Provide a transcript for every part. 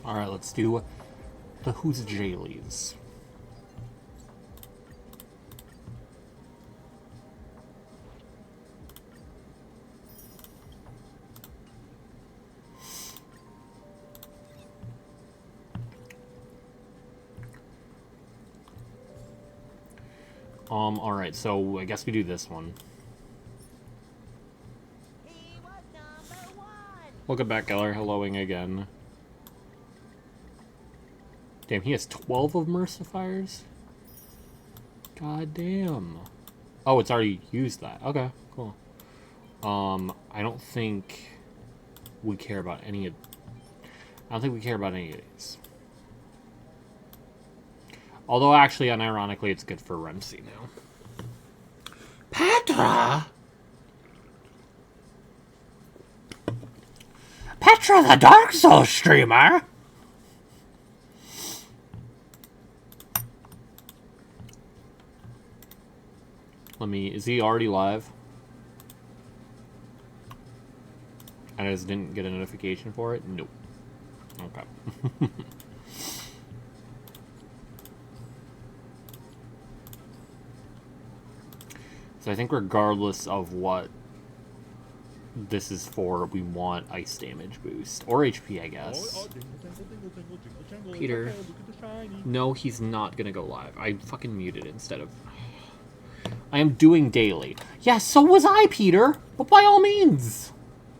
Alright, let's do the Who's Jayleys. Alright, so I guess we do this one. Welcome back, Geller. Helloing again. Damn, he has 12 of Mercifiers? God damn. Oh, it's already used that. Okay, cool. I don't think we care about any of... I don't think we care about any of these. Although, actually, unironically, it's good for Remsey now. Petra! Petra the Dark Souls streamer! Let me... Is he already live? I just didn't get a notification for it? Nope. Okay. So I think regardless of what this is for, we want ice damage boost. Or HP, I guess. Peter. No, he's not gonna go live. I fucking muted instead of... I am doing daily. Yeah, so was I, Peter. But by all means.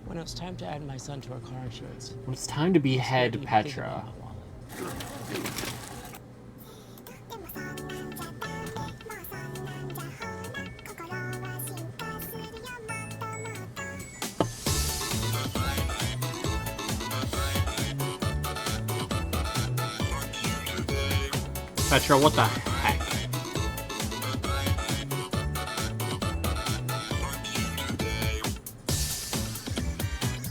When it was time to add my son to our car insurance. When it's time to behead Petra. Petra, what the heck?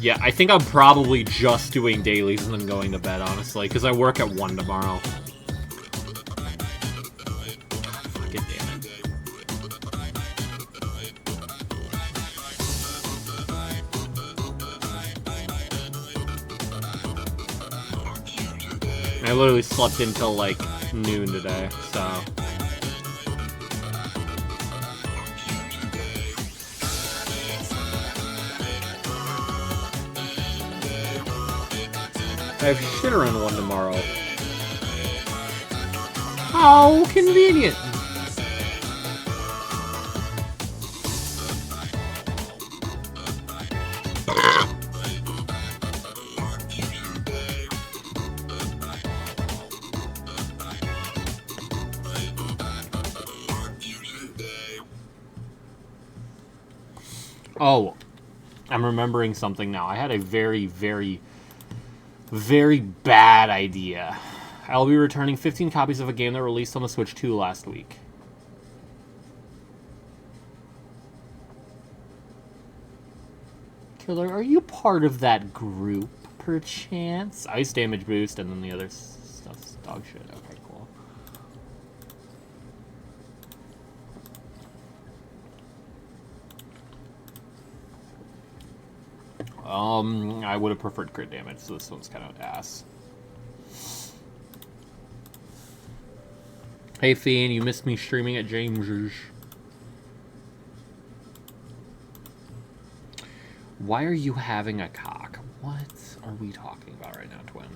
Yeah, I think I'm probably just doing dailies and then going to bed, honestly, because I work at 1 tomorrow. Fucking damn it. I literally slept until, like, noon today, so... I have Shitter on 1 tomorrow. How convenient! Oh, I'm remembering something now. I had a very, very bad idea. I'll be returning 15 copies of a game that released on the Switch 2 last week. Killer, are you part of that group, perchance? Ice damage boost, and then the other stuff's dog shit. Okay, cool. I would have preferred crit damage, so this one's kind of ass. Hey, Fiend, you missed me streaming at James's. Why are you having a cock? What are we talking about right now, Twin?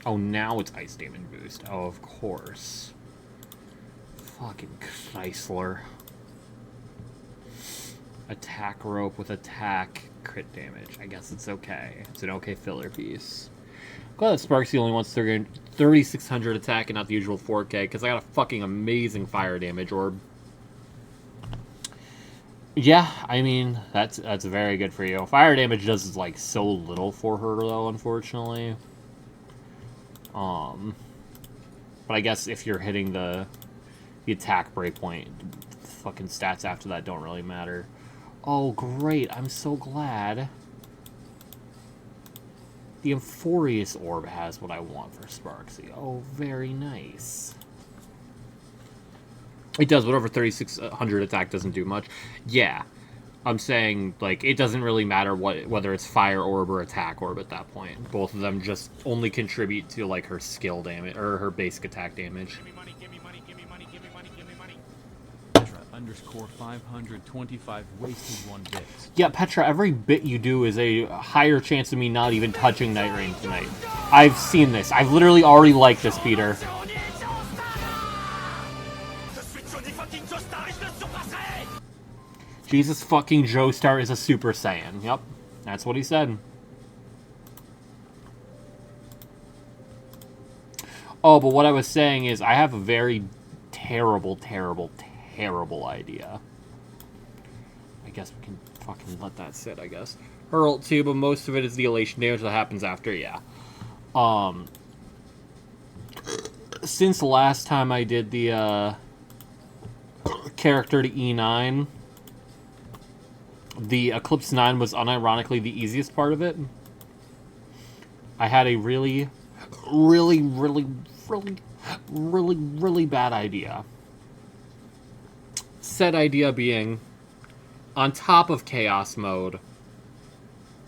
Oh, now it's ice damage boost. Oh, of course. Fucking Chrysler. Attack rope with attack crit damage. I guess it's okay. It's an okay filler piece. Glad that Sparksy only wants 3,600 attack and not the usual 4K, because I got a fucking amazing fire damage orb. Yeah, I mean, that's very good for you. Fire damage does, like, so little for her, though, unfortunately. But I guess if you're hitting the attack breakpoint, fucking stats after that don't really matter. Oh, great. I'm so glad. The Euphorious Orb has what I want for Sparksy. Oh, very nice. It does whatever 3600 attack doesn't do much. Yeah. I'm saying, like, it doesn't really matter whether it's Fire Orb or Attack Orb at that point. Both of them just only contribute to, like, her skill damage, or her basic attack damage. Give me money, give me money, give me money, give me money, give me money. Petra underscore 525 wasted 1 bit. Yeah, Petra, every bit you do is a higher chance of me not even touching Night Rain tonight. I've seen this. I've literally already liked this, Peter. Jesus fucking Joestar is a Super Saiyan. Yep, that's what he said. Oh, but what I was saying is I have a very terrible, terrible, terrible idea. I guess we can fucking let that sit, I guess. Hurl too, but most of it is the elation damage that happens after, yeah. Since last time I did the, character to E9... The Eclipse 9 was unironically the easiest part of it. I had a really, really, really, really, really, really bad idea. Said idea being, on top of Chaos Mode,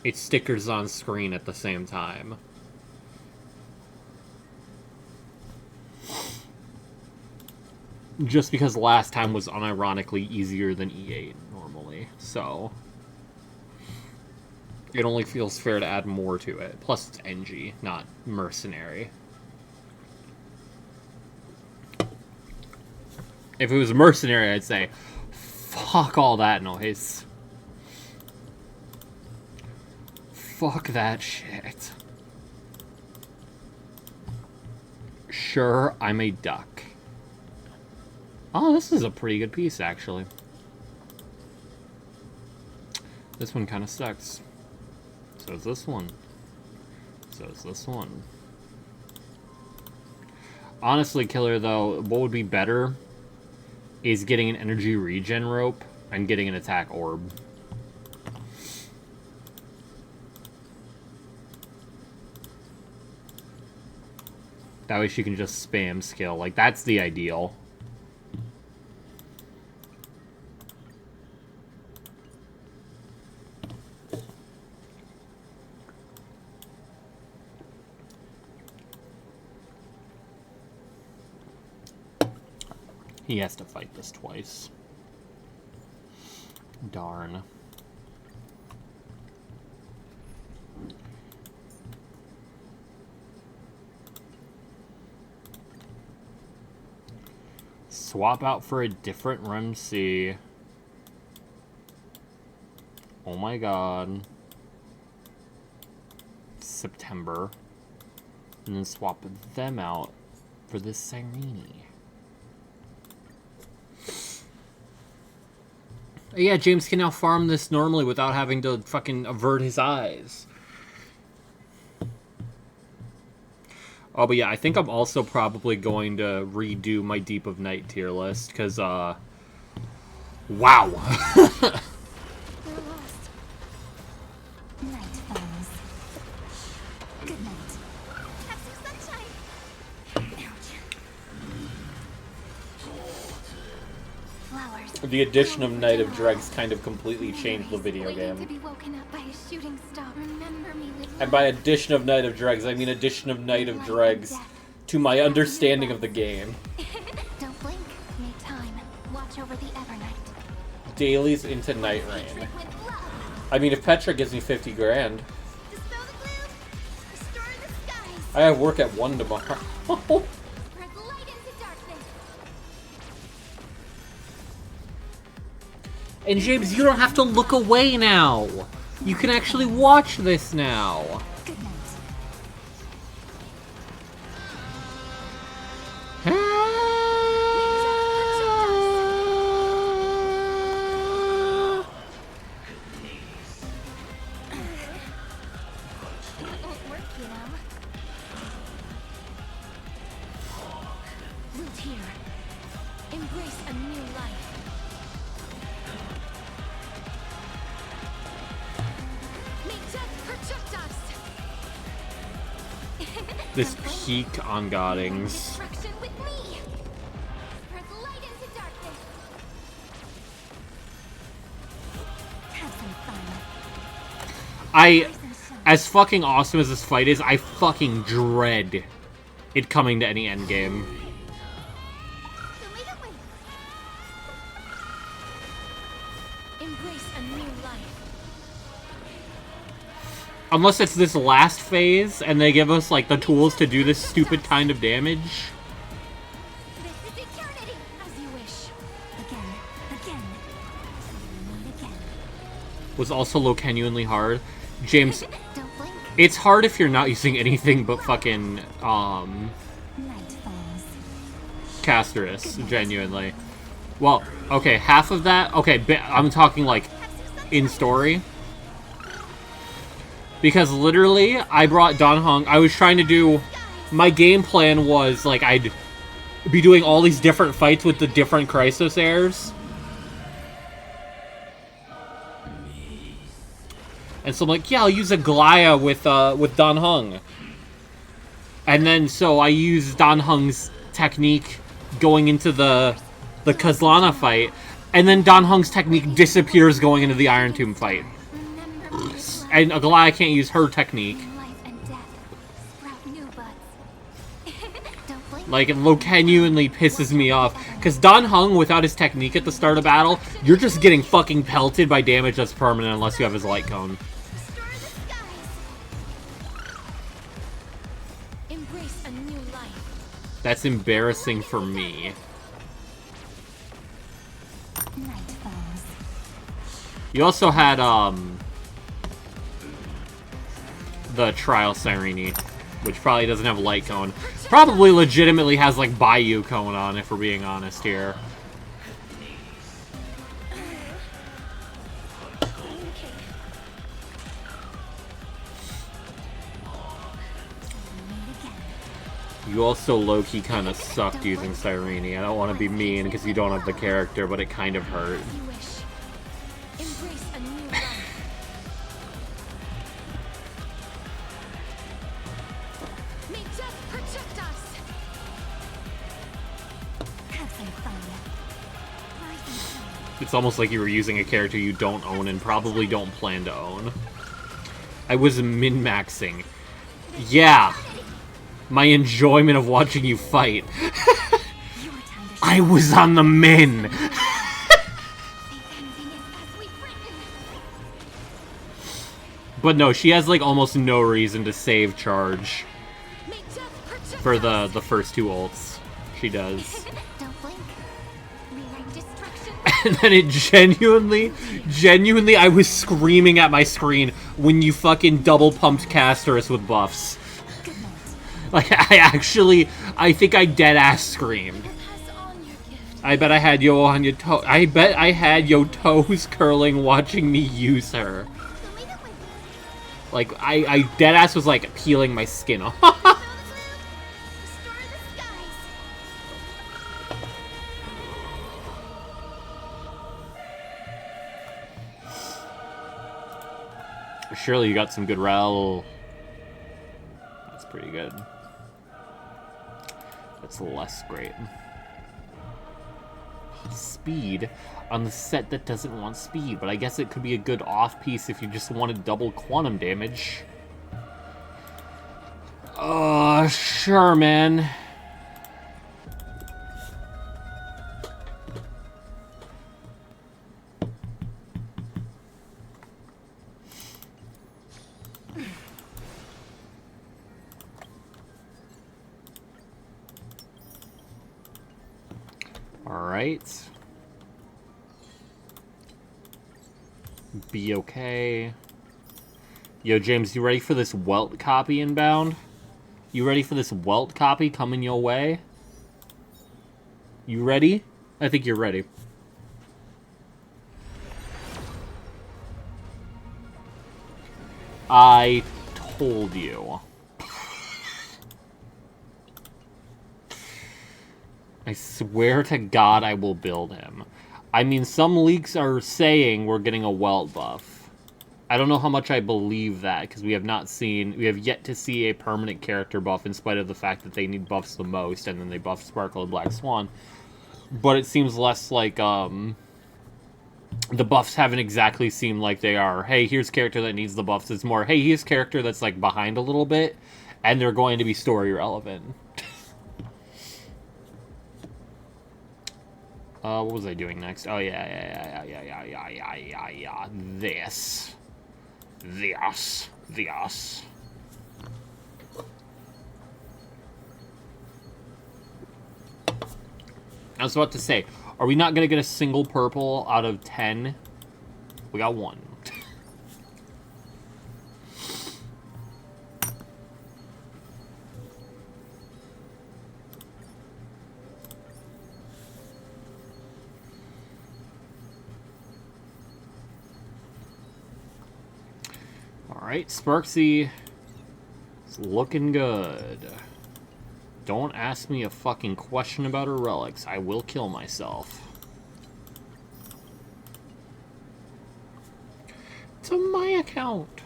it stickers on screen at the same time. Just because last time was unironically easier than E8 normally, so... It only feels fair to add more to it. Plus, it's NG, not mercenary. If it was mercenary, I'd say, fuck all that noise. Fuck that shit. Sure, I'm a duck. Oh, this is a pretty good piece, actually. This one kind of sucks. So is this one. So is this one. Honestly, Killer, though, what would be better is getting an energy regen rope and getting an attack orb. That way she can just spam skill. Like, that's the ideal. He has to fight this twice. Darn. Swap out for a different Rem C. Oh my god. September. And then swap them out for this Cyrene. Yeah, James can now farm this normally without having to fucking avert his eyes. Oh, but yeah, I think I'm also probably going to redo my Deep of Night tier list, because, wow. We're lost. Night falls. Good night. Have some sunshine. Ouch. Flowers. The addition of Night of Dregs kind of completely changed the video game. To be woken up by a shooting star. Remember me with And by addition of Night of Dregs, I mean addition of Night of Dregs to my understanding of the game. Don't blink. Make time. Watch over the Evernight. Dailies into Night Rain. With love. I mean, if Petra gives me 50 grand, Dispel the gloom. Restore the skies. I have work at 1 tomorrow. Spread light into darkness. And James, you don't have to look away now. You can actually watch this now. Good night. It won't work, you know. Root here. Embrace a new life. May death protect us. This peak on Goddings. Destruction with me. Spread light into darkness. Have some fun. As fucking awesome as this fight is, I fucking dread it coming to any endgame. Embrace a new life. Unless it's this last phase, and they give us, like, the tools to do this stupid kind of damage. This is eternity, as you wish. Again. And again. Was also genuinely hard. James, Don't blink. it's hard if you're not using anything but fucking, Night falls. Casterus, genuinely. Well, okay, half of that, okay, I'm talking, like, in story. Because literally, I brought Dan Heng, I was trying to do, my game plan was, like, I'd be doing all these different fights with the different Chrysos heirs. And so I'm like, yeah, I'll use a Glaya with Dan Heng. And then, so I used Dan Heng's technique going into the Kazlana fight, and then Dan Heng's technique disappears going into the Iron Tomb fight. Remember me. And Glaya can't use her technique. Life and death. Sprout new buds. Don't blink. Like, it genuinely pisses me off. Because Dan Heng, without his technique at the start of battle, you're just getting fucking pelted by damage that's permanent unless you have his light cone. Restore the skies. Embrace a new life. That's embarrassing for me. Night falls. You also had, the Trial Cyrene, which probably doesn't have light cone. Probably legitimately has, like, Bayou cone on, if we're being honest here. You also low-key kind of sucked using Cyrene. I don't want to be mean because you don't have the character, but it kind of hurt. As you wish. Embrace a new life. May death protect us. Have some fun. Rise and shine. It's almost like you were using a character you don't own and probably don't plan to own. I was min-maxing. Yeah. My enjoyment of watching you fight. Your time to I was on the min. The ending is as we've written. But no, she has like almost no reason to save charge May death protect for us. the first two ults. She does. Don't blink. Rewrite destruction. And then it genuinely, I was screaming at my screen when you fucking double pumped Casterus with buffs. Good night. Like, I think I dead-ass screamed. Pass on your gift. I bet I had yo on your toe. I bet I had yo toes curling watching me use her. Like, I dead-ass was like peeling my skin off. Restore the skies. Surely you got some good rel. That's pretty good. That's less great. Speed on the set that doesn't want speed, but I guess it could be a good off-piece if you just wanted double quantum damage. Sure, man. Alright. Be okay. Yo, James, you ready for this Welt copy inbound? You ready for this Welt copy coming your way? You ready? I think you're ready. I told you. I swear to God I will build him. I mean, some leaks are saying we're getting a Welt buff. I don't know how much I believe that, because we have yet to see a permanent character buff, in spite of the fact that they need buffs the most, and then they buff Sparkle and Black Swan. But it seems less like, the buffs haven't exactly seemed like they are, hey, here's a character that needs the buffs. It's more, hey, here's a character that's, like, behind a little bit, and they're going to be story relevant. What was I doing next? Oh, yeah. This. I was about to say, are we not going to get a single purple out of 10? We got one. Alright, Sparksy. It's looking good. Don't ask me a fucking question about her relics. I will kill myself. To my account.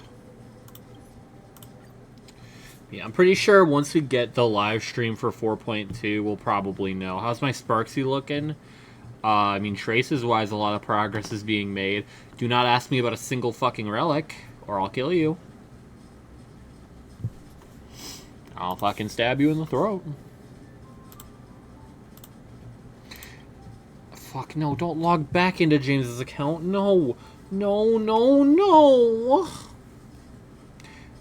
Yeah, I'm pretty sure once we get the live stream for 4.2, we'll probably know. How's my Sparksy looking? I mean, traces-wise, a lot of progress is being made. Do not ask me about a single fucking relic, or I'll kill you. I'll fucking stab you in the throat. Fuck, no, don't log back into James's account. No. No.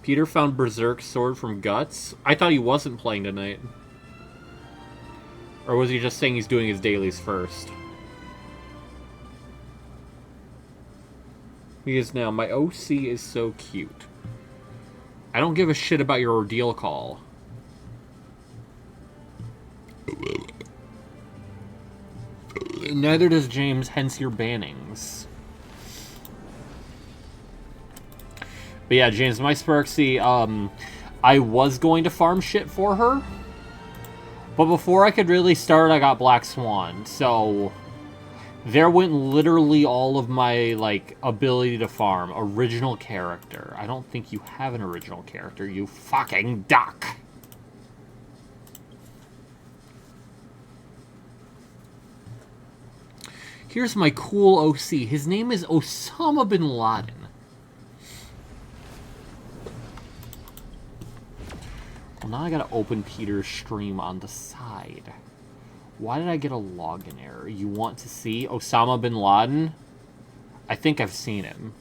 Peter found Berserk's sword from Guts. I thought he wasn't playing tonight. Or was he just saying he's doing his dailies first? He is now. My OC is so cute. I don't give a shit about your ordeal call. Neither does James, hence your bannings. But yeah, James, my Sparksy, I was going to farm shit for her. But before I could really start, I got Black Swan. So there went literally all of my, like, ability to farm. Original character. I don't think you have an original character, you fucking duck. Here's my cool OC. His name is Osama Bin Laden. Well, now I gotta open Peter's stream on the side. Why did I get a login error? You want to see Osama Bin Laden? I think I've seen him.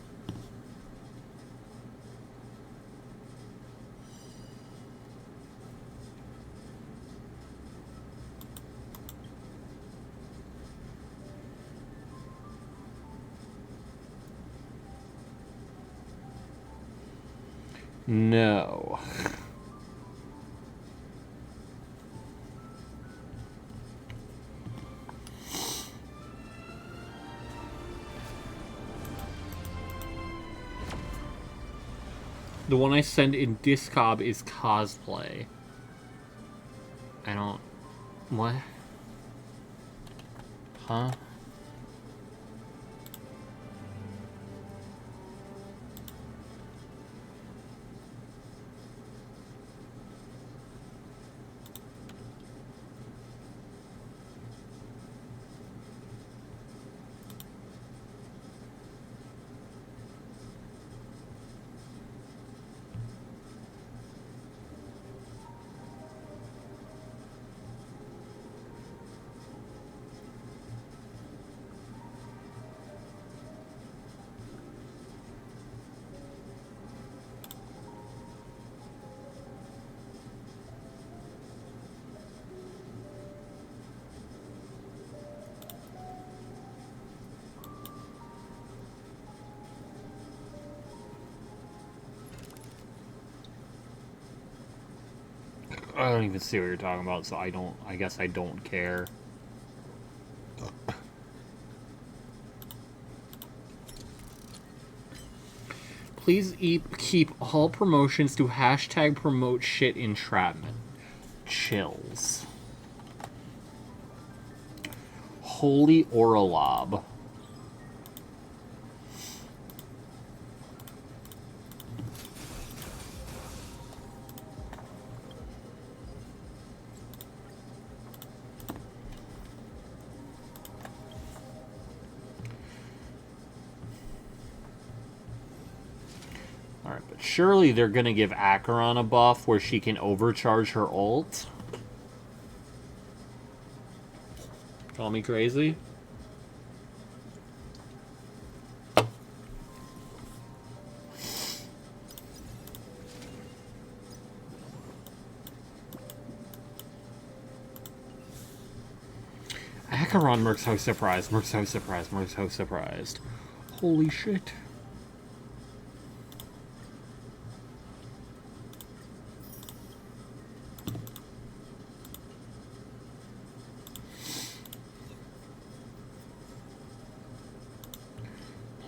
No. The one I send in Discob is cosplay. I don't... What? Huh? I don't even see what you're talking about, so I guess I don't care. Please keep all promotions to hashtag promote shit entrapment. Chills. Holy Orolob. But surely they're gonna give Acheron a buff where she can overcharge her ult. Call me crazy? Acheron, Merc's so surprised. Merc's so surprised. Merc's so surprised. Holy shit.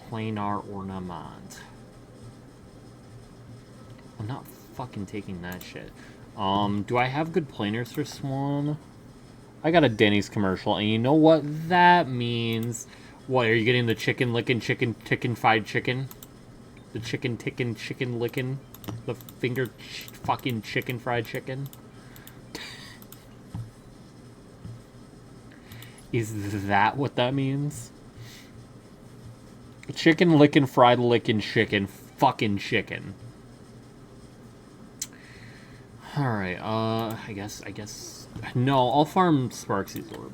Planar ornament. I'm not fucking taking that shit. Do I have good planers for Swan? I got a Denny's commercial, and you know what that means? What, are you getting the chicken licking, chicken fried chicken? The chicken ticking, chicken licking? The finger fucking chicken fried chicken? Is that what that means? Chicken licking, fried licking, chicken, fucking chicken. Alright, I guess... No, I'll farm Sparksy's orb.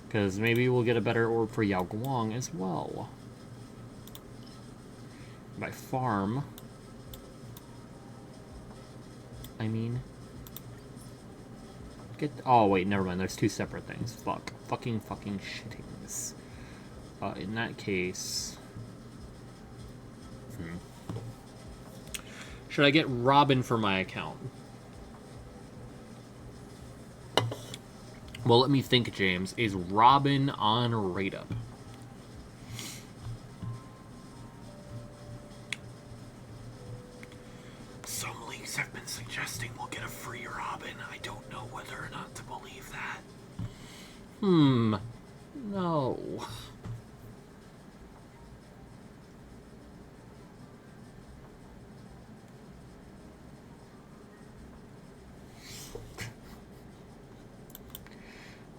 Because maybe we'll get a better orb for Yao Guang as well. By farm... I mean... Oh, wait, never mind. There's two separate things. Fuck. Fucking shittings. In that case... Should I get Robin for my account? Well, let me think, James. Is Robin on rate up? Some leaks have been suggesting we'll get a free Robin. I don't know whether or not to believe that. No.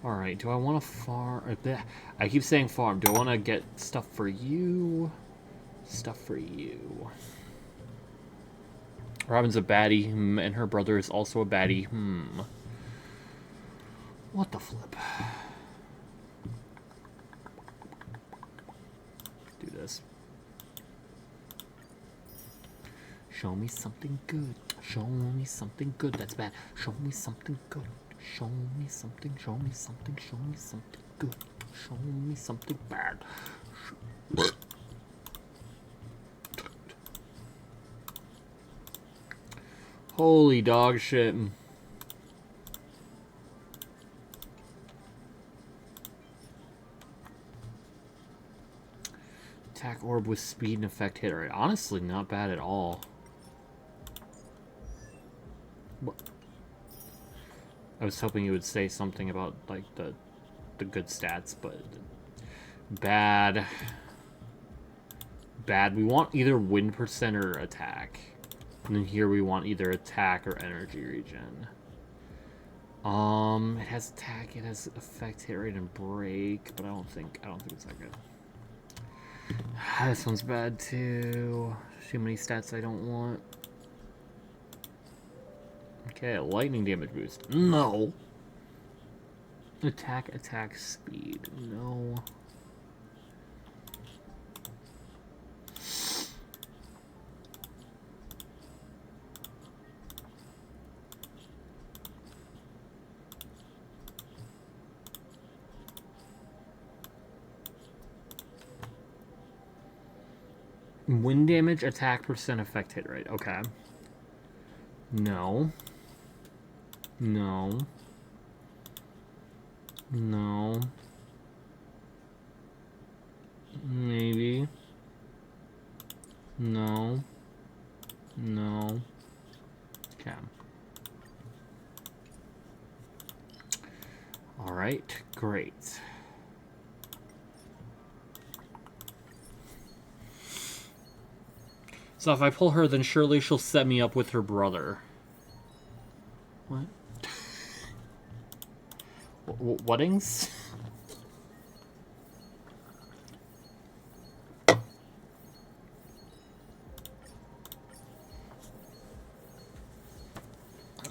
Alright, do I want to farm... I keep saying farm. Do I want to get stuff for you? Stuff for you. Robin's a baddie, and her brother is also a baddie. What the flip? Do this. Show me something good. Show me something good. That's bad. Show me something good. Show me something, show me something, show me something good. Show me something bad. Holy dog shit. Attack orb with speed and effect hit rate. Honestly, not bad at all. What? I was hoping you would say something about, like, the good stats, but... Bad. Bad. We want either win percent or attack. And then here we want either attack or energy regen. It has attack, it has effect, hit rate, and break, but I don't think it's that good. This one's bad, too. Too many stats I don't want. Okay, lightning damage boost. No. Attack, speed. No. Wind damage, attack percent, effect hit rate. Okay. No. No. No. Maybe. No. No. Okay. Alright, great. So if I pull her, then surely she'll set me up with her brother. What? Weddings?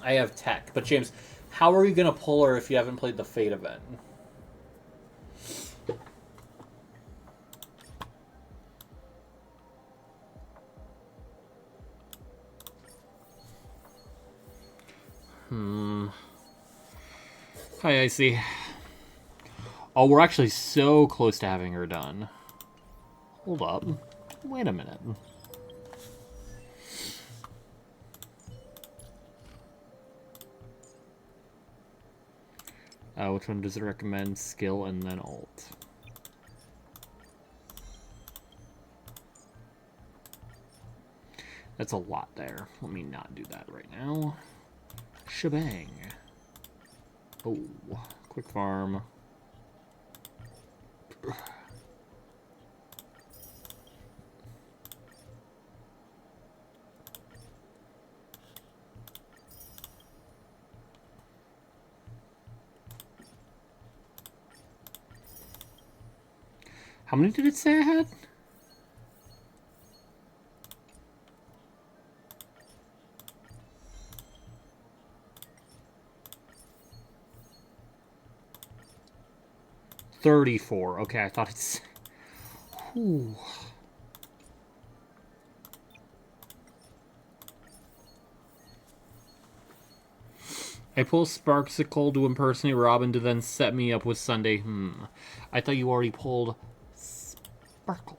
I have tech. But James, how are you going to pull her if you haven't played the Fate event? Hi, Icy. Oh, we're actually so close to having her done. Hold up. Wait a minute. Which one does it recommend? Skill and then alt. That's a lot there. Let me not do that right now. Shebang. Oh, quick farm. How many did it say I had? $34. Okay, I thought it's... Whew. I pull Sparksicle to impersonate Robin to then set me up with Sunday. I thought you already pulled Sparkle.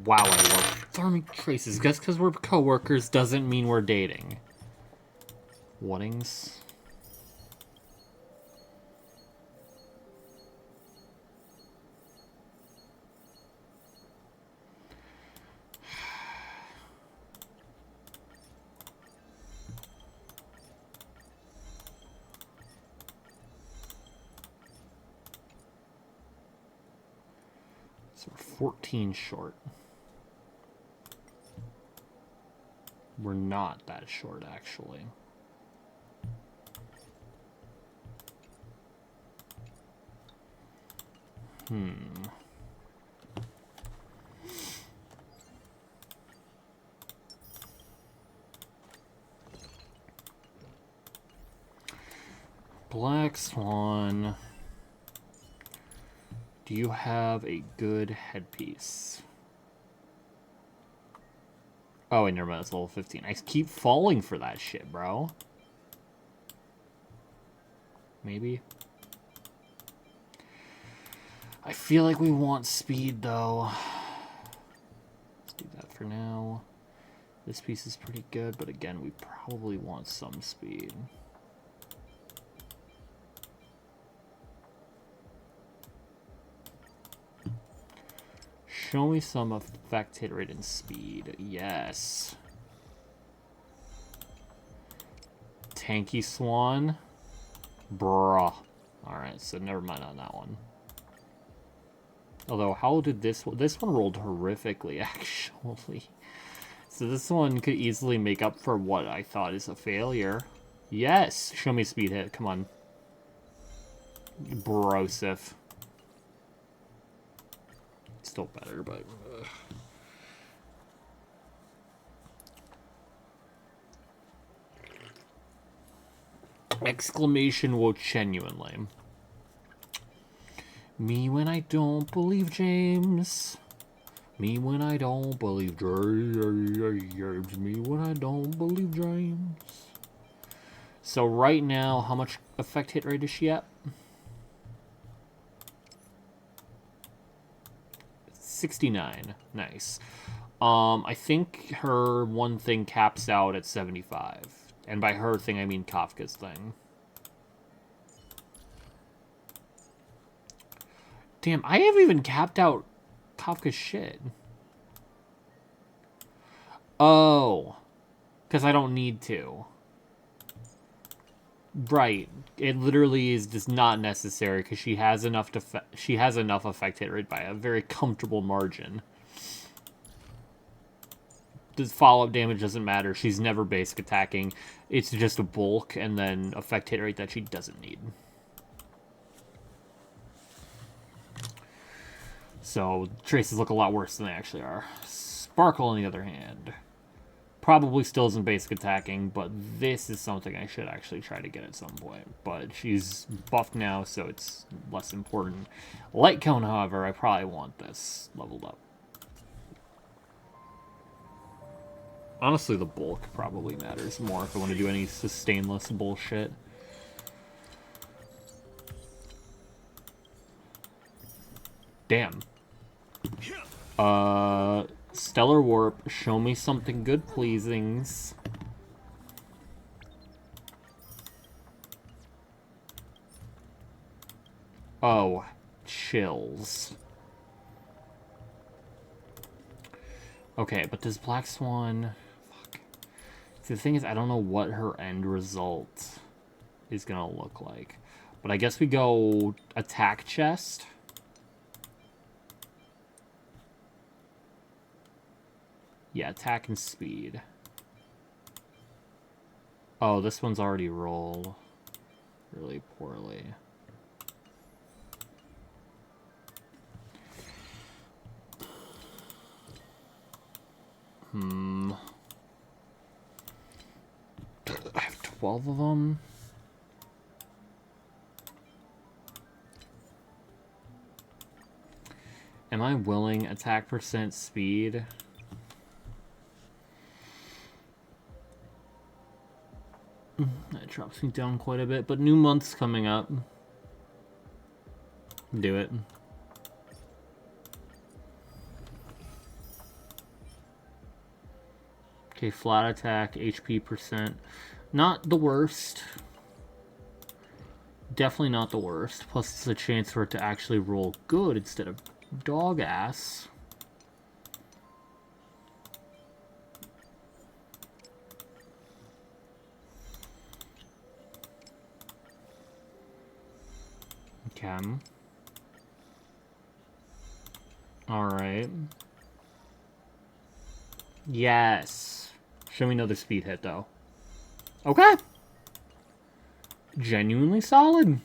Wow, I love Thermic Traces. Just because we're co-workers doesn't mean we're dating. Weddings. So we're 14 short. We're not that short, actually. Black Swan. Do you have a good headpiece? Oh, wait, never mind. It's level 15. I keep falling for that shit, bro. Maybe. I feel like we want speed, though. Let's do that for now. This piece is pretty good, but again, we probably want some speed. Show me some effect hit rate and speed. Yes. Tanky Swan. Bruh. Alright, so never mind on that one. Although, how did this one rolled horrifically, actually. So this one could easily make up for what I thought is a failure. Yes! Show me speed hit, come on. Brosif. Still better, but... Exclamation woe genuinely. Me when I don't believe James. Me when I don't believe James. Me when I don't believe James. So right now, how much effect hit rate is she at? 69. Nice. I think her one thing caps out at 75. And by her thing, I mean Kafka's thing. Damn, I haven't even capped out Kafka's shit. Oh. Because I don't need to. Right. It literally is just not necessary because she has enough effect hit rate by a very comfortable margin. the follow-up damage doesn't matter. She's never basic attacking. It's just a bulk and then effect hit rate that she doesn't need. So traces look a lot worse than they actually are. Sparkle, on the other hand, probably still isn't basic attacking, but this is something I should actually try to get at some point. But she's buffed now, so it's less important. Light Cone, however, I probably want this leveled up. Honestly, the bulk probably matters more if I want to do any sustainless bullshit. Damn. Stellar Warp, show me something good, pleasings. Oh, chills. Okay, but does Black Swan... Fuck. See, the thing is, I don't know what her end result is gonna look like. But I guess we go attack chest. Yeah, attack and speed. Oh, this one's already rolled really poorly. I have 12 of them. Am I willing attack percent speed? That drops me down quite a bit, but new month's coming up. Do it. Okay, flat attack, HP percent. Not the worst. Definitely not the worst. Plus, it's a chance for it to actually roll good instead of dog ass. Okay. Alright. Yes. Show me another speed hit, though. Okay. Genuinely solid.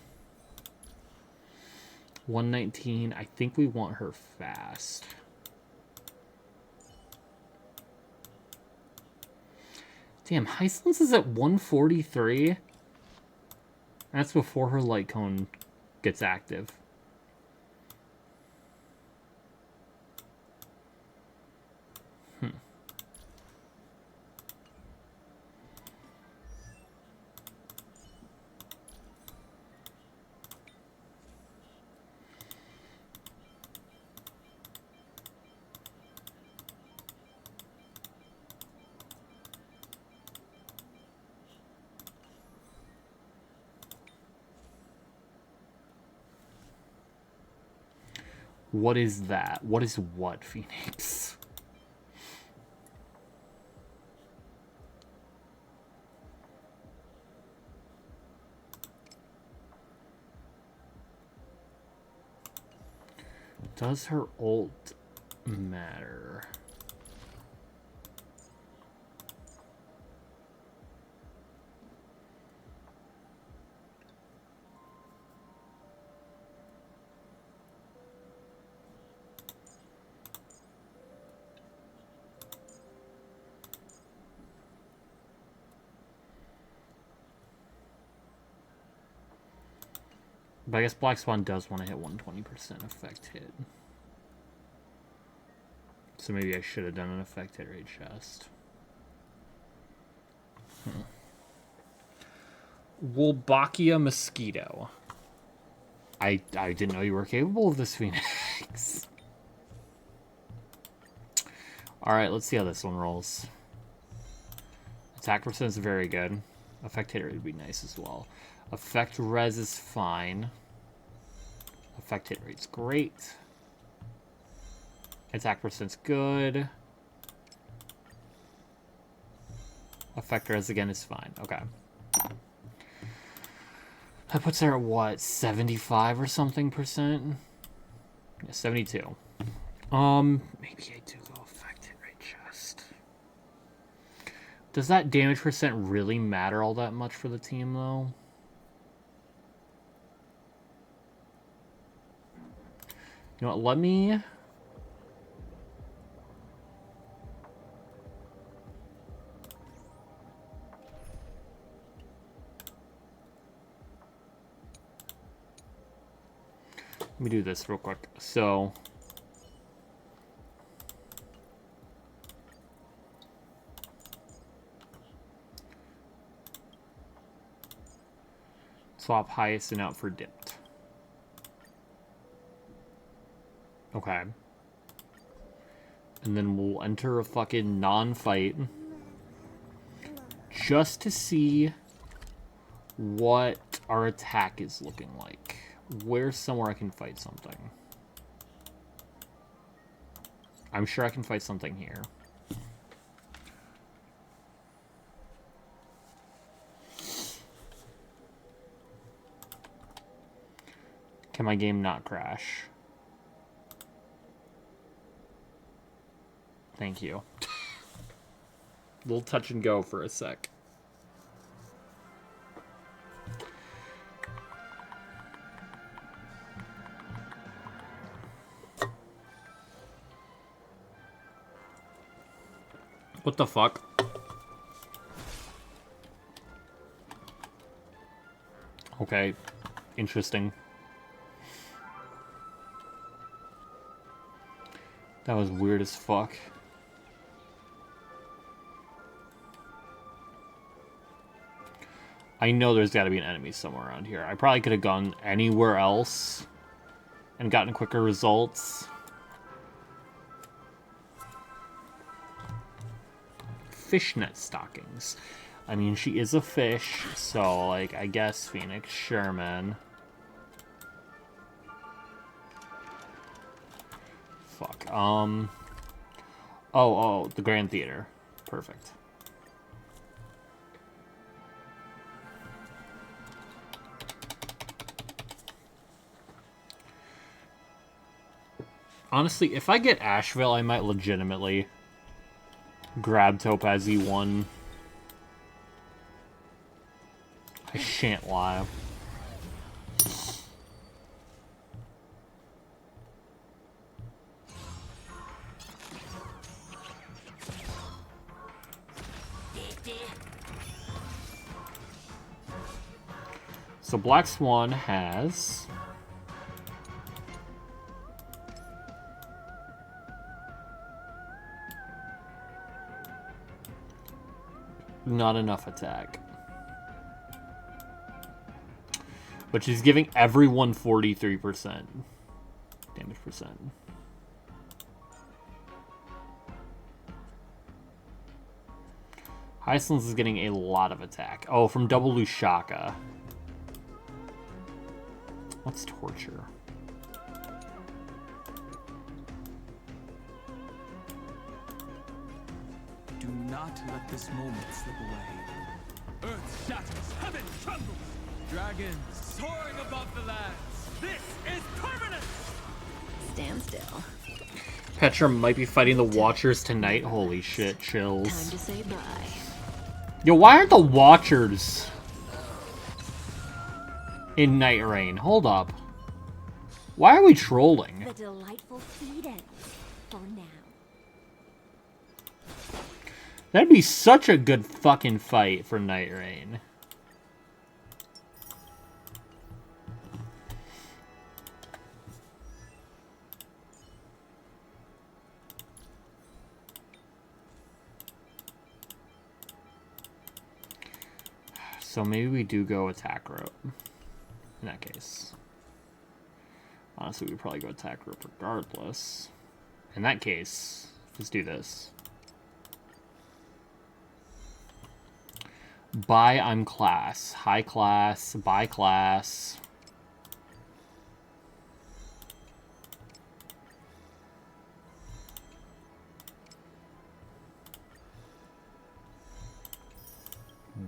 119. I think we want her fast. Damn, Heislin's is at 143. That's before her light cone gets active. What is that? What is what, Phoenix? Does her ult matter? But I guess Black Swan does want to hit 120% effect hit. So maybe I should have done an effect hit rate chest. Wolbachia Mosquito. I didn't know you were capable of this, Phoenix. Alright, let's see how this one rolls. Attack percent is very good. Effect hit rate would be nice as well. Effect res is fine. Effect hit rate's great. Attack percent's good. Effect res again is fine. Okay. That puts her at what? 75 or something percent? Yeah, 72. Maybe I do go effect hit rate chest. Does that damage percent really matter all that much for the team, though? You know what, let me do this real quick. So swap Hyacinth out for dipped. Okay. And then we'll enter a fucking non-fight just to see what our attack is looking like. Where's somewhere I can fight something? I'm sure I can fight something here. Can my game not crash? Thank you. Little touch and go for a sec. What the fuck? Okay, interesting. That was weird as fuck. I know there's got to be an enemy somewhere around here. I probably could have gone anywhere else and gotten quicker results. Fishnet stockings. I mean, she is a fish, so, like, I guess Phoenix. Sure, man. Fuck. Oh, the Grand Theater. Perfect. Honestly, if I get Asheville, I might legitimately grab Topaz E1. I shan't lie. So Black Swan has not enough attack. But she's giving everyone 43% damage percent. Hyacinth is getting a lot of attack. Oh, from Double Lushaka. What's torture? Do not let this moment slip away. Earth shatters, heaven trembles. Dragons soaring above the lands. This is permanent. Stand still. Petra might be fighting the Watchers tonight. Holy shit, Time chills. to say bye. Yo, why aren't the Watchers in Night Rain? Hold up. Why are we trolling? The delightful feed ends for now. That'd be such a good fucking fight for Night Rain. So maybe we do go attack rope in that case. Honestly, we'd probably go attack rope regardless. In that case, let's do this. Buy, I'm class. High class, buy class.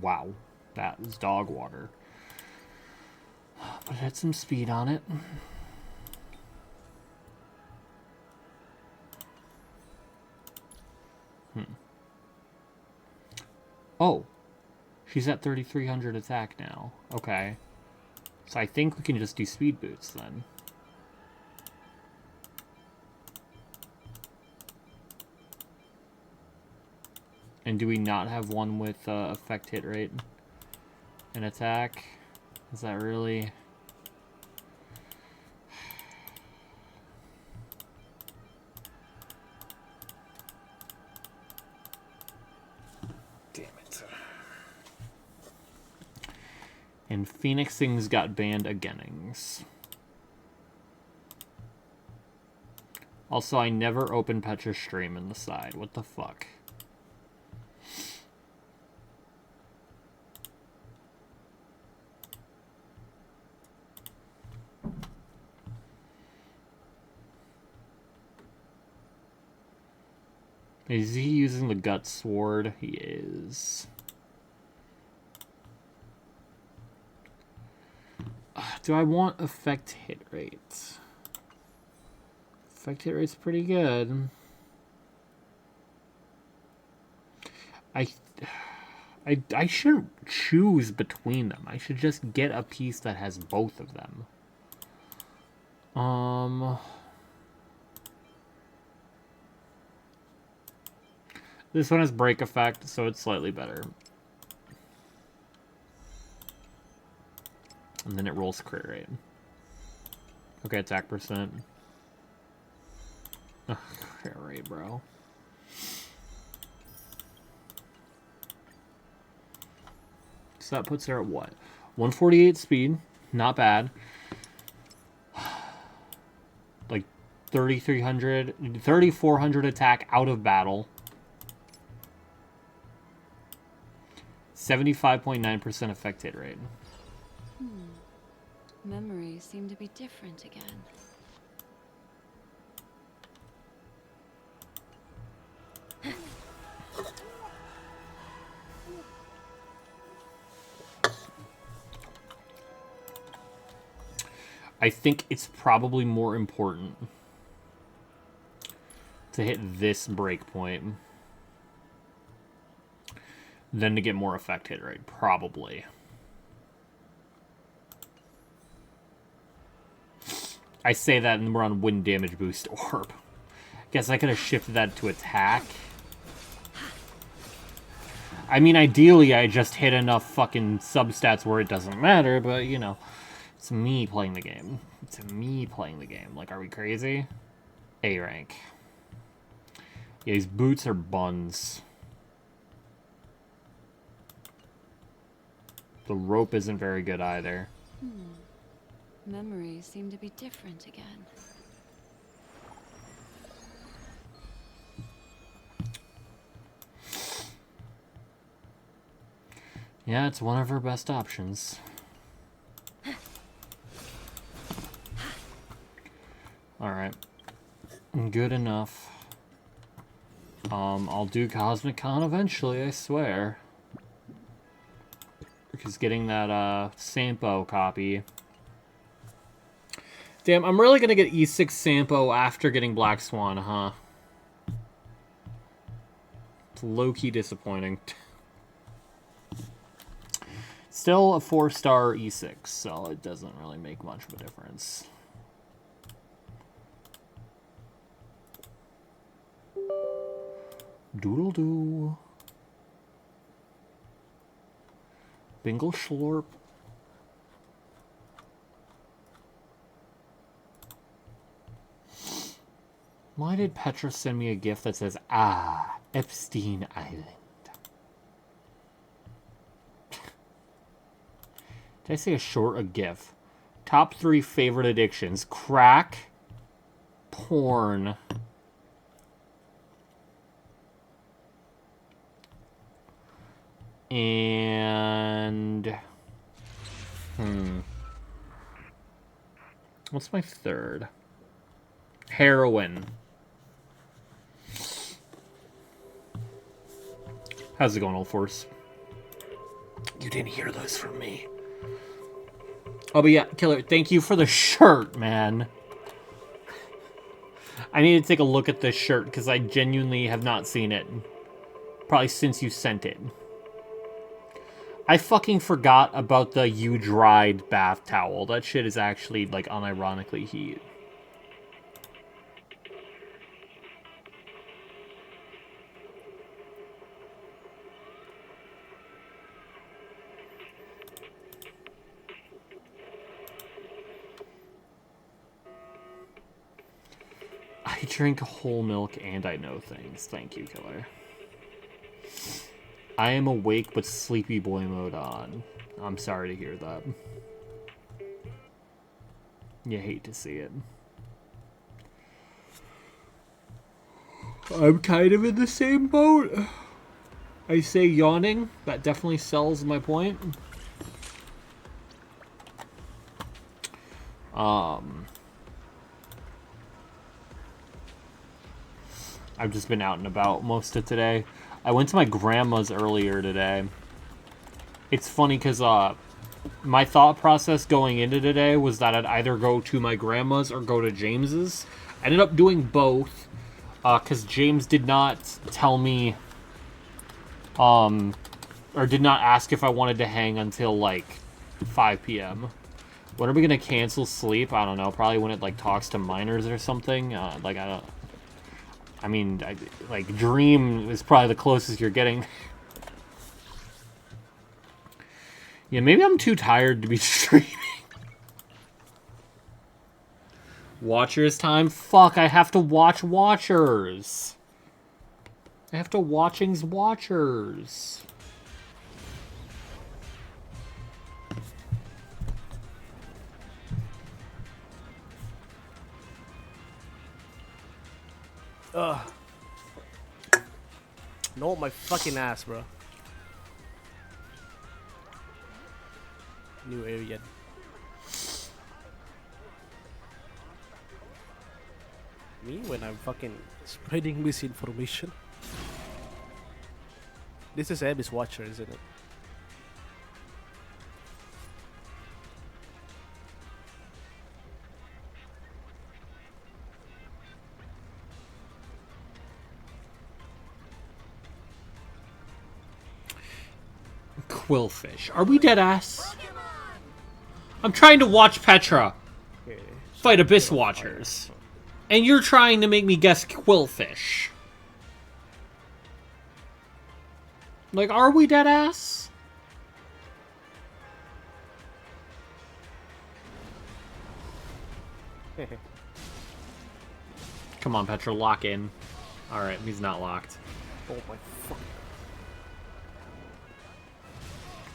Wow. That was dog water. But it had some speed on it. Oh. She's at 3,300 attack now. Okay. So I think we can just do speed boots then. And do we not have one with effect hit rate and attack? Is that really... Damn it. And Phoenixing's got banned againings. Also, I never open Petra's stream in the side. What the fuck? Is he using the gut sword? He is. Do I want effect hit rate? Effect hit rate's pretty good. I shouldn't choose between them. I should just get a piece that has both of them. This one has break effect, so it's slightly better. And then it rolls crit rate. Okay, attack percent. Ugh, crit rate, bro. So that puts her at what? 148 speed. Not bad. Like 3,300, 3,400 attack out of battle. 75.9% effect hit rate. Memories seem to be different again. I think it's probably more important to hit this breakpoint than to get more effect hit rate, probably. I say that and we're on wind damage boost orb. Guess I could have shifted that to attack. I mean, ideally I just hit enough fucking substats where it doesn't matter, but you know, it's me playing the game. It's me playing the game. Like, are we crazy? A rank. Yeah, these boots are buns. The rope isn't very good either. Memories seem to be different again. Yeah, it's one of her best options. Alright. Good enough. I'll do Cosmic Con eventually, I swear. Because getting that, Sampo copy. Damn, I'm really gonna get E6 Sampo after getting Black Swan, huh? It's low-key disappointing. Still a 4-star E6, so it doesn't really make much of a difference. Doodle-doo. Bingle Schlorp. Why did Petra send me a gift that says, "Ah, Epstein Island"? Did I say a short or GIF? Top 3 favorite addictions. Crack. Porn. And... What's my third? Heroin. How's it going, Old Force? You didn't hear those from me. Oh, but yeah, Killer, thank you for the shirt, man. I need to take a look at this shirt, because I genuinely have not seen it. Probably since you sent it. I fucking forgot about the you dried bath towel. That shit is actually, like, unironically heat. I drink whole milk and I know things. Thank you, Killer. I am awake but sleepy boy mode on. I'm sorry to hear that. You hate to see it. I'm kind of in the same boat. I say yawning. That definitely sells my point. I've just been out and about most of today. I went to my grandma's earlier today. It's funny because my thought process going into today was that I'd either go to my grandma's or go to James's. I ended up doing both because James did not tell me or did not ask if I wanted to hang until like 5 p.m. When are we gonna cancel sleep? I don't know. Probably when it like talks to minors or something. Like I don't. I mean, like Dream is probably the closest you're getting. Yeah, maybe I'm too tired to be streaming. Watchers time? Fuck! I have to watch Watchers. I have to watching's Watchers. No, my fucking ass, bro. New area. Me when I'm fucking spreading misinformation. This is Abby's Watcher, isn't it? Quillfish. Are we dead ass? I'm trying to watch Petra fight Abyss Watchers. And you're trying to make me guess Quillfish. Like, are we dead ass? Come on, Petra, lock in. Alright, he's not locked. Oh my fuck.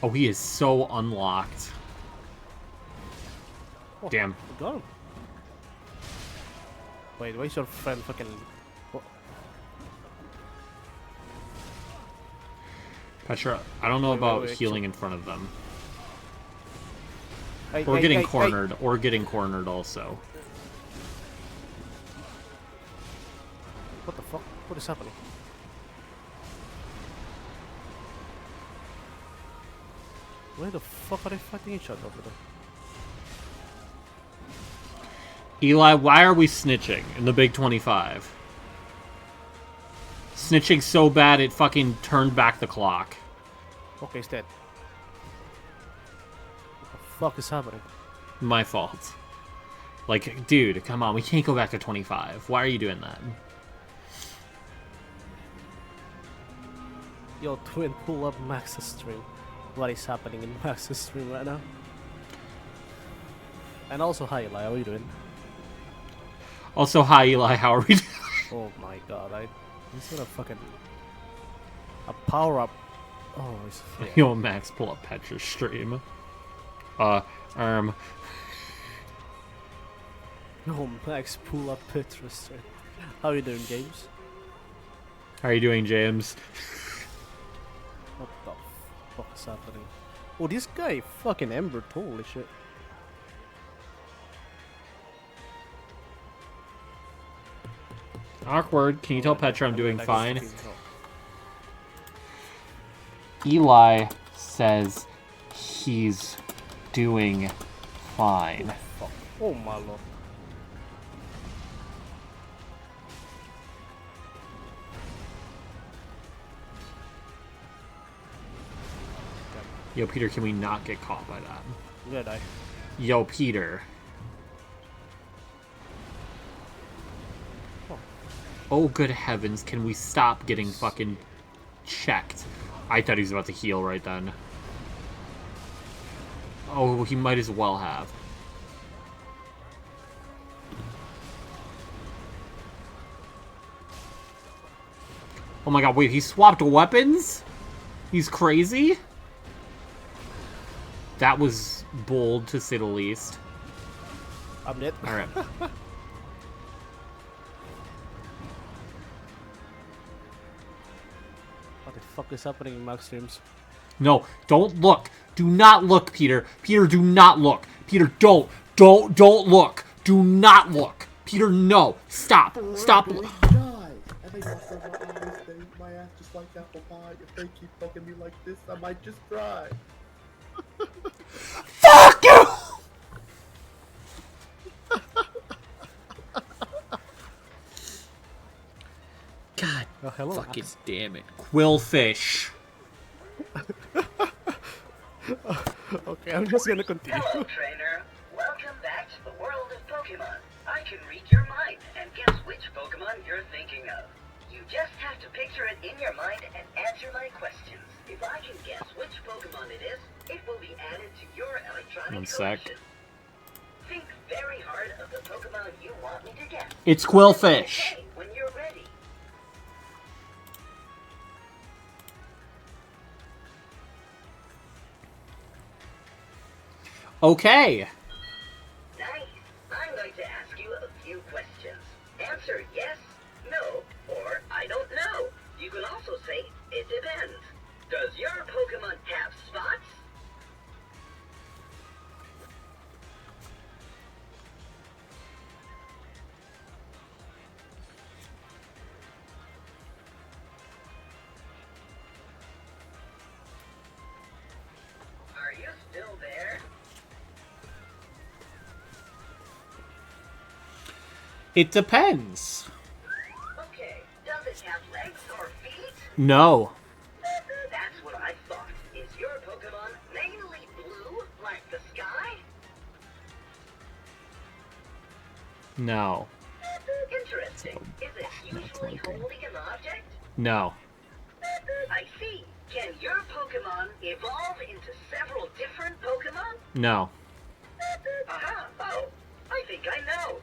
Oh, he is so unlocked. Oh, Damn. Got him. Wait, why is your friend fucking... What? Petra, I don't know about wait, healing in front of them. Hey, Or hey, getting hey, cornered. Or getting cornered also. What the fuck? What is happening? Where the fuck are they fighting each other over there? Eli, why are we snitching in the Big 25? Snitching so bad it fucking turned back the clock. Okay, he's dead. What the fuck is happening? My fault. Like, dude, come on, we can't go back to 25. Why are you doing that? Yo, twin, pull up Max's stream. What is happening in Max's stream right now? And also, hi Eli, how are you doing? Also, hi Eli, how are we doing? Oh my god, he's gonna fucking... A power up... Oh, he's... Yeah. Yo, Max, pull up Petra's stream. Yo, Max, pull up Petra's stream. How are you doing, James? How are you doing, James? What the fuck is happening? Oh, this guy fucking Ember, holy shit. Awkward. Can you tell Petra I'm doing Like, fine? fucking- Eli says he's doing fine. Fuck. Oh my lord. Yo, Peter, can we not get caught by that? I'm gonna die. Yo, Peter. Oh, good heavens, can we stop getting fucking checked? I thought he was about to heal right then. Oh, he might as well have. Oh my god, wait, he swapped weapons? He's crazy? That was bold, to say the least. I'm dead. Alright. What the fuck is happening in Max streams? No, don't look. Do not look, Peter. Peter, do not look. Peter, don't look. Do not look. Peter, no. Stop. Stop. And they must have my eyes, they eat my ass just like apple pie. If they keep poking me like this, I might just cry. Fuck you! God Oh, hello, fucking Max. damn it. Quillfish. Okay, I'm just gonna continue. Hello, trainer. Welcome back to the world of Pokemon. I can read your mind and guess which Pokemon you're thinking of. You just have to picture it in your mind and answer my questions. If I can guess which Pokemon it is, it will be added to your electronic One sec. collection. Think very hard of the Pokemon you want me to guess. It's Quillfish. Okay, when you're ready. Okay. Nice. I'm going to ask you a few questions. Answer yes, no, or I don't know. You can also say it depends. Does your Pokemon have spots? Are you still there? It depends. Okay. Does it have legs or feet? No. That's what I thought. Is your Pokemon mainly blue, like the sky? No. Interesting. Is it usually holding an object? No. I see. Can your Pokemon evolve into several different Pokemon? No. Aha! Oh, I think I know.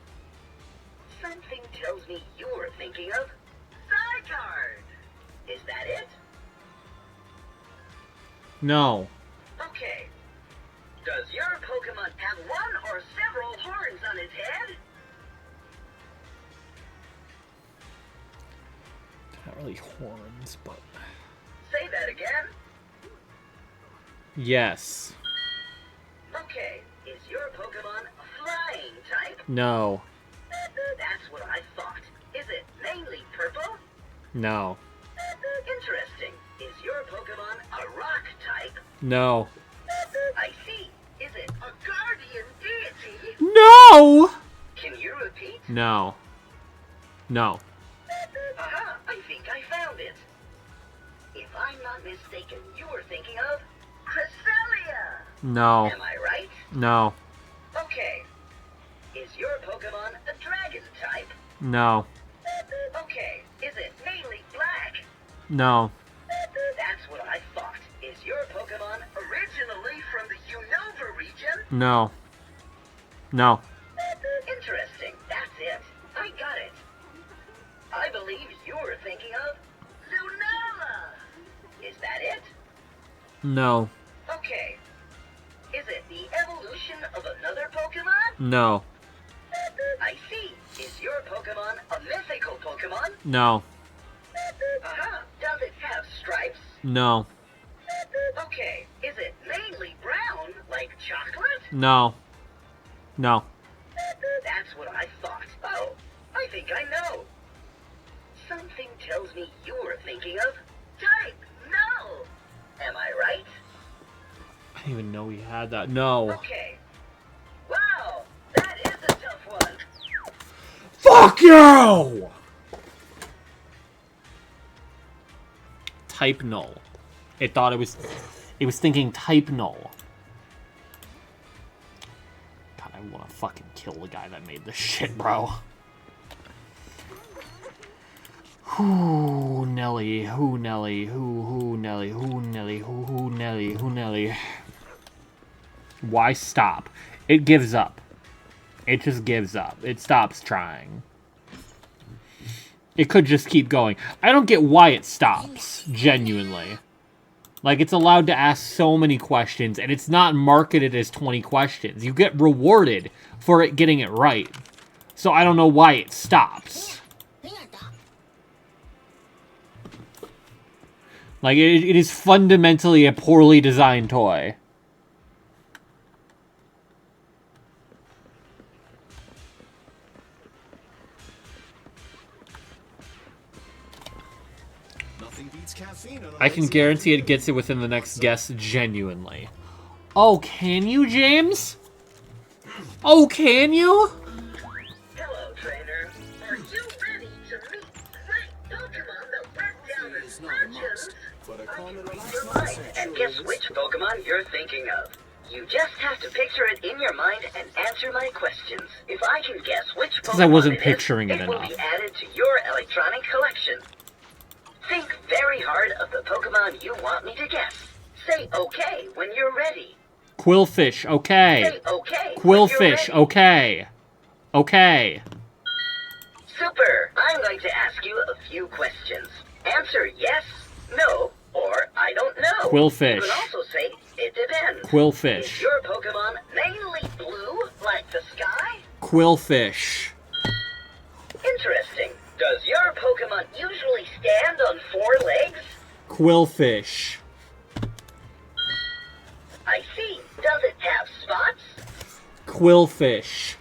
Something tells me you were thinking of Zygarde. Is that it? No. Okay. Does your Pokemon have one or several horns on its head? Not really horns, but... Say that again. Yes. Okay. Is your Pokemon a flying type? No. That's what I thought. Is it mainly purple? No. Interesting. Is your Pokemon a rock type? No. I see. Is it a guardian deity? No! Can you repeat? No. No. Aha, I think I found it. If I'm not mistaken, you were thinking of Cresselia. No. Am I right? No. Okay. Is your Pokemon a dragon type? No. Okay. Is it mainly black? No. That's what I thought. Is your Pokemon originally from the Unova region? No. No. Interesting. That's it. I got it. I believe you were thinking of Lunala. Is that it? No. Okay. Is it the evolution of another Pokemon? No. I see. Is your Pokemon a mythical Pokemon? No. Aha. Does it have stripes? No. Okay. Is it mainly brown, like chocolate? No. No. That's what I thought. Oh, I think I know. Something tells me you were thinking of type no. Am I right? I didn't even know we had that. No. Okay. Wow, that is a tough one. Fuck you! Type null. It thought it was... It was thinking type null. God, I want to fucking kill the guy that made this shit, bro. Whoo, Nelly, who Nelly, who Nelly, who Nelly, who Nelly, who Nelly. Why stop? It gives up. It just gives up. It stops trying. It could just keep going. I don't get why it stops, genuinely. Like, it's allowed to ask so many questions, and it's not marketed as 20 questions. You get rewarded for it getting it right. So I don't know why it stops. Like, it is fundamentally a poorly designed toy. I can guarantee it gets it within the next guess, genuinely. Oh, can you, James? Oh, can you? Hello, trainer. Are you ready to meet great Pokemon that went down as legends? I can read your mind and guess which Pokemon you're thinking of. You just have to picture it in your mind and answer my questions. If I can guess which Pokemon Because I wasn't it is, picturing it it will enough. be added to your electronic collection. Think very hard of the Pokemon you want me to guess. Say okay when you're ready. Quillfish, okay. Say okay when you're Quillfish, ready. okay. Okay. Super! I'm going to ask you a few questions. Answer yes, no, or I don't know. Quillfish. You can also say it depends. Quillfish. Is your Pokemon mainly blue, like the sky? Quillfish. Interesting. Does your Pokemon usually stand on 4 legs? Quillfish. I see. Does it have spots? Quillfish.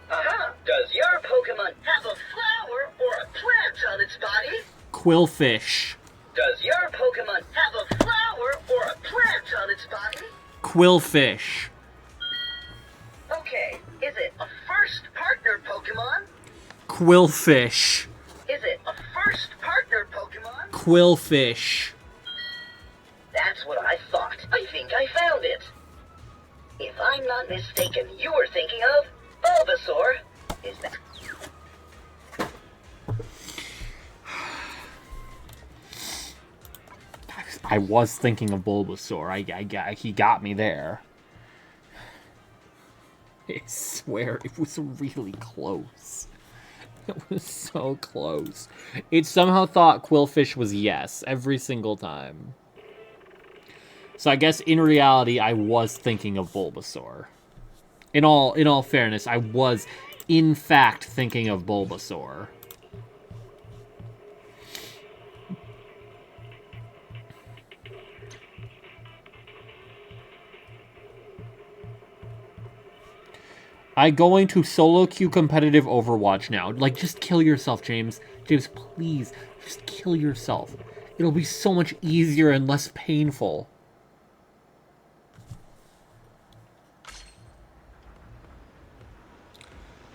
Does your Pokemon have a flower or a plant on its body? Quillfish. Does your Pokemon have a flower or a plant on its body? Quillfish. Okay, is it a first partner Pokemon? Quillfish. Is it a first partner Pokemon? Quillfish. That's what I thought. I think I found it. If I'm not mistaken, you were thinking of Bulbasaur. Is that... I was thinking of Bulbasaur. He got me there. I swear, it was really close. It was so close. It somehow thought Quillfish was yes, every single time. So I guess in reality, I was thinking of Bulbasaur. In all fairness, I was, in fact, thinking of Bulbasaur. I going to solo queue competitive Overwatch now. Like, just kill yourself, James. James, please, just kill yourself. It'll be so much easier and less painful.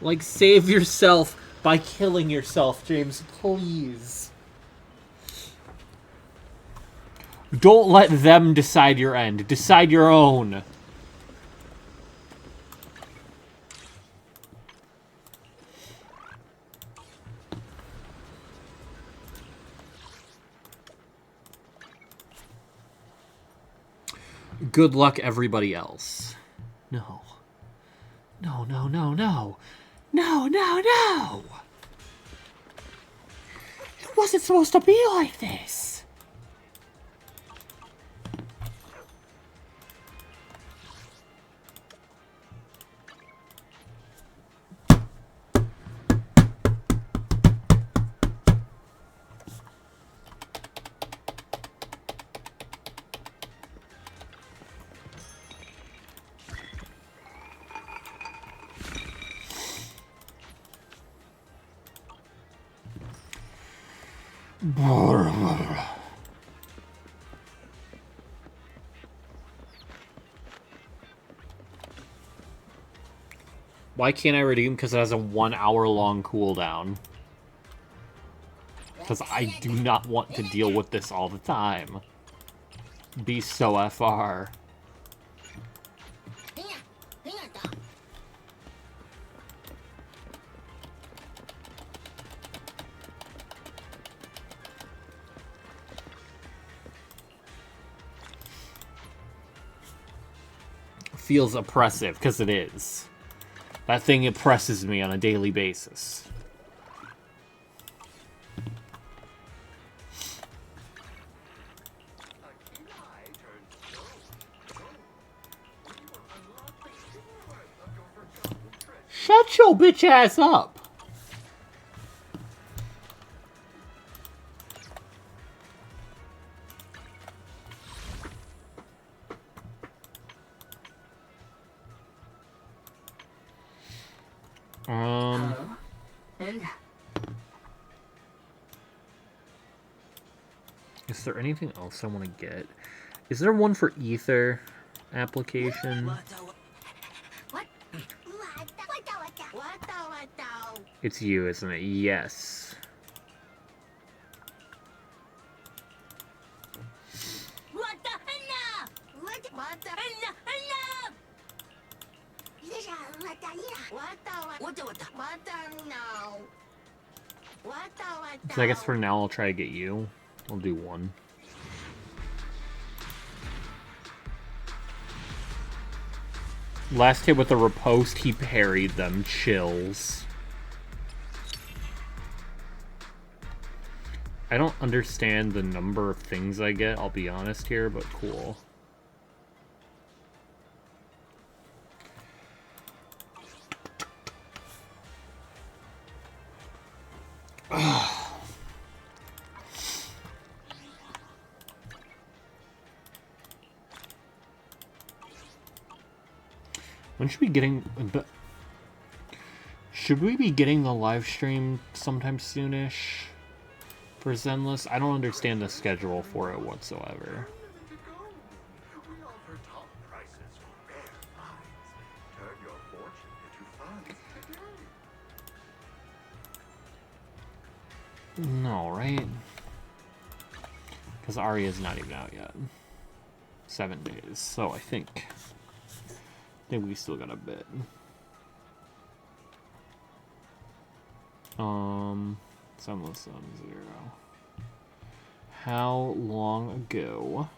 Like, save yourself by killing yourself, James, please. Don't let them decide your end. Decide your own. Good luck, everybody else. No. No, no, no, no. No, no, no! It wasn't supposed to be like this! Why can't I redeem? Because it has a 1 hour long cooldown. Because I do not want to deal with this all the time. Be so FR. Feels oppressive, because it is. That thing oppresses me on a daily basis. Shut your bitch ass up! Is there anything else I want to get? Is there one for Ether application? It's you, isn't it? Yes. So I guess for now I'll try to get you. I'll do one. Last hit with a riposte, he parried them. Chills. I don't understand the number of things I get, I'll be honest here, but cool. When should we be getting... Should we be getting the live stream sometime soonish for Zenless? I don't understand the schedule for it whatsoever. No, right? Because Arya's not even out yet. 7 days, so I think we still got a bit. Sunless Sun 0. How long ago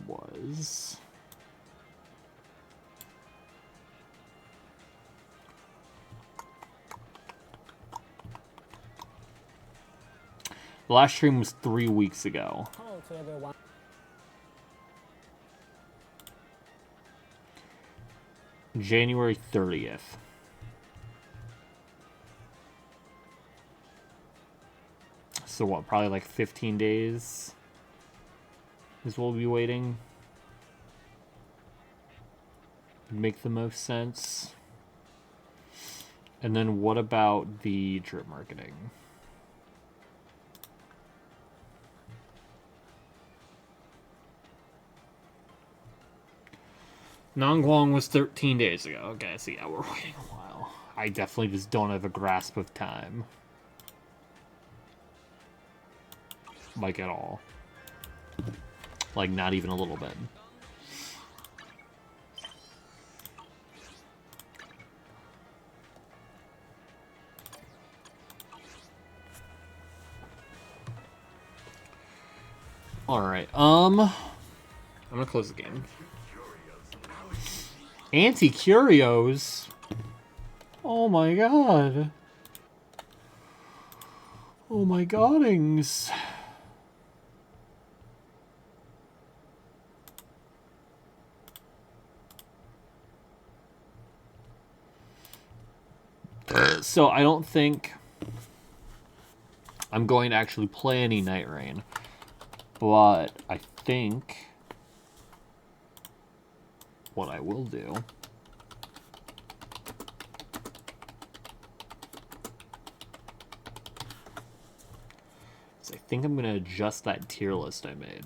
was the last stream? Was 3 weeks ago. January 30th. So what, probably like 15 days is what we'll be waiting. Make the most sense. And then what about the drip marketing? Nongguang was 13 days ago. Okay, so yeah, we're waiting a while. I definitely just don't have a grasp of time. Like, at all. Like, not even a little bit. Alright, I'm gonna close the game. Anti-Curios? Oh my god. Oh my goddings. So I don't think I'm going to actually play any Night Rain, but I think what I will do is I think I'm going to adjust that tier list I made.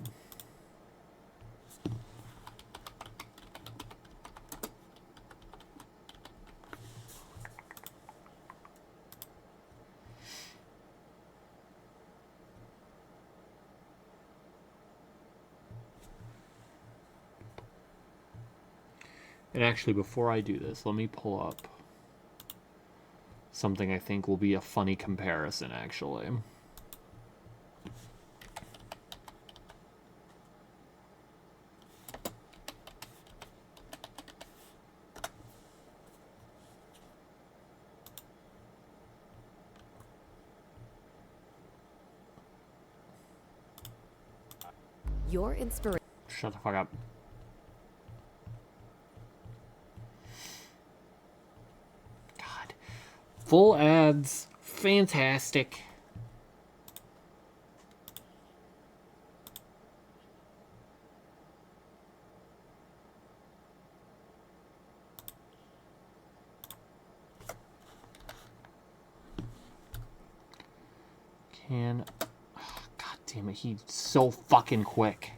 And actually, before I do this, let me pull up something I think will be a funny comparison, actually. Your inspiration. Shut the fuck up. God. Full ads. Fantastic. God damn it, he's so fucking quick.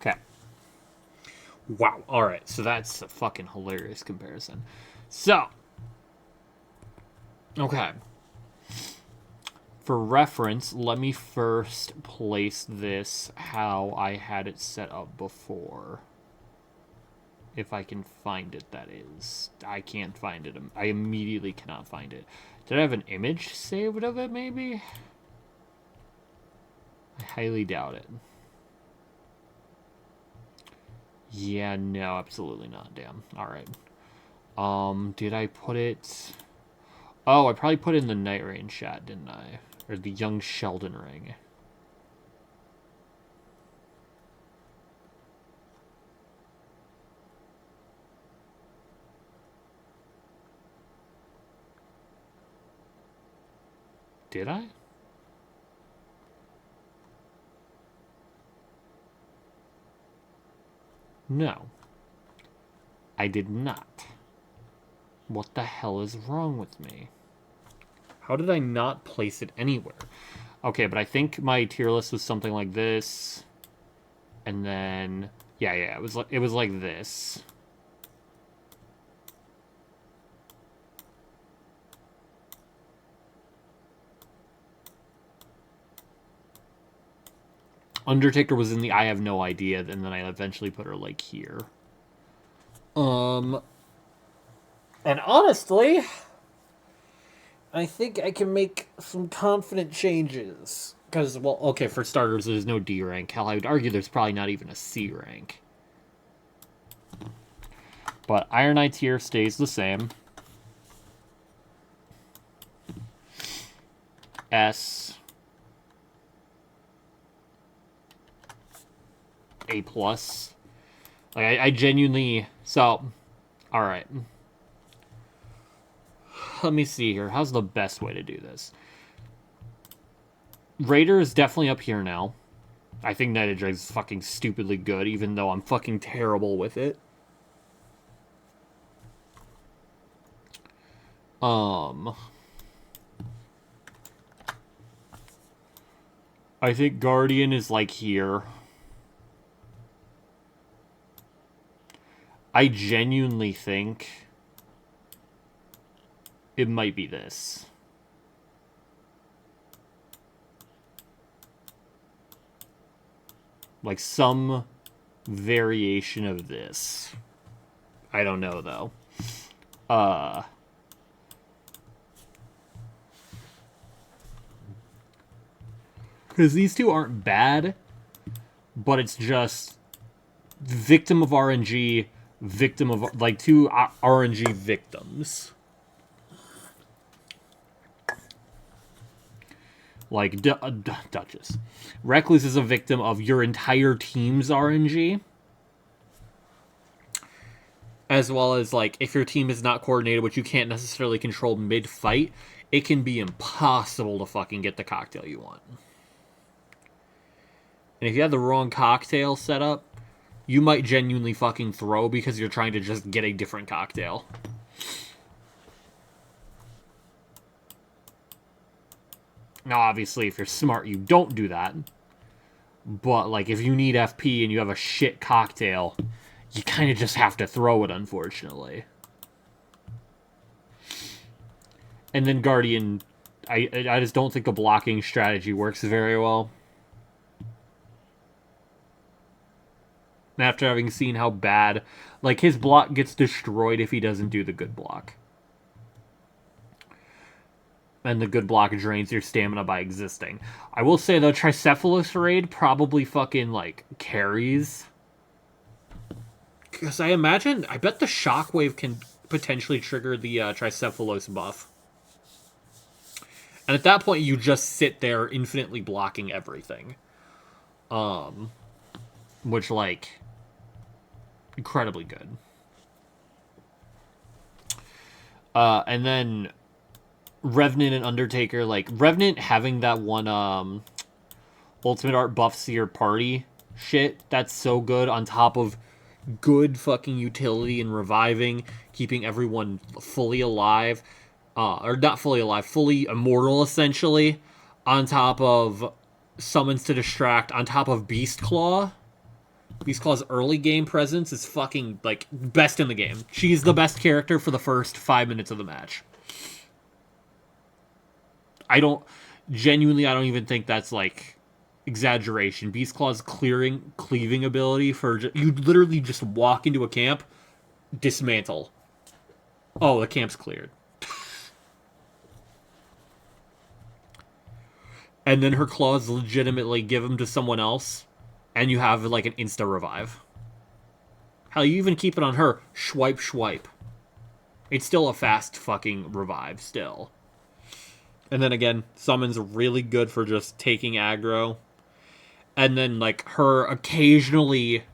Okay. Wow. Alright, so that's a fucking hilarious comparison. So. Okay. For reference, let me first place this how I had it set up before. If I can find it, that is. I can't find it. I immediately cannot find it. Did I have an image saved of it, maybe? I highly doubt it. Yeah, no, absolutely not. Damn. Alright. Did I put it... Oh, I probably put it in the Night Rain chat, didn't I? Or the Young Sheldon ring. Did I? No. I did not. What the hell is wrong with me? How did I not place it anywhere? Okay, but I think my tier list was something like this. And then... Yeah, it was like this. Undertaker was in the I have no idea, and then I eventually put her, like, here. And honestly, I think I can make some confident changes. Because, well, okay, for starters, there's no D rank. Hell, I would argue there's probably not even a C rank. But Iron Knight tier stays the same. S. A+. Like, I genuinely... So, alright. Let me see here. How's the best way to do this? Raider is definitely up here now. I think Night of Dregs is fucking stupidly good, even though I'm fucking terrible with it. I think Guardian is, like, here. I genuinely think it might be this. Like some variation of this. I don't know, though. Because these two aren't bad, but it's just victim of RNG, victim of, like, two RNG victims. Like, Duchess. Reckless is a victim of your entire team's RNG. As well as, like, if your team is not coordinated, which you can't necessarily control mid-fight, it can be impossible to fucking get the cocktail you want. And if you have the wrong cocktail set up, you might genuinely fucking throw because you're trying to just get a different cocktail. Now, obviously, if you're smart, you don't do that. But, like, if you need FP and you have a shit cocktail, you kind of just have to throw it, unfortunately. And then Guardian, I just don't think the blocking strategy works very well. After having seen how bad, like, his block gets destroyed if he doesn't do the good block. And the good block drains your stamina by existing. I will say, though, Tricephalus Raid probably fucking, like, carries. Because I bet the Shockwave can potentially trigger the Tricephalus buff. And at that point, you just sit there infinitely blocking everything. Which, like, incredibly good. And then Revenant and Undertaker, like, Revenant having that one Ultimate Art buffs your party shit, that's so good, on top of good fucking utility and reviving, keeping everyone fully alive, or not fully alive, fully immortal, essentially, on top of Summons to Distract, on top of Beast Claw. Beast Claw's early game presence is fucking, like, best in the game. She's the best character for the first 5 minutes of the match. I don't even think that's, like, exaggeration. Beast Claw's cleaving ability for... You literally just walk into a camp, dismantle. Oh, the camp's cleared. And then her claws legitimately give them to someone else, and you have, like, an insta-revive. Hell, you even keep it on her. Swipe. It's still a fast fucking revive, still. And then again, Summon's really good for just taking aggro. And then, like, her occasionally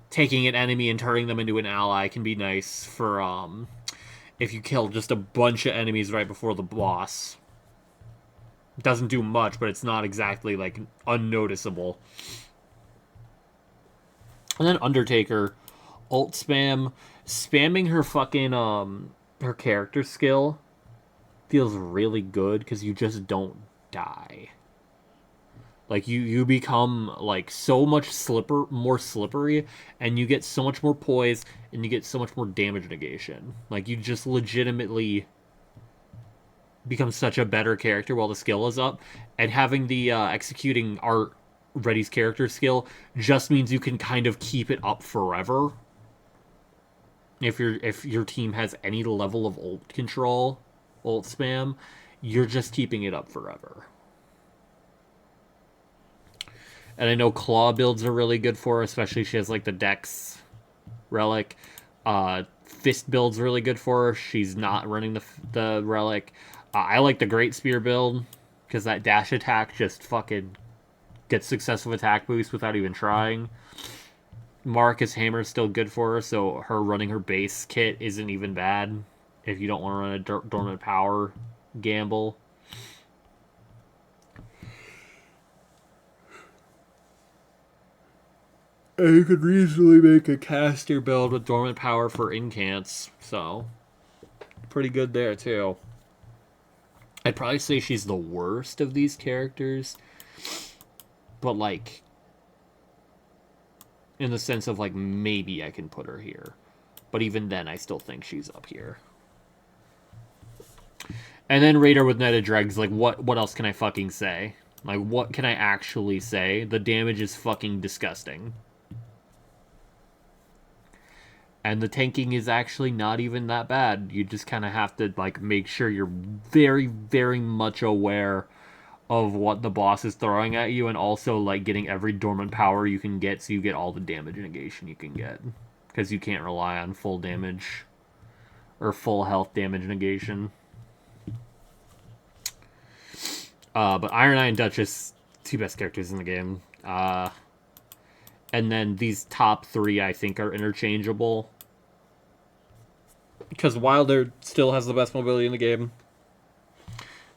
taking an enemy and turning them into an ally can be nice for, if you kill just a bunch of enemies right before the boss. It doesn't do much, but it's not exactly, like, unnoticeable. And then Undertaker, ult spam, spamming her fucking, her character skill feels really good because you just don't die. Like, you become, like, so much more slippery, and you get so much more poise, and you get so much more damage negation. Like, you just legitimately become such a better character while the skill is up, and having the executing art Reddy's character skill just means you can kind of keep it up forever. If your team has any level of ult control, ult spam, you're just keeping it up forever. And I know claw builds are really good for her, especially she has, like, the Dex relic. Fist build's really good for her. She's not running the relic. I like the Great Spear build, because that dash attack just fucking gets successive attack boost without even trying. Marcus Hammer's still good for her, so her running her base kit isn't even bad if you don't want to run a Dormant Power gamble. And you could reasonably make a caster build with Dormant Power for incants, so pretty good there too. I'd probably say she's the worst of these characters, but, like, in the sense of, like, maybe I can put her here. But even then, I still think she's up here. And then Raider with Netted Dregs, like, what else can I fucking say? Like, what can I actually say? The damage is fucking disgusting. And the tanking is actually not even that bad. You just kind of have to, like, make sure you're very, very much aware of what the boss is throwing at you, and also, like, getting every dormant power you can get so you get all the damage negation you can get. Because you can't rely on full damage or full health damage negation. But Iron Eye and Duchess, two best characters in the game. And then these top three, I think, are interchangeable. Because Wilder still has the best mobility in the game.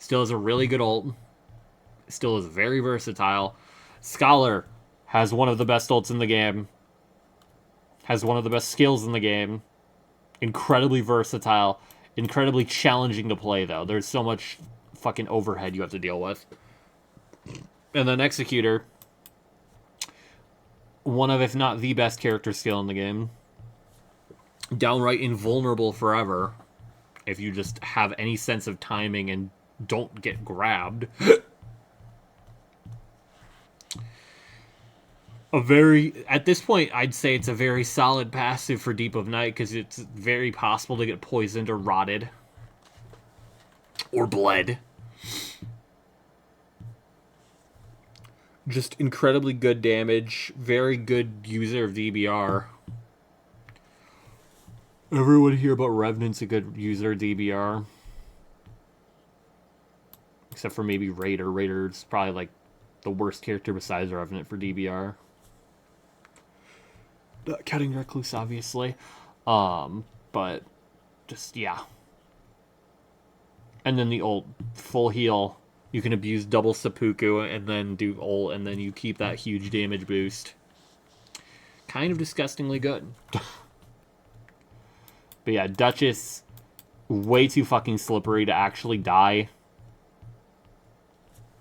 Still has a really good ult. Still is very versatile. Scholar has one of the best ults in the game. Has one of the best skills in the game. Incredibly versatile. Incredibly challenging to play, though. There's so much fucking overhead you have to deal with. And then Executor, one of, if not the best character skill in the game. Downright invulnerable forever. if you just have any sense of timing and don't get grabbed. At this point, I'd say it's a very solid passive for Deep of Night, because it's very possible to get poisoned or rotted. Or bled. Just incredibly good damage. Very good user of DBR. Everyone hear about Revenant's a good user of DBR. Except for maybe Raider. Raider's probably like the worst character besides Revenant for DBR. Not counting Recluse, obviously. But just, yeah. And then the ult, full heal. You can abuse double seppuku and then do ult, and then you keep that huge damage boost. Kind of disgustingly good. But yeah, Duchess, way too fucking slippery to actually die.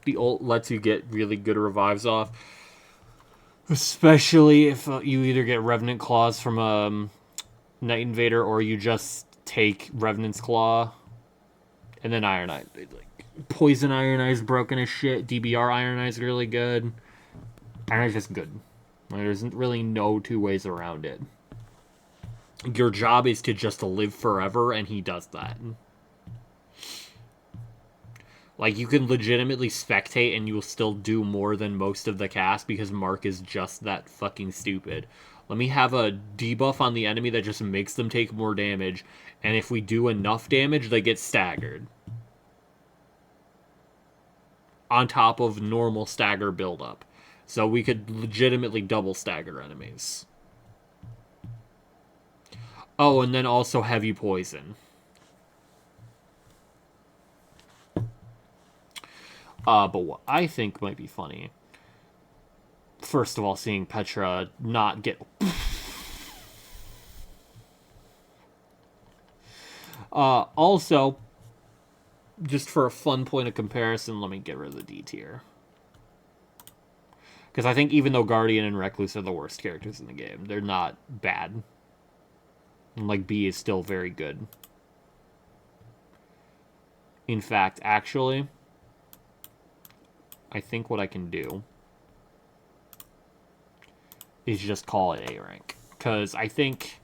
The ult lets you get really good revives off. Especially if you either get Revenant Claws from Night Invader, or you just take Revenant's Claw. And then Iron Eye. Like, Poison Iron Eye is broken as shit. DBR Iron Eye is really good. Iron Eye is just good. Like, there's really no two ways around it. Your job is to just live forever, and he does that. Like, you can legitimately spectate and you will still do more than most of the cast because Mark is just that fucking stupid. Let me have a debuff on the enemy that just makes them take more damage, and if we do enough damage, they get staggered. On top of normal stagger buildup. So we could legitimately double stagger enemies. Oh, and then also heavy poison. But what I think might be funny, first of all, seeing Petra not get... also, just for a fun point of comparison, let me get rid of the D tier. Because I think even though Guardian and Recluse are the worst characters in the game, they're not bad. And, like, B is still very good. In fact, actually, I think what I can do is just call it A rank. Because I think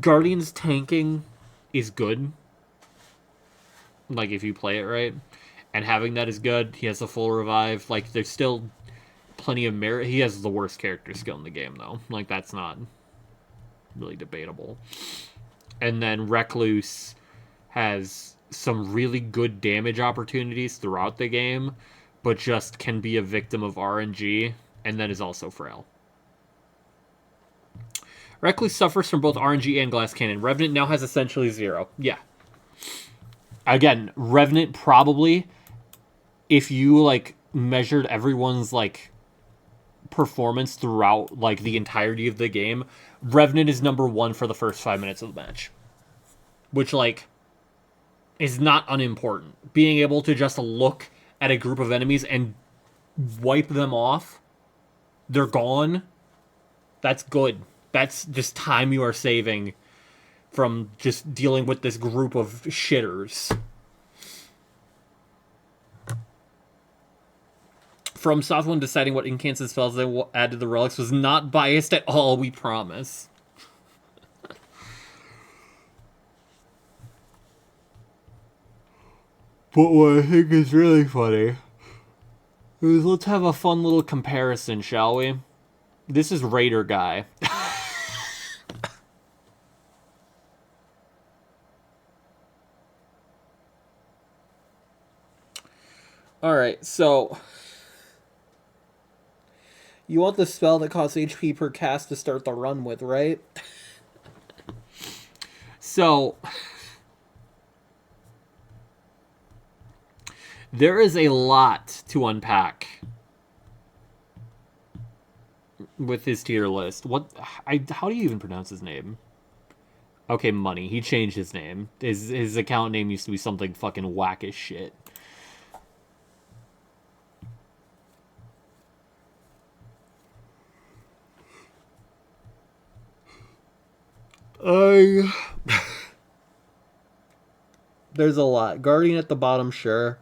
Guardian's tanking is good. Like, if you play it right. And having that is good. He has a full revive. Like, there's still plenty of merit. He has the worst character skill in the game, though. Like, that's not really debatable. And then Recluse has some really good damage opportunities throughout the game, but just can be a victim of RNG, and then is also frail. Recluse suffers from both RNG and Glass Cannon. Revenant now has essentially 0. Yeah. Again, Revenant probably, if you, like, measured everyone's, like, performance throughout, like, the entirety of the game, Revenant is number 1 for the first 5 minutes of the match. Which, like, is not unimportant. Being able to just look at a group of enemies and wipe them off, they're gone, that's good. That's just time you are saving from just dealing with this group of shitters. From Software deciding what incandescent spells they will add to the relics was not biased at all, we promise. But what I think is really funny is, let's have a fun little comparison, shall we? This is Raider Guy. Alright, so you want the spell that costs HP per cast to start the run with, right? So there is a lot to unpack with his tier list. How do you even pronounce his name? Okay, Money. He changed his name. His account name used to be something fucking whack as shit. There's a lot. Guardian at the bottom, sure.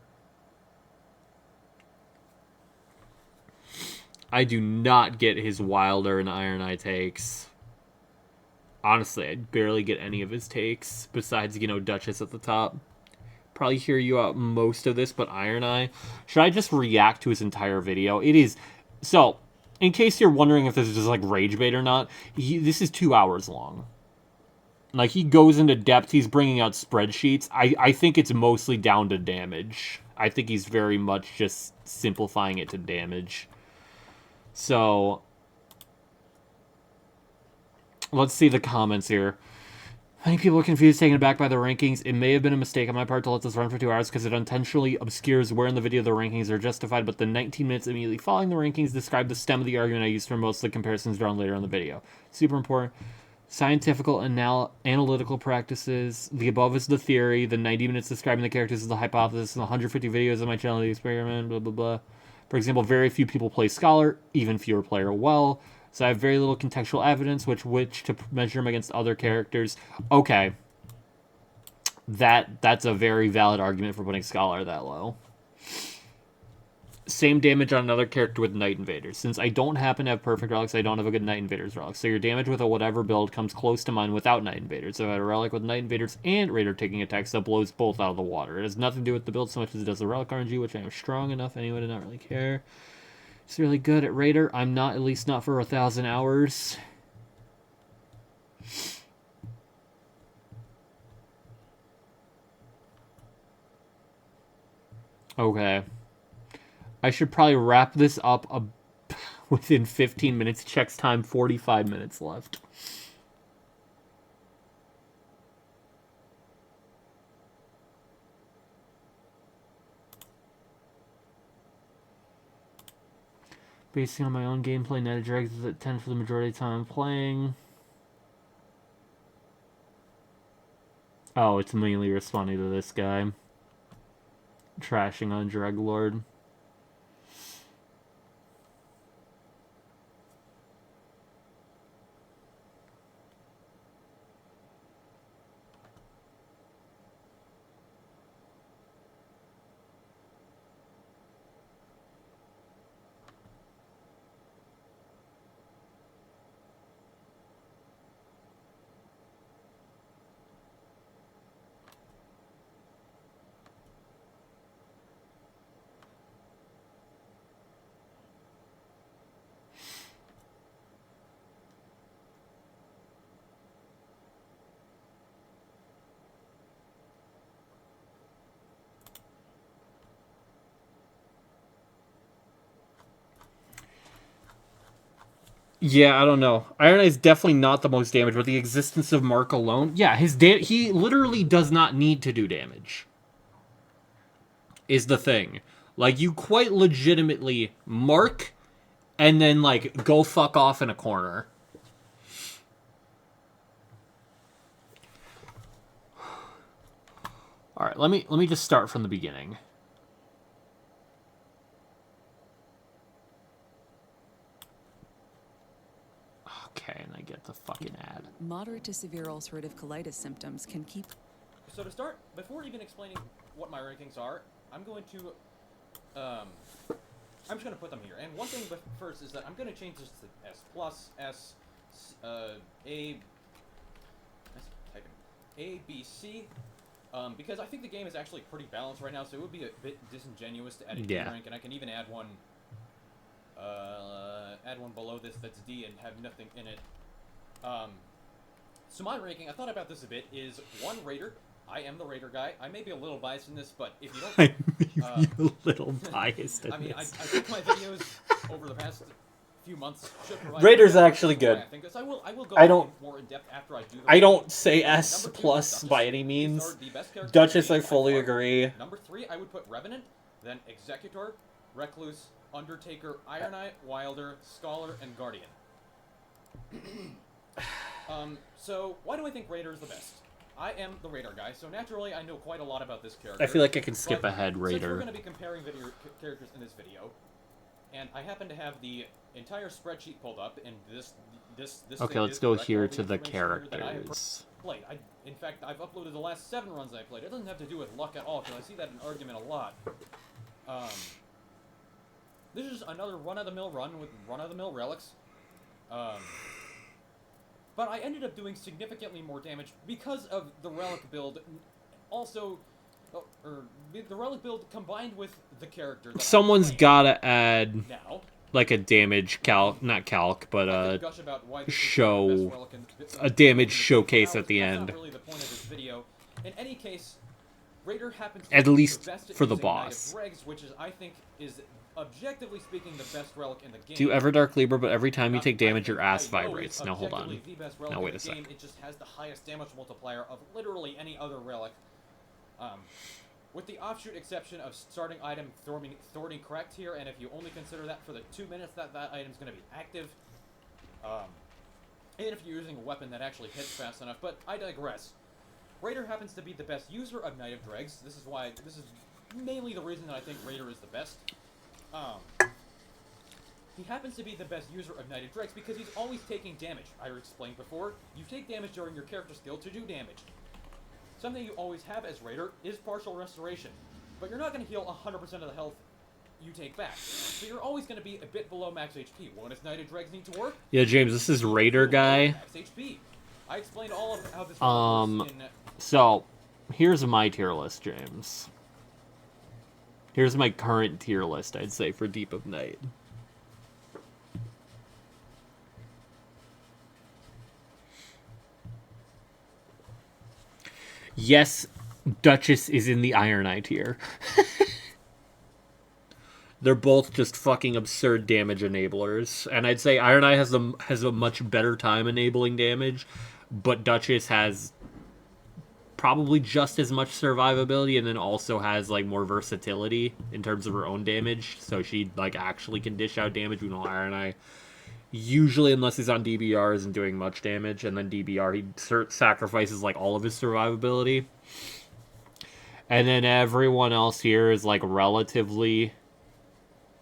I do not get his Wilder and Iron Eye takes. Honestly, I barely get any of his takes, besides, you know, Duchess at the top. Probably hear you out most of this, but Iron Eye. Should I just react to his entire video? It is... So, in case you're wondering if this is just, like, rage bait or not, this is 2 hours long. Like, he goes into depth, he's bringing out spreadsheets. I think it's mostly down to damage. I think he's very much just simplifying it to damage. So, let's see the comments here. Many people are confused, taken aback by the rankings. It may have been a mistake on my part to let this run for 2 hours because it intentionally obscures where in the video the rankings are justified, but the 19 minutes immediately following the rankings describe the stem of the argument I used for most of the comparisons drawn later in the video. Super important. Scientific analytical practices. The above is the theory. The 90 minutes describing the characters is the hypothesis. And the 150 videos on my channel, the experiment, blah, blah, blah. For example, very few people play Scholar, even fewer play her well. So I have very little contextual evidence which to measure him against other characters. Okay. That's a very valid argument for putting Scholar that low. Same damage on another character with Night Invaders. Since I don't happen to have perfect relics, I don't have a good Night Invaders relic. So your damage with a whatever build comes close to mine without Night Invaders. So I had a relic with Night Invaders and Raider taking attacks that blows both out of the water. It has nothing to do with the build so much as it does the relic RNG, which I am strong enough anyway to not really care. It's really good at Raider. I'm not, at least not for 1,000 hours. Okay. I should probably wrap this up within 15 minutes. Checks time, 45 minutes left. Basing on my own gameplay, Netted Dregs is at 10 for the majority of the time I'm playing. Oh, it's mainly responding to this guy. Trashing on Dreglord. Yeah, I don't know. Iron Eye is definitely not the most damage, but the existence of Mark alone... Yeah, he literally does not need to do damage. Is the thing. Like, you quite legitimately mark, and then, like, go fuck off in a corner. Alright, let me just start from the beginning. Okay, and I get the fucking ad. Moderate to severe ulcerative colitis symptoms can keep... So to start, before even explaining what my rankings are, I'm going to... I'm just going to put them here. And one thing first is that I'm going to change this to S+, S, A, B, C, because I think the game is actually pretty balanced right now, so it would be a bit disingenuous to add a D rank, and I can even add one below this that's D and have nothing in it. So my ranking, I thought about this a bit, is 1 Raider. I am the Raider guy. I may be a little biased in this, but if you don't... I may be a little biased in I mean, this. I think my videos over the past few months should provide... Raider's actually good. I think this. I will go more in depth after I do them. I don't say S plus by any means. Duchess, I fully agree. Number 3, I would put Revenant, then Executor, Recluse, Undertaker, Iron Eye, Wilder, Scholar, and Guardian. So why do I think Raider is the best? I am the Raider guy, so naturally I know quite a lot about this character. I feel like I can skip ahead Raider. Since we're going to be comparing characters in this video, and I happen to have the entire spreadsheet pulled up, and this Okay, thing let's is go correct, here all to the information here that I have characters. played. In fact, I've uploaded the last 7 runs I played. It doesn't have to do with luck at all, because I see that in argument a lot. This is another run-of-the-mill run with run-of-the-mill relics. But I ended up doing significantly more damage because of the relic build. Also, the relic build combined with the character that Someone's gotta add now. like a damage not calc, but Gush about why this is the best show relic a damage showcase now, at the that's end. Not really the point of this video. In any case, Raider happens to At be least the best at for the using Knight of boss. Dregs, which is, I think, is objectively speaking the best relic in the game. Do Everdark Libra, but every time you take damage, your ass I know vibrates. it's Now hold on. objectively the best relic Now in wait a the game. sec. It just has the highest damage multiplier of literally any other relic. With the offshoot exception of starting item Thorny Correct here, and if you only consider that for the 2 minutes that item's going to be active, and if you're using a weapon that actually hits fast enough, but I digress. Raider happens to be the best user of Knight of Dregs. This is mainly the reason that I think Raider is the best. He happens to be the best user of Knight of Dregs because he's always taking damage. I explained before, you take damage during your character skill to do damage. Something you always have as Raider is partial restoration, but you're not going to heal 100% of the health you take back. So you're always going to be a bit below max HP. When does Knight of Dregs need to work? Yeah, James, this is Raider guy. Max HP. I explained all of how this works in... So, here's my tier list, James. Here's my current tier list, I'd say, for Deep of Night. Yes, Duchess is in the Iron Eye tier. They're both just fucking absurd damage enablers. And I'd say Iron Eye has a much better time enabling damage, but Duchess has probably just as much survivability and then also has like more versatility in terms of her own damage. So she like actually can dish out damage. We know Iron Eye usually, unless he's on DBR, isn't doing much damage, and then DBR he sacrifices like all of his survivability. And then everyone else here is like relatively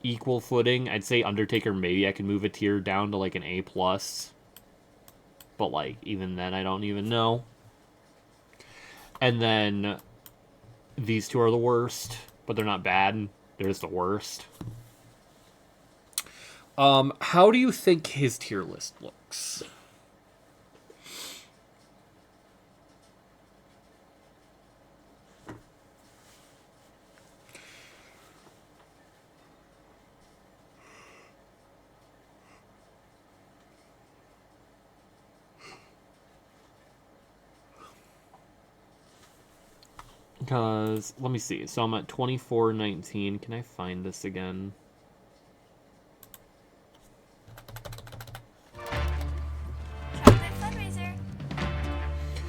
equal footing. I'd say Undertaker maybe I can move a tier down to like an A+. But like even then I don't even know. And then these two are the worst, but they're not bad. They're just the worst. How do you think his tier list looks? Because, let me see. So I'm at 2419. Can I find this again?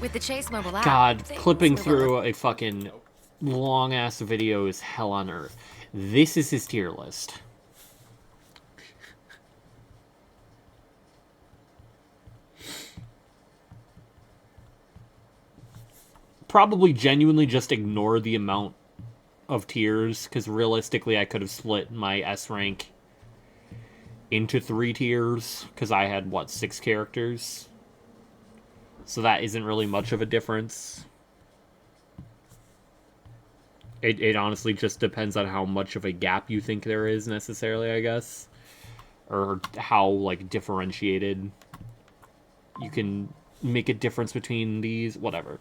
With the Chase mobile app. God, clipping through a fucking long-ass video is hell on earth. This is his tier list. Probably genuinely just ignore the amount of tiers, because realistically I could have split my S rank into 3 tiers, because I had, what, 6 characters? So that isn't really much of a difference. It honestly just depends on how much of a gap you think there is, necessarily, I guess. Or how, like, differentiated you can make a difference between these, whatever.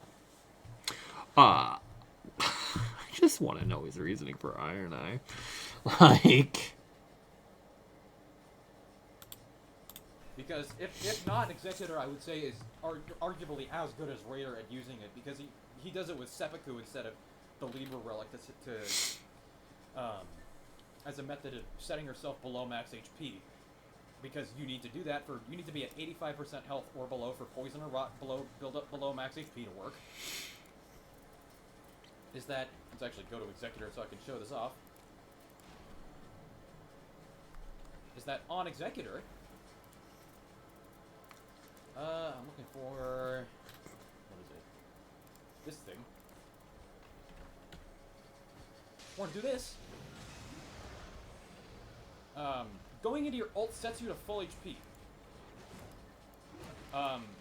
I just want to know his reasoning for Iron Eye. Like... Because if not, Executor, I would say, is arguably as good as Raider at using it, because he does it with Seppuku instead of the Libra relic as a method of setting yourself below max HP. Because you need to do that you need to be at 85% health or below for poison or rot build up below max HP to work. Let's actually go to Executor so I can show this off. Is that on Executor, I'm looking for, what is it? This thing. Want to do this? going into your ult sets you to full HP.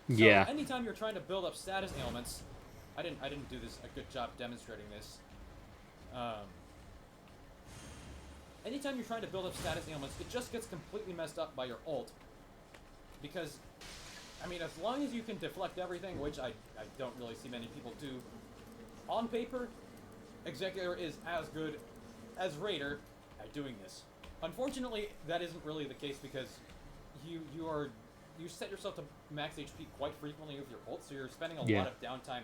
Yeah. So anytime you're trying to build up status ailments, I didn't do this a good job demonstrating this. Anytime you're trying to build up status ailments, it just gets completely messed up by your ult. Because, I mean, as long as you can deflect everything, which I don't really see many people do, on paper, Executor is as good as Raider at doing this. Unfortunately, that isn't really the case because you set yourself to max HP quite frequently with your ult, so you're spending a lot of downtime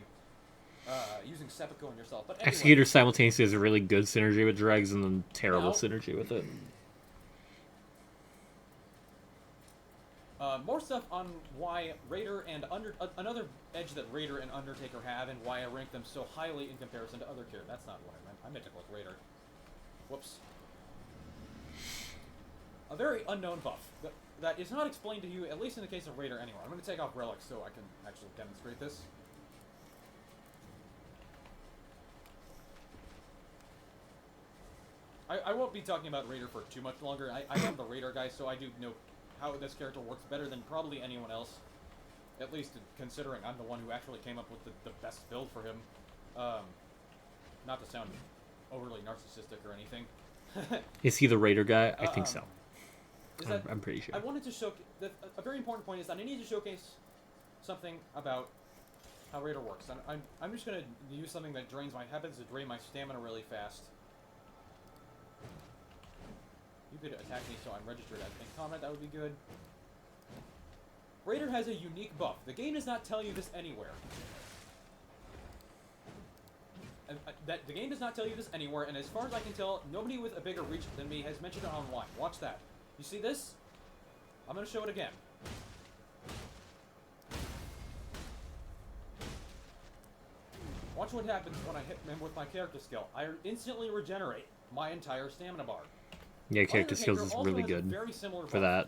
using seppuku on yourself. But anyway, Executor simultaneously has a really good synergy with Dregs and then terrible synergy with it. More stuff on why Raider and another edge that Raider and Undertaker have, and why I rank them so highly in comparison to other characters. That's not what I meant. I meant to click Raider. Whoops. A very unknown buff that is not explained to you, at least in the case of Raider, anywhere. I'm going to take off Relic so I can actually demonstrate this. I won't be talking about Raider for too much longer. I am the Raider guy, so I do know how this character works better than probably anyone else. At least considering I'm the one who actually came up with the best build for him. Not to sound overly narcissistic or anything. Is he the Raider guy? I think so. I'm pretty sure. I wanted to show... A very important point is that I need to showcase something about how Raider works. And I'm just going to use something that happens to drain my stamina really fast. You could attack me so I'm registered as in combat, that would be good. Raider has a unique buff. The game does not tell you this anywhere. The game does not tell you this anywhere, and as far as I can tell, nobody with a bigger reach than me has mentioned it online. Watch that. You see this? I'm going to show it again. Watch what happens when I hit him with my character skill. I instantly regenerate my entire stamina bar. Yeah, character skills is really good for buff. that.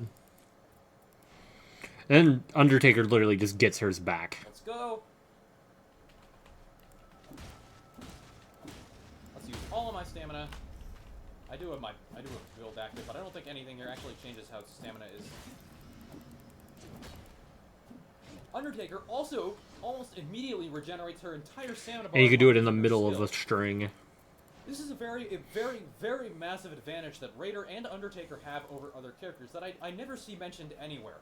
And Undertaker literally just gets hers back. Let's go. Let's use all of my stamina. I do have a build active, but I don't think anything here actually changes how stamina is. Undertaker also almost immediately regenerates her entire stamina bar. And you could do it in the middle of the string. This is a very, very massive advantage that Raider and Undertaker have over other characters that I never see mentioned anywhere.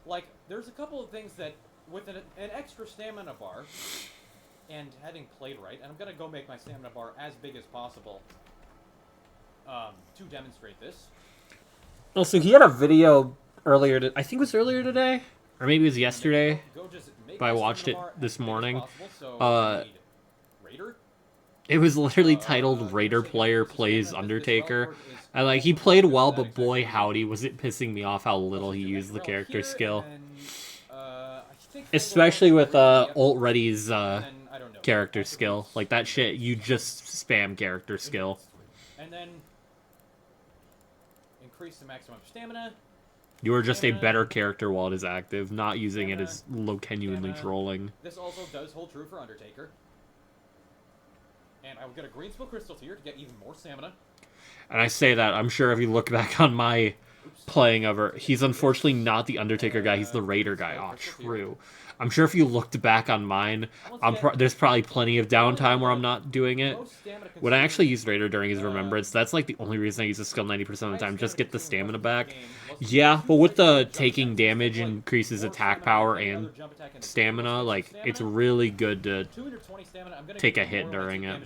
Like, there's a couple of things that, with an extra stamina bar, and having played right, and I'm going to go make my stamina bar as big as possible to demonstrate this. Also, he had a video earlier, I think it was earlier today, or maybe it was yesterday, but I watched it this morning. Raider? It was literally titled Raider Player Plays Undertaker. And, like, he played well, but boy howdy was it pissing me off how little he used the character skill. Especially with Ult Ready's character skill. Like, that shit, you just spam character skill. And then increase the maximum stamina. You are just a better character while it is active, not using it as genuinely trolling. This also does hold true for Undertaker. And I will get a green spell crystal here to get even more stamina. And I say that, I'm sure if you look back on my playing of her, he's unfortunately not the Undertaker guy, he's the Raider guy. Oh, true. I'm sure if you looked back on mine, there's probably plenty of downtime where I'm not doing it. When I actually used Raider during his Remembrance, that's like the only reason I use the skill 90% of the time, just get the stamina back. Yeah, but with the taking damage increases attack power and stamina, like, it's really good to take a hit during it.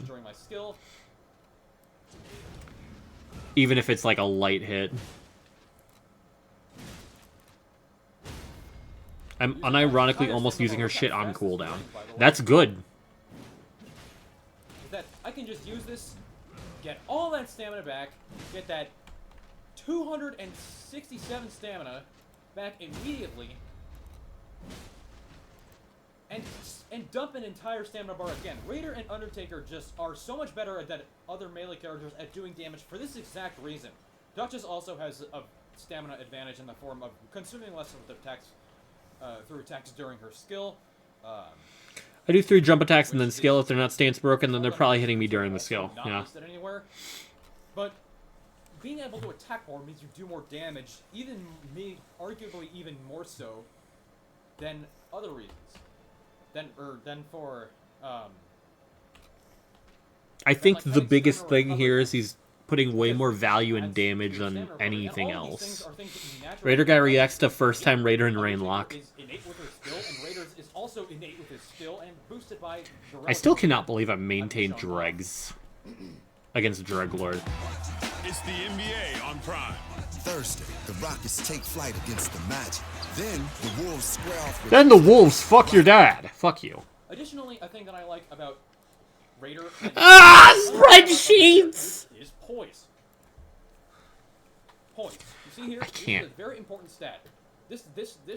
Even if it's like a light hit. I'm unironically almost using her shit on cooldown. That's good. That I can just use this, get all that stamina back, get that 267 stamina back immediately, and dump an entire stamina bar again. Raider and Undertaker just are so much better than other melee characters at doing damage for this exact reason. Duchess also has a stamina advantage in the form of consuming less of the attacks through attacks during her skill. I do 3 jump attacks and then skill. If they're not stance broken, then they're probably hitting me during the skill. Yeah. But being able to attack more means you do more damage, arguably even more so than other reasons. Than for I think like the having biggest stamina thing recovery here is points. he's putting way Because more value adds and damage to than stamina recovery, and anything all of these else. things are things that you naturally Raider guy have. reacts to first time Raider and Undertaker Rainlock. is innate with her skill, and Raiders is also innate with his skill and boosted by the I still relative cannot believe I maintained shown off. dregs against Dreglord. It's the NBA on Prime. Thursday, the Rockets take flight against the Magic. Then the Wolves square off with... Then the Wolves fuck your dad. Fuck you. Additionally, a thing that I like about Raider spreadsheets! is poise. Poise. You see here? I can't. This is a very important stat. This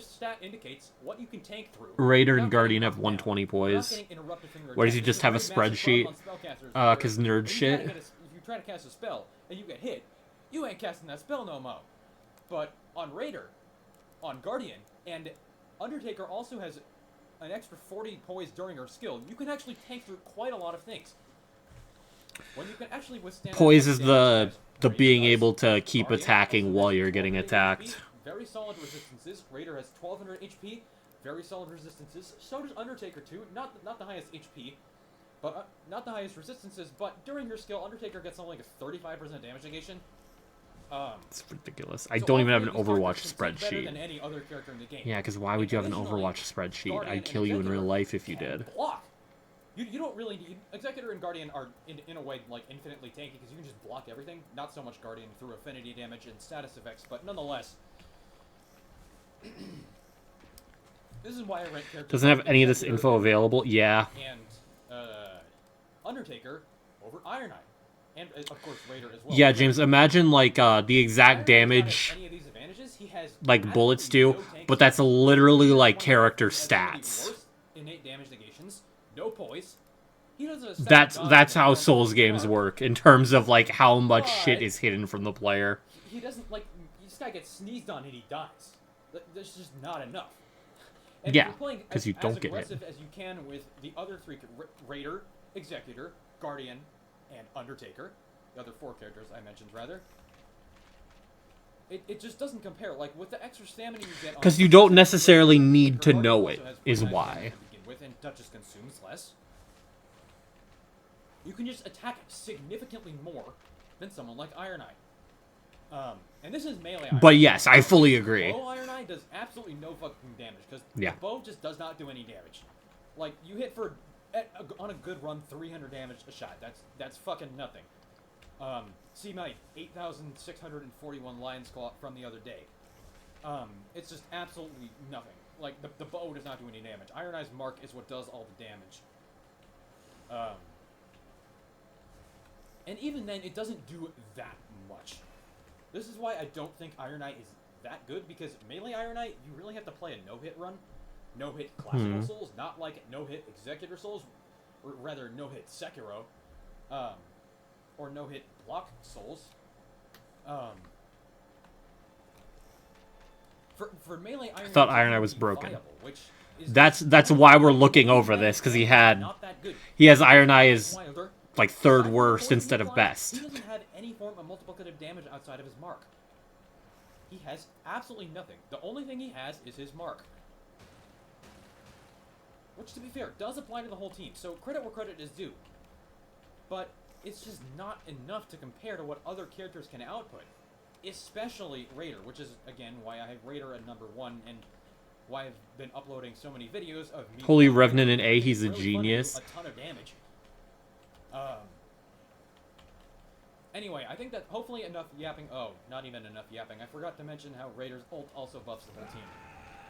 stat indicates what you can tank through. Raider and without Guardian getting have 120 without poise. getting interrupted from your Why does he attack. just This have a is very massive spreadsheet? problem on spellcasters, Cause where nerd if shit. if you try to cast a spell and you get hit, you ain't casting that spell no mo. But on Raider, on Guardian, and Undertaker also has an extra 40 poise during her skill. You can actually tank through quite a lot of things. When you can actually withstand Poise that is much the damage, being Raider does. able to keep Guardian attacking also while has you're getting 1200 attacked. HP, very solid resistances. Raider has 1200 HP, very solid resistances. So does Undertaker too. Not the highest HP, but not the highest resistances. But during her skill, Undertaker gets something like a 35% damage negation. It's ridiculous. I don't even have an Overwatch Better spreadsheet. than any other character in the game. Yeah, because why would you have an Additionally, Overwatch spreadsheet? Guardian I'd and kill you in real Executor life if you can did. Block. You don't really need... Executor and Guardian are, in a way, like, infinitely tanky, because you can just block everything. Not so much Guardian through affinity damage and status effects, but nonetheless... this is why I rank characters... Doesn't have like any of this Executor info available? Yeah. And, Undertaker over Iron Knight. And, of course, Raider as well. Yeah, James, imagine, like, the exact damage, Any of these advantages, he has like, bullets do, absolutely no but tank that's skill. literally, like, He has character one of the stats. worst innate damage negations, no poise. He does a stat That's dodge how and Souls games mark. work, in terms of, like, how much shit But- is hidden from the player. He doesn't, like, this guy gets sneezed on and he dies. There's just not enough. And Yeah, you're playing 'cause you don't as get hit. aggressive as you can with the other three, Raider, Executor, Guardian, and Undertaker. The other four characters I mentioned, rather. It just doesn't compare. Like, with the extra stamina you get... Because you don't necessarily need to know it, is why. To begin with, and just consumes less. You can just attack significantly more than someone like Iron Knight. And this is melee Iron But Knight. yes, I fully agree. Bow Iron Knight does absolutely no fucking damage, because Yeah. the bow just does not do any damage. Like, you hit for, on a good run, 300 damage a shot. That's fucking nothing. See my 8,641 Lion's Claw from the other day. It's just absolutely nothing. Like, the bow does not do any damage. Iron Eye's mark is what does all the damage. And even then, it doesn't do that much. This is why I don't think Iron Knight is that good, because melee Iron Knight, you really have to play a no-hit run. No-hit Classical Souls, not like no-hit Executor Souls, or rather no-hit Sekiro. Or no-hit block Souls. For melee Iron Knight, I thought Iron Knight was broken. viable, which is That's why we're looking over this, because he has Iron Eye as, like, third worst instead of best. He doesn't have any form of multiplicative damage outside of his mark. He has absolutely nothing. The only thing he has is his mark. Which, to be fair, does apply to the whole team, so credit where credit is due. But it's just not enough to compare to what other characters can output. Especially Raider, which is, again, why I have Raider at #1, and why I've been uploading so many videos of me... Holy Revenant in A, he's a really fun to do genius. a ton of damage. Anyway, I think that hopefully enough yapping... Oh, not even enough yapping. I forgot to mention how Raider's ult also buffs the whole team.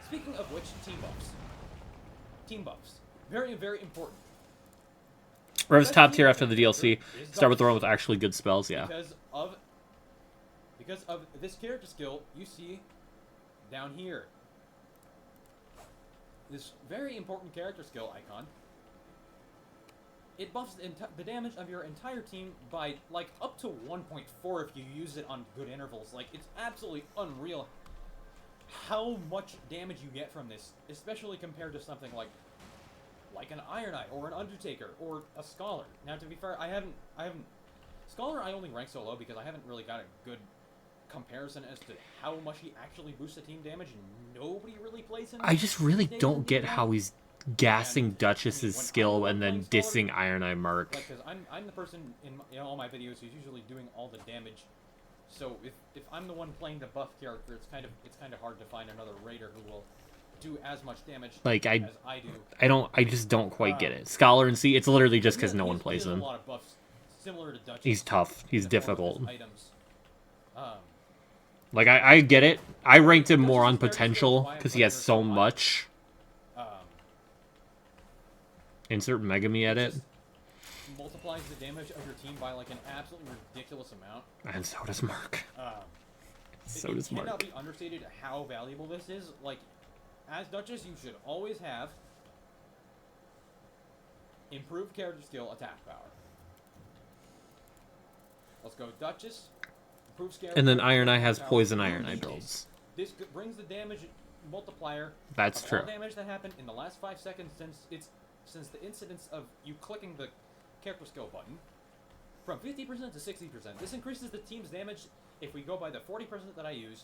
Speaking of which, team buffs. Team buffs. Very, very important. Rev's top tier after the DLC. Start with the one with actually good spells, yeah. Because of this character skill you see down here. This very important character skill icon. It buffs the damage of your entire team by, like, up to 1.4 if you use it on good intervals. Like, it's absolutely unreal how much damage you get from this, especially compared to something like an Iron Knight or an Undertaker or a Scholar. Now, to be fair, I haven't Scholar I only rank so low because I haven't really got a good comparison as to how much he actually boosts the team damage, and nobody really plays him. I just really don't get how he's gassing Duchess's skill and then dissing Iron Eye Mark. Because I'm the person in all my videos who's usually doing all the damage. So if I'm the one playing the buff character, it's kind of hard to find another raider who will do as much damage Like as I do. I just don't quite get it. Scholar and C, it's literally just because no one plays he has him. a lot of buffs similar to Duchess. He's tough. He's in the form of his difficult. items. Like I get it. I ranked him more on potential because he has so much. Insert Megami edit. Multiplies the damage of your team by like an absolutely ridiculous amount. And so does Mark. So does Mark. It cannot be understated how valuable this is. Like, as Duchess, you should always have improved character skill, attack power. Let's go Duchess. Improves character. And then Iron Eye has power, poison Iron Eye improves builds. This brings the damage multiplier. That's of true. All damage that happened in the last 5 seconds since the incidence of you clicking the character skill button from 50% to 60%. This increases the team's damage. If we go by the 40% that I use,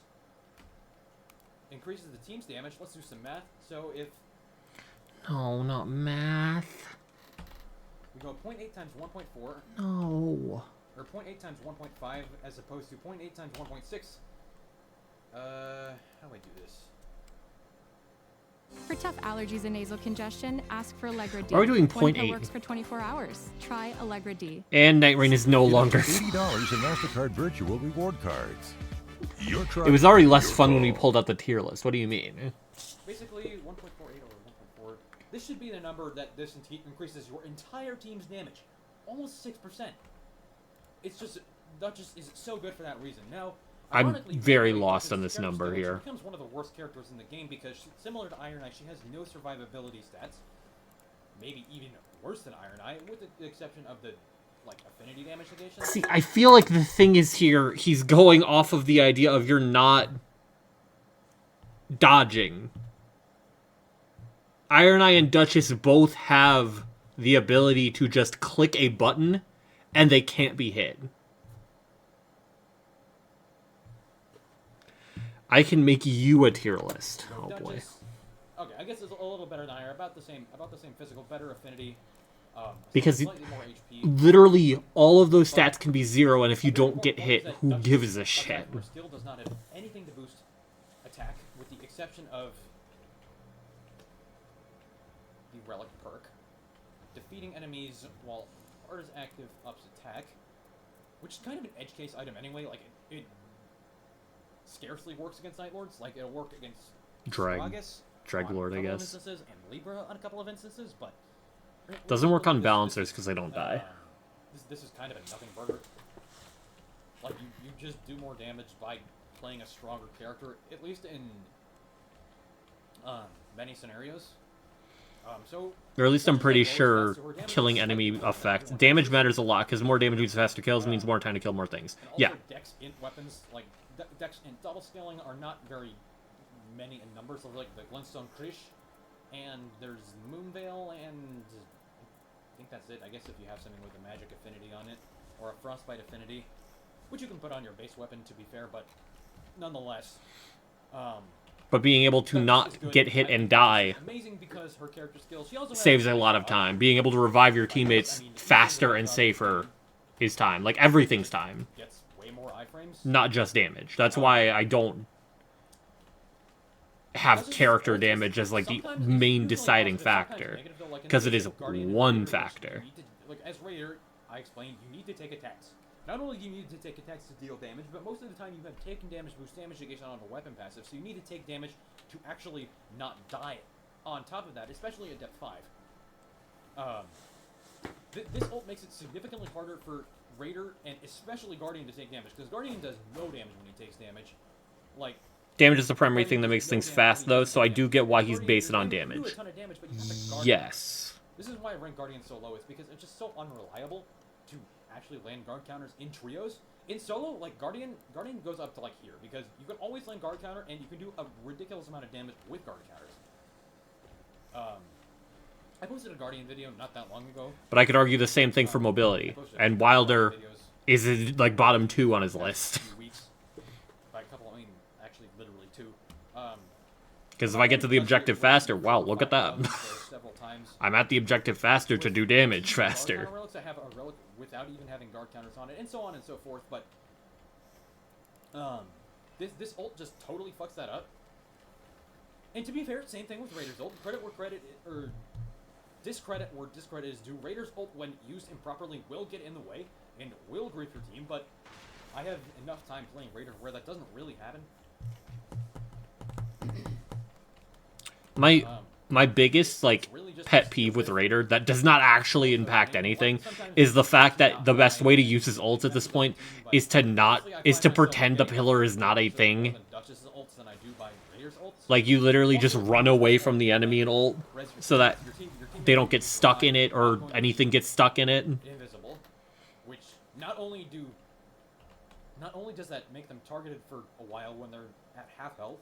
increases the team's damage. Let's do some math. So if No, not math. we go 0.8 times 1.4, No. or 0.8 times 1.5 as opposed to 0.8 times 1.6. How do I do this? For tough allergies and nasal congestion, ask for Allegra D. Why are we doing One pill 0.8? works for 24 hours. Try Allegra D. And Night Rain is no longer. $80 in MasterCard Virtual Reward Cards. Your It was already less fun when we pulled out the tier list. What do you mean? Basically, 1.48 over 1.4. This should be the number that this increases your entire team's damage. Almost 6%. It's just, Duchess is so good for that reason. Now, I'm ironically, very Duchess' lost on this character number skill, here. She becomes one of the worst characters in the game because, similar to Iron Eye, she has no survivability stats. Maybe even worse than Iron Eye, with the exception of the affinity damage negation. See, I feel like the thing is here, he's going off of the idea of you're not dodging. Iron Eye and Duchess both have the ability to just click a button and they can't be hit. I can make you a tier list. Oh boy. Okay, I guess it's a little better than Iron. About the same physical, better affinity. Because slightly more HP. literally all of those stats can be 0, and if you don't get hit, who gives a shit? Her skill does not have anything to boost attack, with the exception of the relic perk. Defeating enemies while art is active ups attack, which is kind of an edge case item anyway. Like it scarcely works against Night Lords. Like it'll work against Dreglord, I guess. Instances, and Libra on a couple of instances, but Doesn't work on balancers because they don't die. This is kind of a nothing burger. Like you just do more damage by playing a stronger character, at least in many scenarios. Or at least I'm pretty sure killing enemy effect. Damage matters a lot, because more damage means faster kills, means more time to kill more things. And also Yeah. Dex int weapons, like Dex int double scaling, are not very many in numbers. So like the Glintstone Krish, and there's Moonveil, and I think that's it. I guess if you have something with a magic affinity on it, or a frostbite affinity, which you can put on your base weapon, to be fair, but nonetheless. But being able to not get hit and die Amazing because her character skills. She also saves has a lot of time. Being able to revive your teammates faster and safer is time. Like, everything's time. Gets way more iframes. Not just damage. That's why I don't have character damage as, like, the main deciding factor. Because it is one factor. Like, as Raider, I explained, you need to take attacks. Not only do you need to take attacks to deal damage, but most of the time you have taken damage boost damage negation on a weapon passive, so you need to take damage to actually not die. On top of that, especially at depth 5, this ult makes it significantly harder for Raider and especially Guardian to take damage, because Guardian does no damage when he takes damage. Like, Damage is the primary thing that makes things fast, though, so I do get why he's based it on damage. Yes. This is why I rank Guardian so low. It's because it's just so unreliable to actually land guard counters in trios. In solo, like Guardian goes up to like here, because you can always land guard counter and you can do a ridiculous amount of damage with guard counters. I posted a Guardian video not that long ago. But I could argue the same thing for mobility. And Wilder is it like bottom 2 on his list. Weeks. By a couple, I mean, actually, literally 2. Because if I get to the objective faster, wow, look at that. I'm at the objective faster to do damage faster. Relics that have a relic without even having guard counters on it, and so on and so forth. But this ult just totally fucks that up. And to be fair, same thing with Raider's ult. Credit where credit, or discredit where discredit is due. Raider's ult, when used improperly, will get in the way and will grief your team. But I have enough time playing Raider where that doesn't really happen. My biggest like pet peeve with Raider that does not actually impact anything is the fact that the best way to use his ult at this point is to pretend the pillar is not a thing. Like you literally just run away from the enemy and ult so that they don't get stuck in it or anything gets stuck in it. Invisible, which not only does that make them targeted for a while when they're at half health.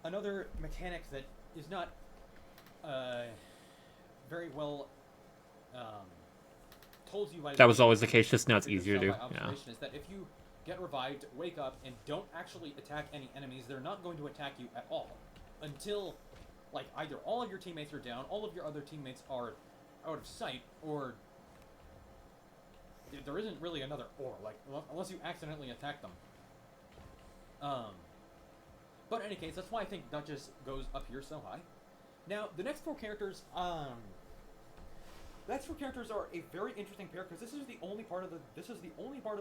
Another mechanic that is not very well told you by that was always the case, just now it's easier to do. Yeah. Is that if you get revived, wake up, and don't actually attack any enemies, they're not going to attack you at all until, like, either all of your teammates are down, all of your other teammates are out of sight, or there isn't really another or, like, unless you accidentally attack them. But in any case, that's why I think Duchess goes up here so high. Now, the next 4 characters, are a very interesting pair because this is the only part of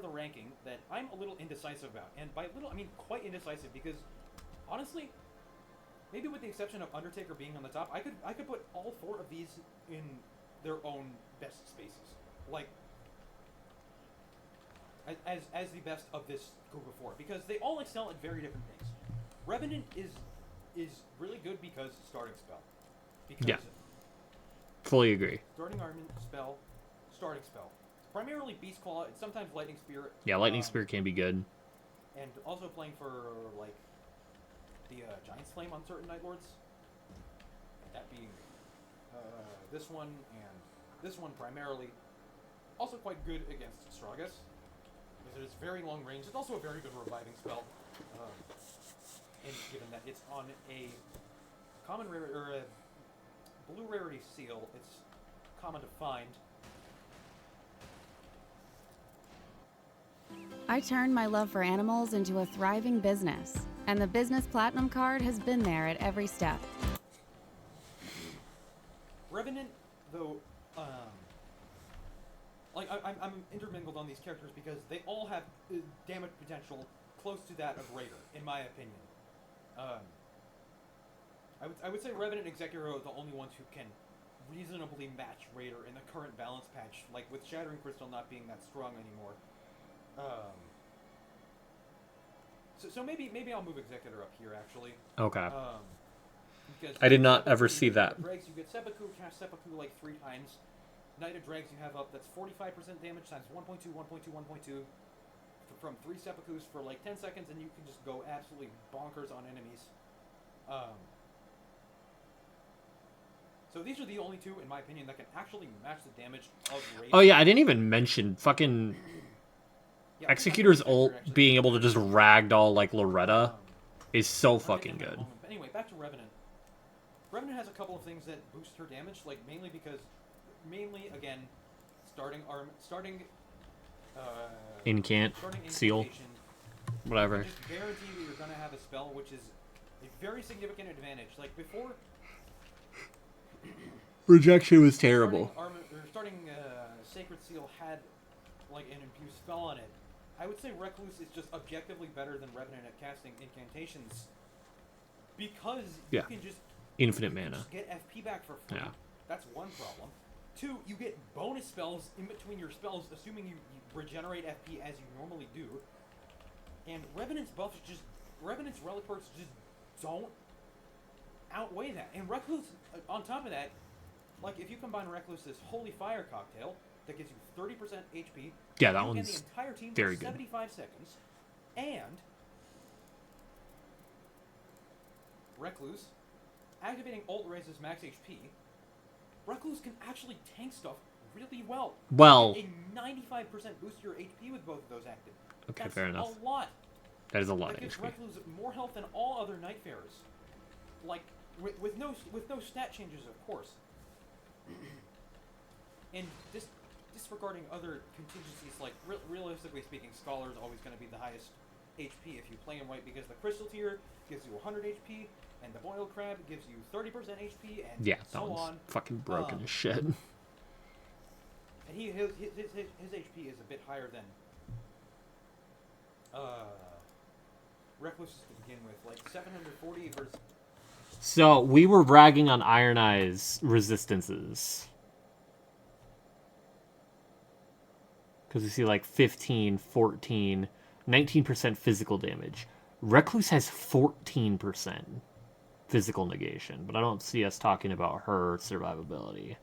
the ranking that I'm a little indecisive about. And by little, I mean quite indecisive because, honestly, maybe with the exception of Undertaker being on the top, I could put all 4 of these in their own best spaces, like as the best of this group of 4, because they all excel at very different things. Revenant is really good because starting spell. Because yeah. Fully agree. Starting armament spell, starting spell. Primarily Beast Claw, and sometimes Lightning Spear. Yeah, Lightning Spear can be good. And also playing for, like, the Giant's Flame on certain Night Lords. That being this one and this one primarily. Also quite good against Stragus, because it is very long range. It's also a very good reviving spell. And given that it's on a common rare or a blue rarity seal, it's common to find. I turned my love for animals into a thriving business, and the Business Platinum card has been there at every step. Revenant, though, like I'm intermingled on these characters because they all have damage potential close to that of Raider, in my opinion. I would say Revenant and Executor are the only ones who can reasonably match Raider in the current balance patch, like with Shattering Crystal not being that strong anymore. So maybe I'll move Executor up here actually. Okay. Because I did not ever see that. Dregs, you get Seppuku, cast Seppuku like 3 times. Knight of Dregs you have up, that's 45% damage times 1.2, 1.2, 1.2. From 3 Seppukus for like 10 seconds, and you can just go absolutely bonkers on enemies. So these are the only 2, in my opinion, that can actually match the damage of Raider. Oh yeah, I didn't even mention fucking Executor's ult being able to just ragdoll like Loretta is so fucking good. But anyway, back to Revenant. Revenant has a couple of things that boost her damage, like mainly again, starting Incant, seal, whatever. Just guarantee that you're gonna have a spell, which is a very significant advantage. Like before, Rejection was terrible. Starting Sacred Seal had like an infused spell on it. I would say Recluse is just objectively better than Revenant at casting incantations because you can just infinite mana. Just get FP back for free. Yeah. That's one problem. 2, you get bonus spells in between your spells, assuming you regenerate FP as you normally do. And Revenant's relic perks just don't outweigh that. And Recluse, on top of that, like if you combine Recluse's Holy Fire cocktail, that gives you 30% HP. Yeah, that you one's get the entire team very for good. 75 seconds. And Recluse, activating ult raises max HP. Recluse can actually tank stuff really well. Well- You get a 95% boost to your HP with both of those active. Okay, That's fair enough. a lot. That is a lot That of gives HP. Recluse more health than all other Nightfarers. Like, with no stat changes, of course. And disregarding other contingencies, like realistically speaking, Scholar's always going to be the highest HP if you play him right, because the Crystal tier gives you 100 HP, and the Boiled Crab gives you 30% HP, and Yeah, that so one's on. fucking broken as shit. And his HP is a bit higher than Recluse's to begin with, like 740 versus. So, we were bragging on Iron Eye's resistances. Because we see like 15, 14, 19% physical damage. Recluse has 14% physical negation, but I don't see us talking about her survivability.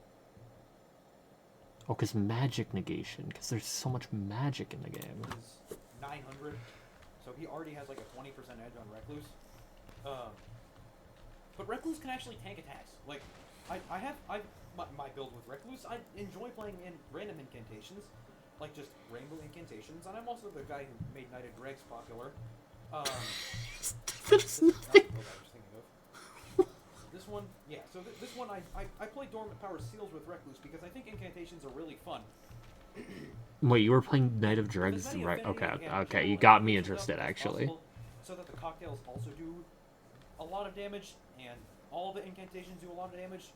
Oh, because magic negation, because there's so much magic in the game. Is 900, so he already has like a 20% edge on Recluse. But Recluse can actually tank attacks. Like, my build with Recluse, I enjoy playing in random incantations, like just rainbow incantations, and I'm also the guy who made Knighted Dregs popular. There's nothing. This one, yeah. So this one, I play Dormant Power Seals with Recluse because I think incantations are really fun. Wait, you were playing Knight of Dregs, right? Okay, okay, you got me interested, actually. So that the cocktails also do a lot of damage, and all the incantations do a lot of damage.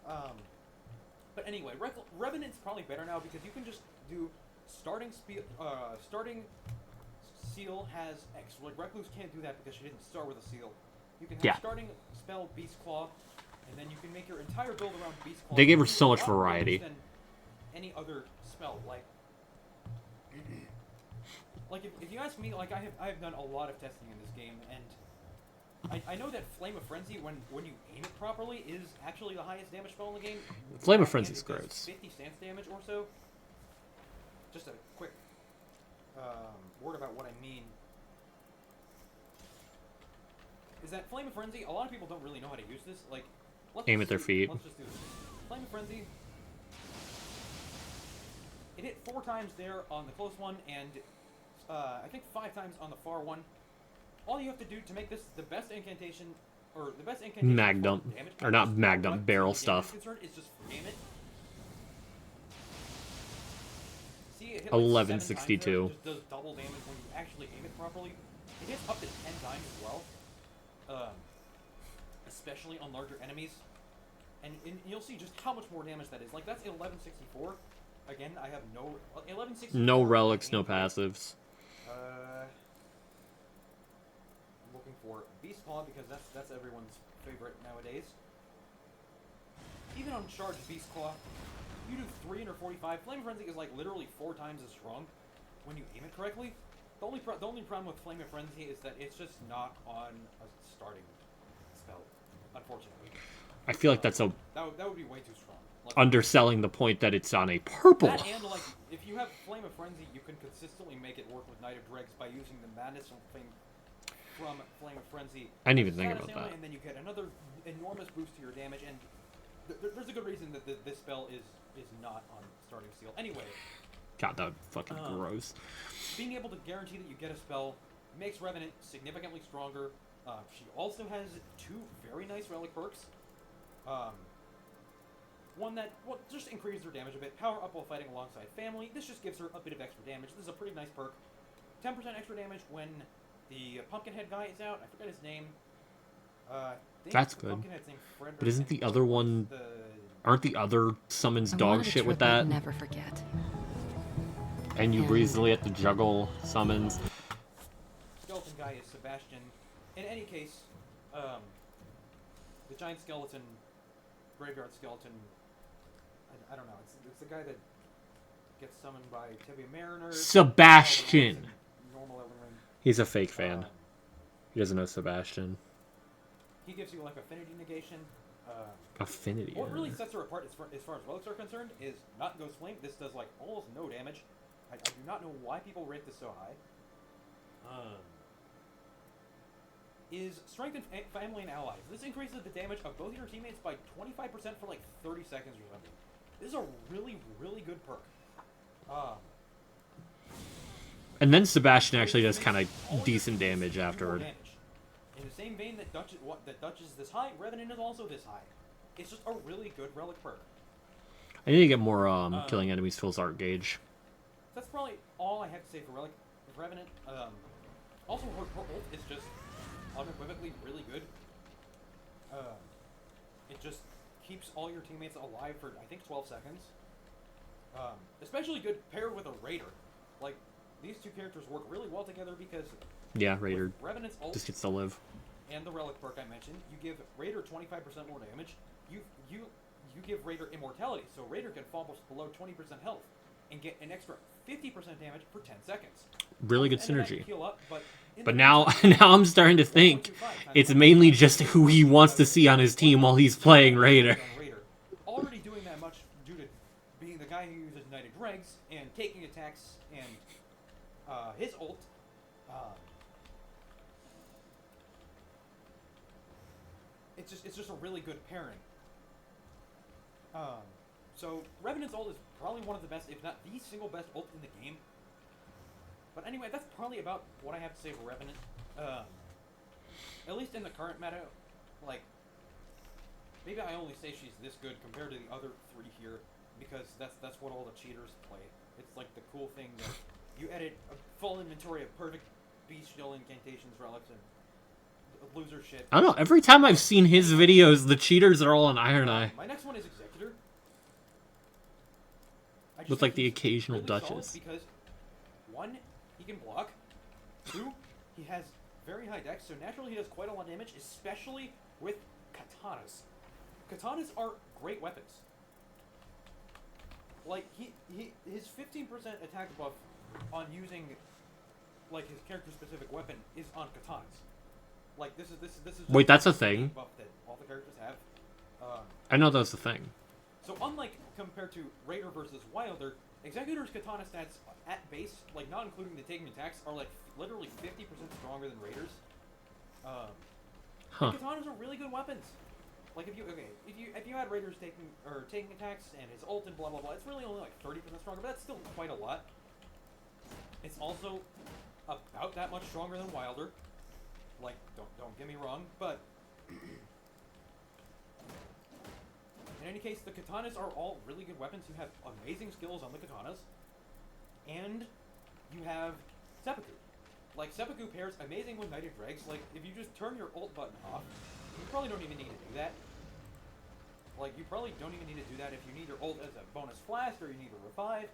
But anyway, Revenant's probably better now because you can just do starting seal has X. Like Recluse can't do that because she didn't start with a seal. You can have starting spell Beast Claw, and then you can make your entire build around Beast Claw. They gave her so much variety. Than any other spell, like if you ask me, like I have done a lot of testing in this game, and I know that Flame of Frenzy, when you aim it properly, is actually the highest damage spell in the game. Flame of Frenzy is gross. 50 stance damage or so. Just a quick word about what I mean. Is that Flame of Frenzy, a lot of people don't really know how to use this. Like, Aim at their feet. Let's just do this. Flame of Frenzy. It hit 4 times there on the close one, and I think 5 times on the far one. All you have to do to make this the best incantation, or the best incantation Mag dump. Or not mag dump, barrel stuff. Is just aim it. See, it hit 1162. It just does double damage when you actually aim it properly. It hits up to 10 times as well. Especially on larger enemies. And you'll see just how much more damage that is. Like, that's 1164. Again, I have no... 1164... No relics, no passives. I'm looking for Beast Claw because that's everyone's favorite nowadays. Even on charged Beast Claw, you do 345. Flame Frenzy is like literally 4 times as strong when you aim it correctly. The only problem with Flame of Frenzy is that it's just not on a starting spell, unfortunately. I feel like that's a that would be way too strong. Like, underselling the point that it's on a purple. That and like if you have Flame of Frenzy, you can consistently make it work with Knight of Dregs by using the Madness from Flame of Frenzy. I didn't even think about that. And then you get another enormous boost to your damage, and there's a good reason that this spell is not on starting seal. Anyway. God, that fucking gross. Being able to guarantee that you get a spell makes Revenant significantly stronger. She also has 2 very nice relic perks. One that just increases her damage a bit. Power up while fighting alongside family. This just gives her a bit of extra damage. This is a pretty nice perk. 10% extra damage when the Pumpkinhead guy is out. I forget his name. That's good. But isn't the other one... Aren't the other summons dog shit with that? Never forget. And you easily have to juggle summons. Skeleton guy is Sebastian. In any case, the giant skeleton, graveyard skeleton, I don't know, it's the guy that gets summoned by Tibia Mariner. Sebastian! Normal Elden Ring. He's a fake fan. He doesn't know Sebastian. He gives you like affinity negation. Affinity. What really sets her apart as far as relics are concerned is not Ghost Flame. This does like almost no damage. I do not know why people rate this so high. Is Strengthen Family and Allies. This increases the damage of both your teammates by 25% for like 30 seconds or something. This is a really, really good perk. And then Sebastian actually does kind of decent damage afterward. In the same vein that Dutch is this high, Revenant is also this high. It's just a really good relic perk. I need to get more killing enemies fills art gauge. That's probably all I have to say for relic Revenant. Also, her ult is just unequivocally really good. It just keeps all your teammates alive for I think 12 seconds. Especially good paired with a Raider. Like these two characters work really well together because yeah, Raider Revenant's ult just gets to live. And the relic perk I mentioned, you give Raider 25% more damage. You give Raider immortality, so Raider can fall below 20% health and get an extra 50% damage for 10 seconds. Really good synergy. Up, but now I'm starting to think it's mainly just who he wants to see on his team while he's playing Raider. Already doing that much due to being the guy who uses Knighted Dregs and taking attacks and his ult. It's just a really good pairing. So Revenant's ult is probably one of the best, if not the single best ult in the game. But anyway, that's probably about what I have to say for Revenant. At least in the current meta, like, maybe I only say she's this good compared to the other three here, because that's what all the cheaters play. It's like the cool thing that you edit a full inventory of perfect bestial incantations, relics, and loser shit. I don't know, every time I've seen his videos, the cheaters are all on Iron Eye. My next one is Executor. With like the occasional really Duchess. Because, one, he can block. Two, he has very high dex, so naturally he does quite a lot of damage, especially with katanas. Katanas are great weapons. Like, his 15% attack buff on using, like, his character-specific weapon is on katanas. Like, this is Wait, that's a thing? Buff that all the characters have. I know that's a thing. So unlike compared to Raider versus Wilder, Executor's katana stats at base, like not including the taking attacks, are like literally 50% stronger than Raiders. Katanas are really good weapons. Like if you had Raiders taking attacks and his ult and blah blah blah, it's really only like 30% stronger, but that's still quite a lot. It's also about that much stronger than Wilder. Like don't get me wrong, but in any case, the katanas are all really good weapons. You have amazing skills on the katanas, and you have Seppuku. Like, Seppuku pairs amazing with Knighted Dregs. Like, if you just turn your ult button off, you probably don't even need to do that. Like, you probably don't even need to do that if you need your ult as a bonus flash or you need a revive.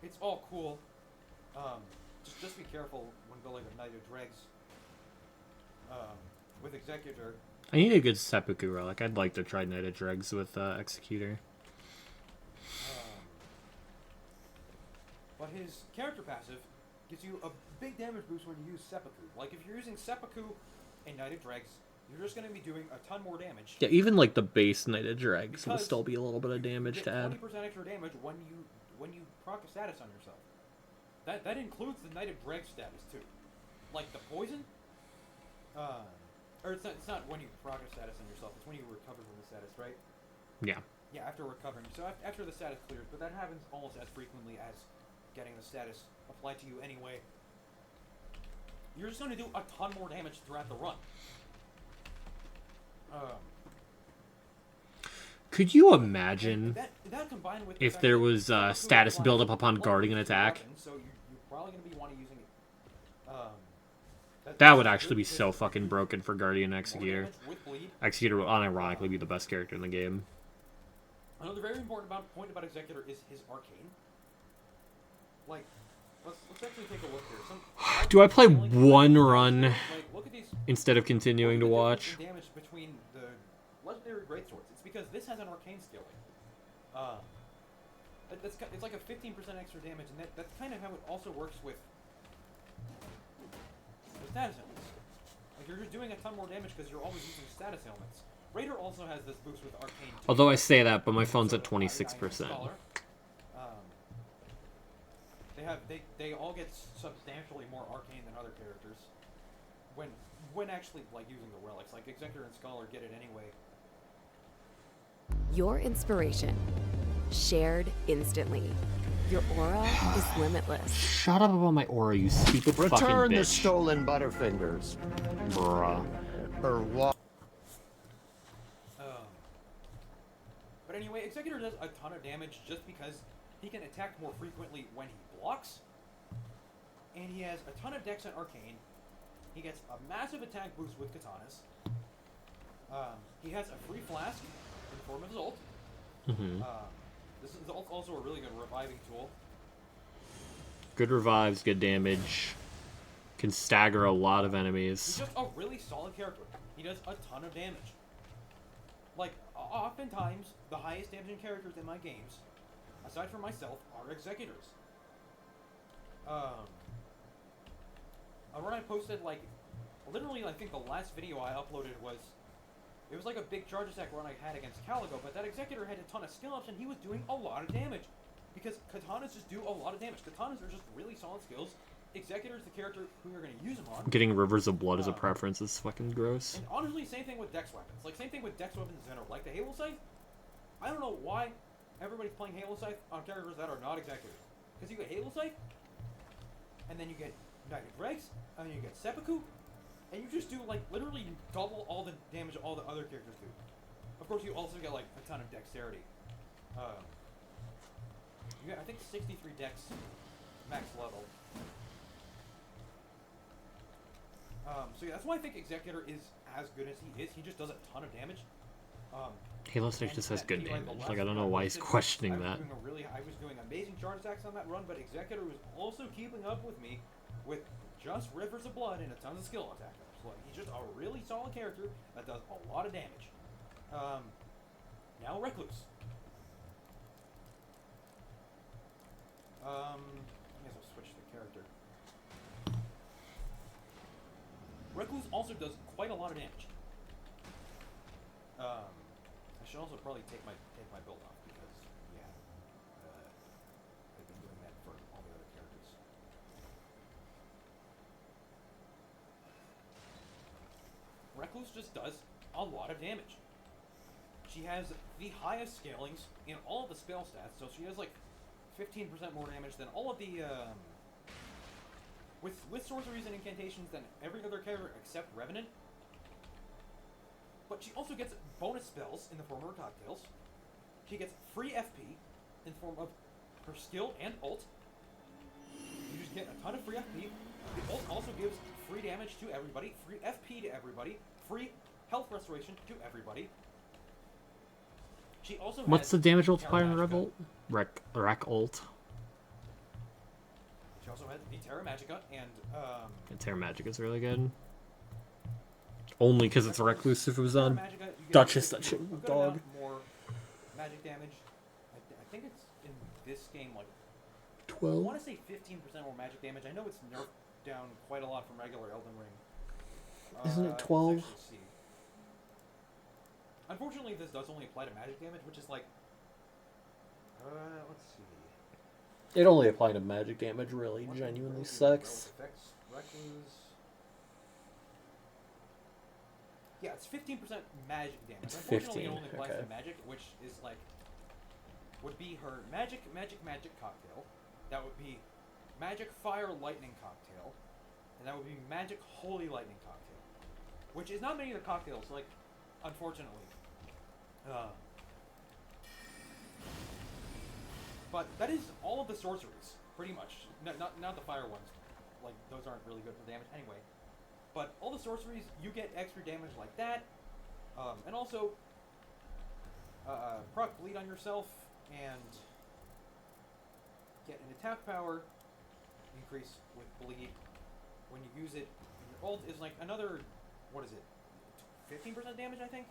It's all cool. Just be careful when building a Knighted Dregs with Executor. I need a good Seppuku relic. I'd like to try Knighted Dregs with Executor. But his character passive gives you a big damage boost when you use Seppuku. Like, if you're using Seppuku and Knighted Dregs, you're just going to be doing a ton more damage. Yeah, even like the base Knighted Dregs will still be a little bit of damage to add. 20% extra damage when you proc a status on yourself. That includes the Knighted Dregs status too. Like the poison, or it's not when you proc a status on yourself. It's when you recover from the status, right? Yeah. Yeah, after recovering. So after the status clears, but that happens almost as frequently as getting the status applied to you anyway. You're just going to do a ton more damage throughout the run. Could you imagine that combined with if there was status buildup upon guarding an attack? So you're probably going to be wanting using it. That would actually be so fucking broken for Guardian Executor. Executor would unironically be the best character in the game. Another very important point about Executor is his arcane. Like, let's actually take a look here. Do I play one run instead of continuing to watch? Damage between the legendary greatswords. It's because this has an arcane scaling. It's like a 15% extra damage, and that's kind of how it also works with the status elements. Like, you're just doing a ton more damage because you're always using status elements. Raider also has this boost with arcane too. Although I say that, but my phone's at 26%. They all get substantially more arcane than other characters when actually like using the relics. Like Executor and Scholar get it anyway. Your inspiration, shared instantly. Your aura is limitless. Shut up about my aura, you stupid fucking bitch. Return the stolen Butterfingers. Bruh. Or what? But anyway, Executor does a ton of damage just because he can attack more frequently when he blocks. And he has a ton of dex and arcane. He gets a massive attack boost with katanas. He has a free flask in the form of his ult. This is also a really good reviving tool. Good revives, good damage. Can stagger a lot of enemies. He's just a really solid character. He does a ton of damage. Like, oftentimes, the highest damaging characters in my games, aside from myself, are Executors. When I posted, like, literally, I think the last video I uploaded was, it was like a big charge attack run I had against Caligo, but that Executor had a ton of skill ups and he was doing a lot of damage. Because katanas just do a lot of damage. Katanas are just really solid skills. Executor is the character who you're going to use them on. Getting Rivers of Blood as a preference is fucking gross. And honestly, same thing with Dex weapons. Like, same thing with Dex weapons in general. Like the Halo Scythe, I don't know why everybody's playing Halo Scythe on characters that are not Executors. Because you get Halo Scythe, and then you get United Rex, and then you get Seppuku, and you just do, like, literally double all the damage all the other characters do. Of course, you also get, like, a ton of dexterity. You get, I think, 63 dex max level. So yeah, that's why I think Executor is as good as he is. He just does a ton of damage. Halo Stage just has good damage. Like, I don't know why he's questioning that. I was doing amazing charge attacks on that run, but Executor was also keeping up with me with just Rivers of Blood and a ton of skill attack. Like, he's just a really solid character that does a lot of damage. Now Recluse. I guess I'll switch the character. Recluse also does quite a lot of damage. I should also probably take my build off because yeah, I've been doing that for all the other characters. Recluse just does a lot of damage. She has the highest scalings in all of the spell stats, so she has like 15% more damage than all of the with sorceries and incantations than every other character except Revenant. But she also gets bonus spells in the form of her cocktails. She gets free FP in the form of her skill and ult. You just get a ton of free FP. The ult also gives free damage to everybody, free FP to everybody, free health restoration to everybody. She also What's the damage multiplier in the Terra Rev ult? Rec ult. She also had the Terra Magica and Terra Magica is really good. Only because it's a Recluse. If it was on Duchess, that shit would dog. More magic damage. I think it's in this game like 12. I want to say 15% more magic damage. I know it's nerfed down quite a lot from regular Elden Ring. Isn't it 12? Let's see. Unfortunately, this does only apply to magic damage, which is like. Let's see. It only applied to magic damage, really. Genuinely sucks. Effects, Recluse. Yeah, it's 15% magic damage. It's Unfortunately, 15, it only applies okay. to magic, which is like would be her magic cocktail. That would be magic fire lightning cocktail, and that would be magic holy lightning cocktail, which is not many of the cocktails. Like, unfortunately. But that is all of the sorceries, pretty much. Not the fire ones. Like, those aren't really good for damage anyway. But all the sorceries, you get extra damage like that. And also, proc bleed on yourself and get an attack power increase with bleed when you use it. And your ult is like another, what is it? 15% damage, I think?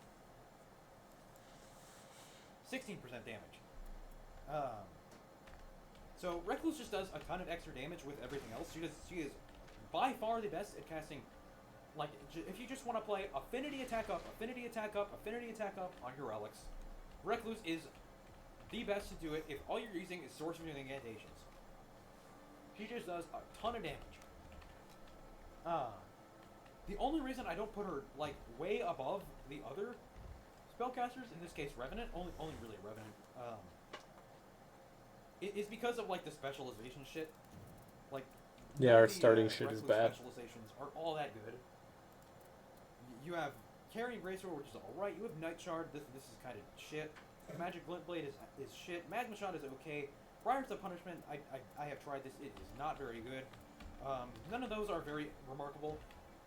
16% damage. So Recluse just does a ton of extra damage with everything else. She is by far the best at casting. Like, if you just want to play affinity attack up, affinity attack up, affinity attack up on your relics, Recluse is the best to do it if all you're using is sorcery and incantations. She just does a ton of damage. The only reason I don't put her like way above the other spellcasters, in this case Revenant, only really Revenant, it's because of like the specialization shit. Like, Yeah, our the, starting shit is Recluse bad. Specializations are all that good. You have Carrying Braceword, which is alright. You have Night Shard. This is kind of shit. Magic Glint Blade is shit. Magma Shot is okay. Briars of Punishment, I have tried this. It is not very good. None of those are very remarkable.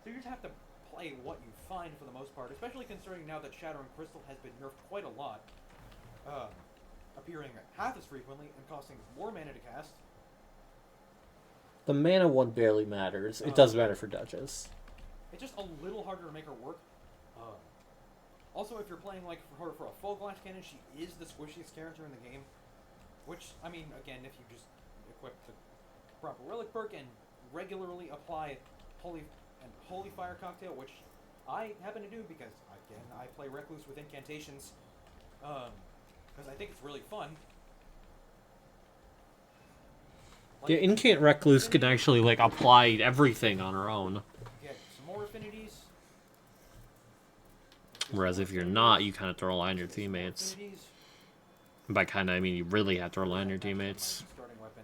So you just have to play what you find for the most part, especially considering now that Shattering Crystal has been nerfed quite a lot. Appearing half as frequently and costing more mana to cast. The mana one barely matters. It does matter for Duchess. It's just a little harder to make her work. Also, if you're playing like for a full glass cannon, she is the squishiest character in the game. Which, I mean, again, if you just equip the proper relic perk and regularly apply Holy Fire Cocktail, which I happen to do because, again, I play Recluse with incantations, because I think it's really fun. Like, Yeah, Incant Recluse can actually like apply everything on her own. Get some more affinities. Whereas if you're not, you kind of throw a line your teammates. And by kind of, I mean you really have to rely on your teammates. Starting weapon.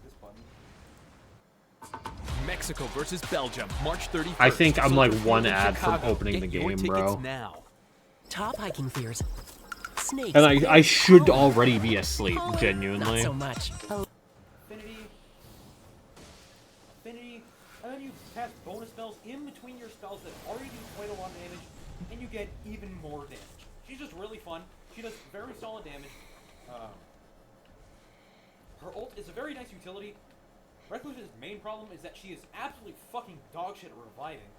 This button. Mexico versus Belgium, March 31st. I think I'm like one Field in ad from Chicago. opening the Get your game, tickets bro. Now. Top hiking fears. Snakes. And I should already be asleep, genuinely. Not so much. Affinity, and then you cast bonus spells in between your spells that already do quite a lot of damage, and you get even more damage. She's just really fun. She does very solid damage. Her ult is a very nice utility. Recluse's main problem is that she is absolutely fucking dog shit at reviving.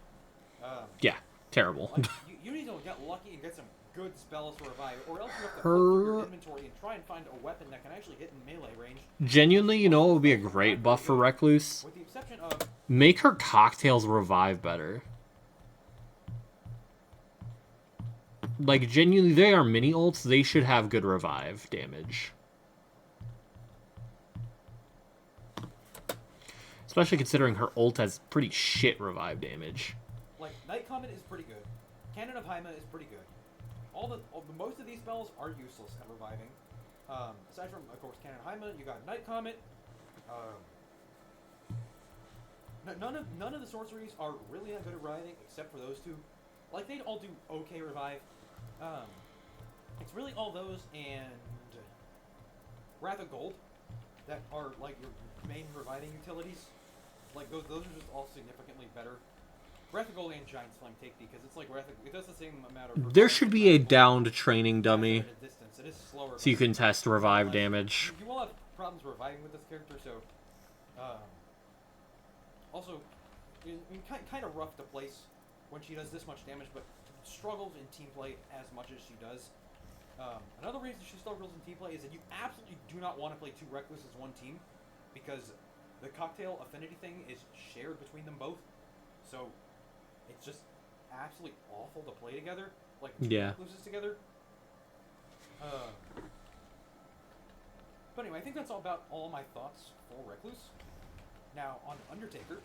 Yeah, terrible. Like, you need to get lucky and get some good spells to revive, or else you have to go through your inventory and try and find a weapon that can actually hit in melee range. Genuinely, you know what would be a great buff for Recluse? With the exception of Make her cocktails revive better. Like, genuinely, they are mini ults. They should have good revive damage. Especially considering her ult has pretty shit revive damage. like Night Comet is pretty good. Cannon of Hyma is pretty good. Most of these spells are useless at reviving. Aside from, of course, Cannon of Hyma, you got Night Comet. None of the sorceries are really that good at reviving, except for those two. Like, they all do okay revive. It's really all those and Wrath of Gold that are like your main reviving utilities. Like those are just all significantly better. Wrath of Gold and Giant's Flame take because it's like it does the same amount of. There should be a downed training dummy, At a distance. It is slower, so you can test revive damage. You will have problems reviving with this character, so also kind of rough to place when she does this much damage, but struggles in team play as much as she does. Another reason she struggles in team play is that you absolutely do not want to play two Recluse as one team, because the cocktail affinity thing is shared between them both, so it's just absolutely awful to play together, like two Recluses together. But anyway, I think that's all about all my thoughts for Recluse. Now, on Undertaker,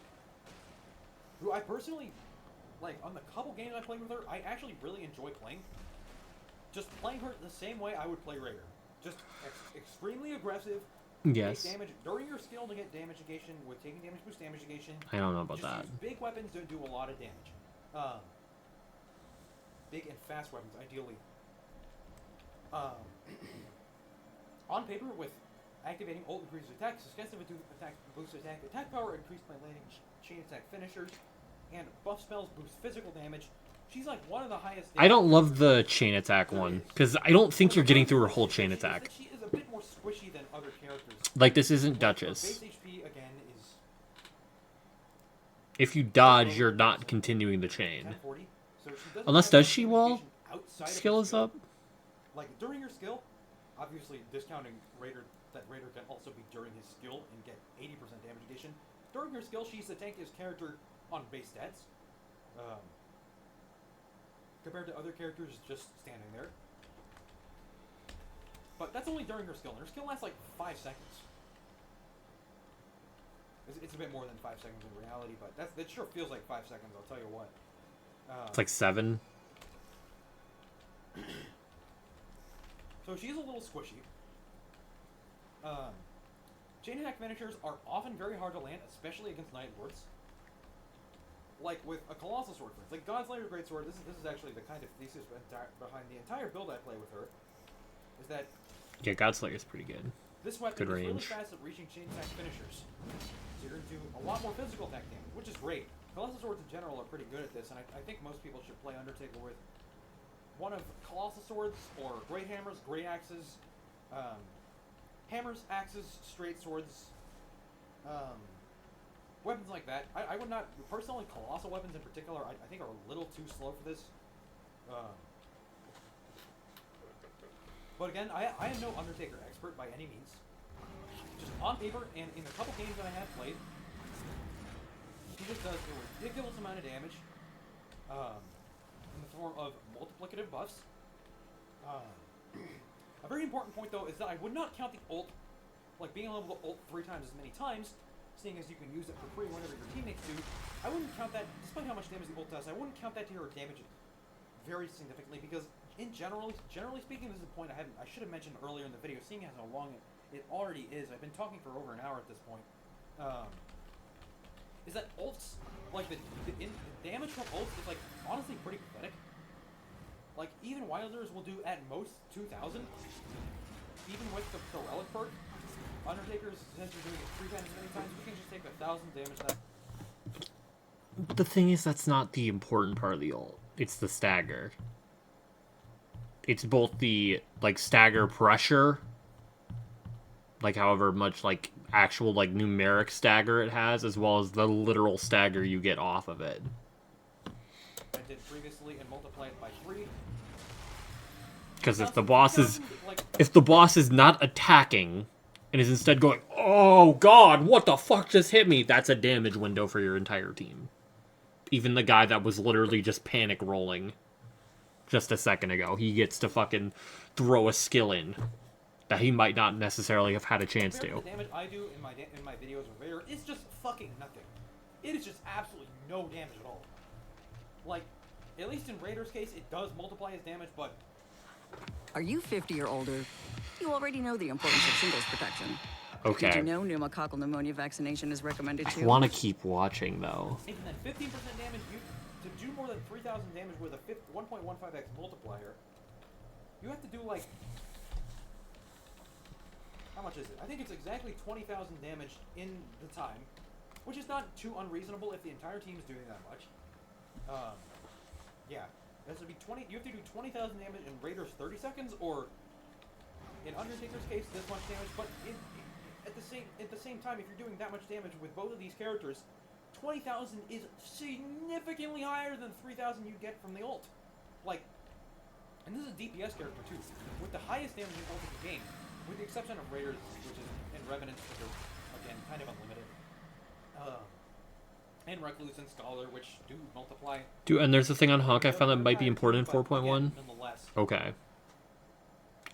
who I personally, like, on the couple games I played with her, I actually really enjoy playing. Just playing her the same way I would play Raider. Just extremely aggressive. Yes. Take damage during your skill to get damage negation with taking damage boost damage negation. I don't know about just that. Use big weapons don't do a lot of damage. Big and fast weapons, ideally. On paper, with activating ult increases attack, successive attack boosts attack power increased by landing chain attack finishers, and buff spells boost physical damage. She's like one of the highest. I don't love the chain attack one, because I don't think you're getting through her whole chain attack. She is a bit more squishy than other characters. Like, this isn't Her Duchess. base HP again is If you dodge, you're not continuing the chain. 1040. So she doesn't Unless have does much she while mitigation outside of her skill is up? Like during your skill, obviously discounting Raider, that Raider can also be during his skill and get 80% damage negation. During her skill, she's the tankiest character on base stats. Compared to other characters just standing there. But that's only during her skill. And her skill lasts like 5 seconds. It's a bit more than 5 seconds in reality, but that sure feels like 5 seconds, I'll tell you what. It's like 7. So she's a little squishy. Chain attack finishers are often very hard to land, especially against Night Lords. Like with a Colossal Sword, for instance. Like Godslayer Greatsword, this is actually the kind of thesis behind the entire build I play with her. Is that... Yeah, Godslayer is pretty good. This weapon good is range. really fast at reaching chain attack finishers. So you're going to do a lot more physical attack damage, which is great. Colossal Swords in general are pretty good at this, and I think most people should play Undertaker with one of Colossal Swords, or Great Hammers, Great Axes, Hammers, Axes, Straight Swords, weapons like that. I would not, personally, Colossal weapons in particular, I think are a little too slow for this. But again, I am no Undertaker expert by any means. Just on paper, and in the couple games that I have played, he just does a ridiculous amount of damage in the form of multiplicative buffs. A very important point, though, is that I would not count the ult, like being able to ult 3 times as many times, seeing as you can use it for free whenever your teammates do. I wouldn't count that, despite how much damage the ult does, I wouldn't count that to your damage very significantly, because in generally speaking, this is a point I should have mentioned earlier in the video, seeing as how long it already is. I've been talking for over an hour at this point. Is that ults, like the damage from ults is like honestly pretty pathetic. Like even Wilders will do at most 2,000, even with the relic perk. Undertaker's, since you're doing it 3 times as many times, we can just take 1,000 damage. That. The thing is, that's not the important part of the ult. It's the stagger. It's both the, like, stagger pressure, like, however much, like, actual, like, numeric stagger it has, as well as the literal stagger you get off of it. I did previously and multiplied by 3. Because if the boss is not attacking, and is instead going, oh god, what the fuck just hit me, that's a damage window for your entire team. Even the guy that was literally just panic rolling just a second ago, he gets to fucking throw a skill in that he might not necessarily have had a chance to. The damage I do in my videos with Raider is just fucking nothing. It is just absolutely no damage at all. Like, at least in Raider's case, it does multiply his damage, but... Are you 50 or older? You already know the importance of shingles protection. Okay. Did you know pneumococcal pneumonia vaccination is recommended too? I want to keep watching, though. And then 15% damage, to do more than 3,000 damage with a 1.15x multiplier, you have to do, like... How much is it? I think it's exactly 20,000 damage in the time, which is not too unreasonable if the entire team is doing that much. Yeah. That would be 20. You have to do 20,000 damage in Raiders 30 seconds, or in Undertaker's case, this much damage. But at the same time, if you're doing that much damage with both of these characters, 20,000 is significantly higher than 3,000 you get from the ult. Like, and this is a DPS character too, with the highest damage in ult in the game, with the exception of Raiders, which is and Revenants, which are again kind of unlimited. And Recluse and Scholar, which do multiply. Dude, and there's a thing on Hawk I found that might be important in 4.1. Okay.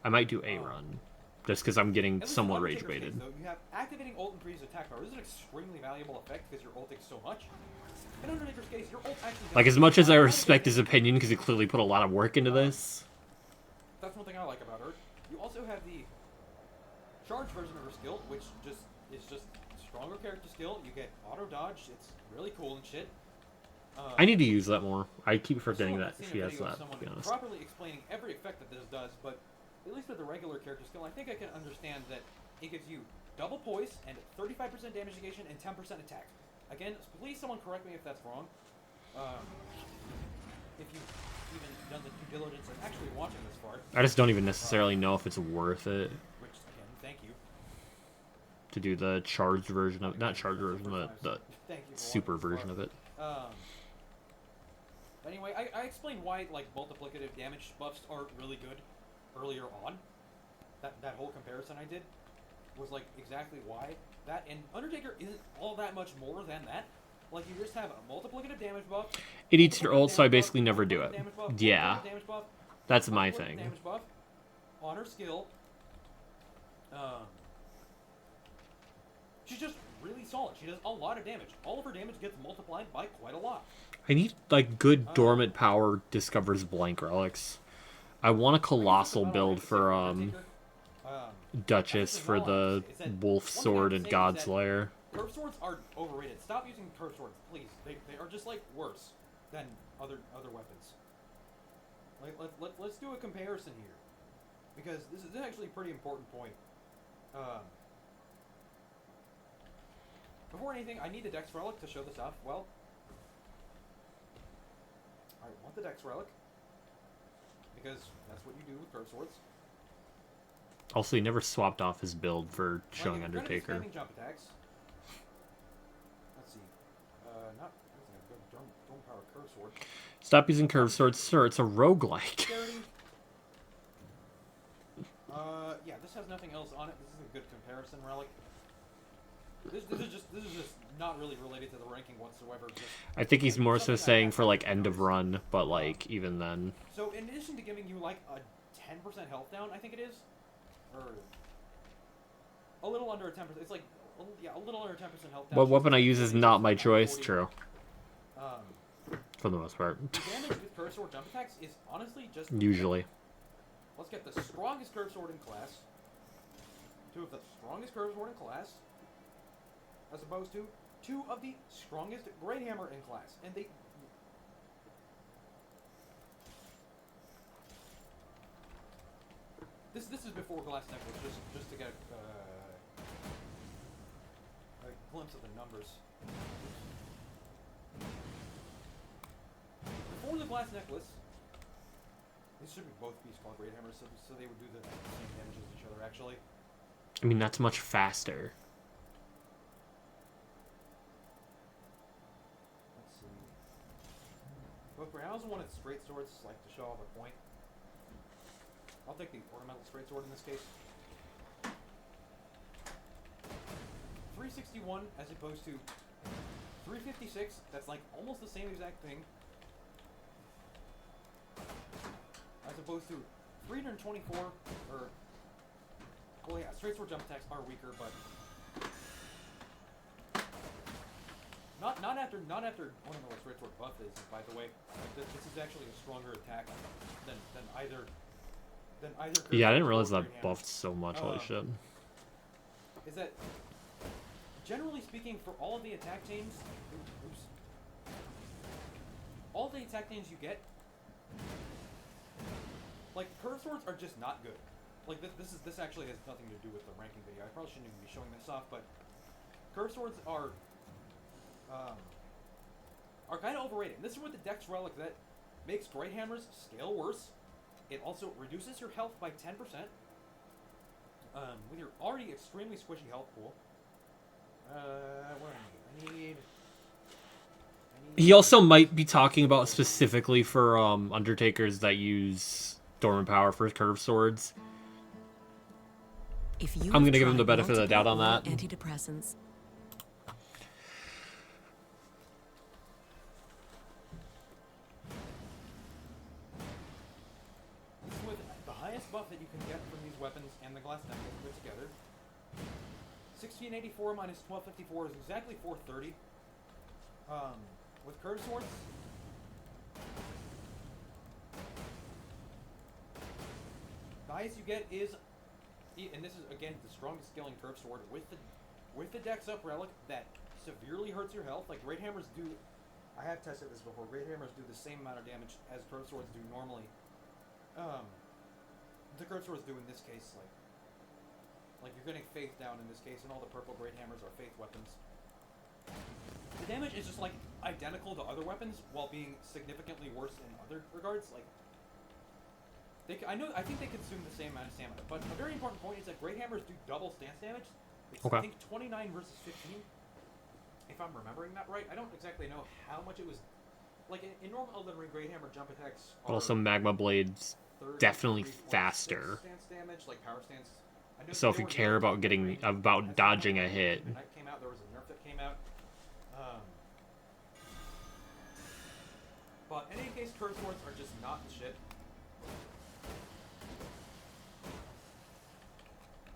I might do a run, just because I'm getting somewhat rage baited. Though, you have activating ult increases attack power. This is an extremely valuable effect because your ult takes so much. In Undertaker's case, your ult actually... Like, as much as I respect his opinion, because he clearly put a lot of work into this. That's one thing I like about her. You also have the charge version of her skill, which is just stronger character skill. You get auto dodge. It's really cool and shit. I need to use that more. I keep forgetting that she has that, to be honest. Properly explaining every effect that this does, but at least with the regular character skill, I think I can understand that it gives you double poise and 35% damage negation and 10% attack. Again, please someone correct me if that's wrong. If you've even done the due diligence and actually watching this far. I just don't even necessarily know if it's worth it. Which, again, thank you. To do the charged version of, not charged version, but the super version of it. Anyway, I explained why like multiplicative damage buffs are really good earlier on. That whole comparison I did was like exactly why that, and Undertaker isn't all that much more than that. Like you just have a multiplicative damage buff. It eats your ult, so I basically never do it. Yeah, that's my thing. Damage buff on her skill. She's just really solid. She does a lot of damage. All of her damage gets multiplied by quite a lot. I need, like, good dormant power discovers blank relics. I want a colossal build for, Duchess for the Wolf Sword and God's Lair. Curve swords are overrated. Stop using curve swords, please. They are just, like, worse than other weapons. Like, let's do a comparison here. Because this is actually a pretty important point. Before anything, I need the Dex Relic to show this off. Well, I want the Dex Relic. Because that's what you do with curve swords. Also, he never swapped off his build for showing Undertaker. Jump attacks. Let's see. Not don't power curve sword. Stop using curve swords, sir. It's a roguelike. Yeah, this has nothing else on it. This is a good comparison relic. This is just not really related to the ranking whatsoever. Just I think he's more so saying for like end of run, but like even then. So in addition to giving you like a 10% health down, I think it is, or a little under a 10%. It's like a little under 10% health down. What weapon I use is not my choice. True. For the most part. The damage with curve sword jump attacks is honestly just Usually. Let's get the strongest curve sword in class. Two of the strongest curve sword in class. As opposed to two of the strongest Great Hammer in class. And they... This is before Glass Necklace, just to get a glimpse of the numbers. Before the Glass Necklace, these should be both Beast Claw Great Hammers, so they would do the same damage as each other, actually. I mean, that's much faster. Let's see. Both I also wanted straight swords, like to show off a point. I'll take the ornamental straight sword in this case. 361 as opposed to 356. That's like almost the same exact thing. As opposed to 324, or... Well, yeah, straight sword jump attacks are weaker, but... Not after ornamental straight sword buff is, by the way. Like, this is actually a stronger attack than either... Yeah, I didn't realize that buffed so much. Holy shit. Is that, generally speaking, for all of the attack chains... Oops. All the attack chains you get... Like, curve swords are just not good. Like, this actually has nothing to do with the ranking video. I probably shouldn't even be showing this off, but... Curve swords are kind of overrated. And this is with the Dex Relic that makes Great Hammers scale worse. It also reduces your health by 10%. With your already extremely squishy health pool. What do I need? He also might be talking about specifically for Undertakers that use dormant power for curved swords. If you I'm gonna give him the benefit of the doubt on that. Antidepressants. With the highest buff that you can get from these weapons and the Glass Necklace put together. 1684 minus 1254 is exactly 430. With curved swords, the highest you get is, and this is again the strongest scaling curved sword with the Dex Up relic that severely hurts your health. Like Great Hammers do, I have tested this before. Great Hammers do the same amount of damage as curved swords do normally. The curved swords do in this case, like you're getting Faith down in this case, and all the purple Great Hammers are Faith weapons. The damage is just like identical to other weapons, while being significantly worse in other regards. Like, I think they consume the same amount of stamina. But a very important point is that Great Hammers do double stance damage. It's, okay. I think 29 versus 15, if I'm remembering that right. I don't exactly know how much it was. Like in normal Elden Ring, Great Hammer jump attacks. But also Magma Blades definitely faster. Stance damage, like power stance. So if you care about dodging a hit. Came out, there was a nerf that came out. But in any case, curved swords are just not the shit.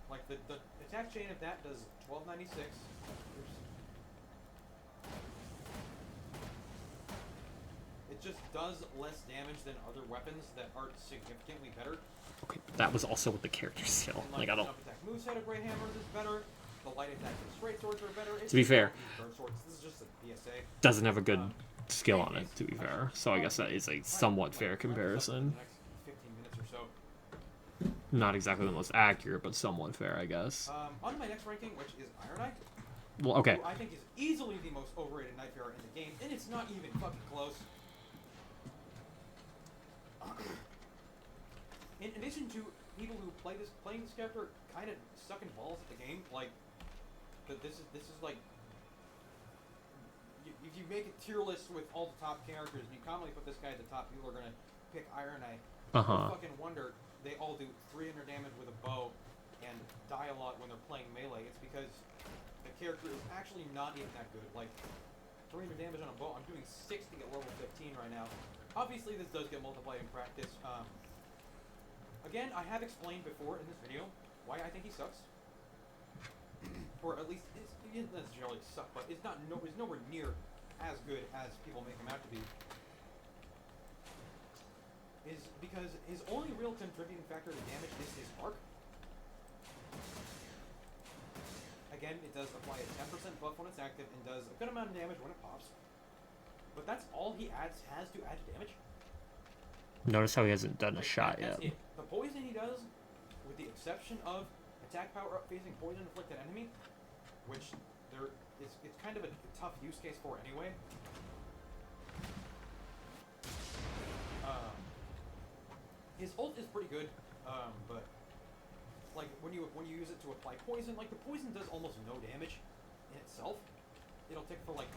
Like it's attack chain of that does 1296. It just does less damage than other weapons that are significantly better. Okay, but that was also with the character skill. And, Like, I the don't... jump attack moveset of Grey Hammers is better. The light attack and straight swords are better. To be fair, Burn swords. This is just a PSA. doesn't have a good skill on it, to be fair. So I guess that is a somewhat fair comparison. 15 minutes or so. Not exactly the most accurate, but somewhat fair, I guess. On to my next ranking, which is Iron Knight. Well, okay. Who I think is easily the most overrated Night Bearer in the game, and it's not even fucking close. In addition to people who playing this character kind of sucking balls at the game, like this is like if you make a tier list with all the top characters and you commonly put this guy at the top, people are gonna pick Iron Knight. No fucking wonder they all do 300 damage with a bow and die a lot when they're playing melee. It's because the character is actually not even that good. Like 300 damage on a bow, I'm doing 60 at level 15 right now. Obviously, this does get multiplied in practice. Again, I have explained before in this video why I think he sucks. Or at least, he doesn't necessarily suck, but it's nowhere near as good as people make him out to be. Is because his only real contributing factor to damage is his arc. Again, it does apply a 10% buff when it's active and does a good amount of damage when it pops. But that's all he has to add to damage. Notice how he hasn't done a shot yet. It. The poison he does, with the exception of attack power up facing poison inflicted enemy, which it's kind of a tough use case for anyway. His ult is pretty good, but like when you use it to apply poison, like the poison does almost no damage in itself. It'll tick for like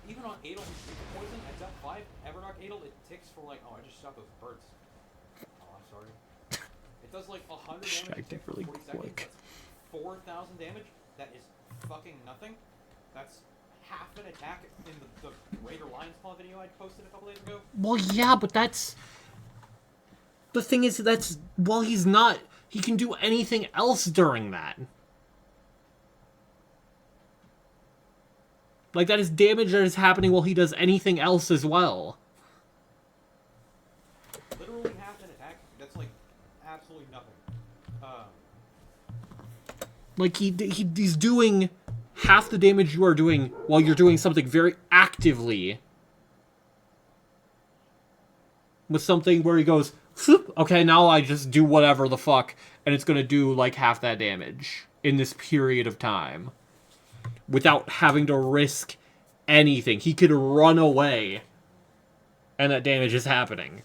even on Adel, who's the poison at depth 5, Everdark Adel, it ticks for like, oh, I just shot those birds. Oh, I'm sorry. It does like 100 damage. It really 40 quick. 4,000 damage. That is fucking nothing. That's half an attack in the Raider Lion's Claw video I posted a couple days ago. Well, yeah, but that's... The thing is, that's... While he's not... He can do anything else during that. Like, that is damage that is happening while he does anything else as well. Literally half an attack. That's, like, absolutely nothing. Like, he's doing half the damage you are doing while you're doing something very actively. With something where he goes, okay, now I just do whatever the fuck, and it's gonna do, like, half that damage in this period of time. Without having to risk anything. He could run away, and that damage is happening.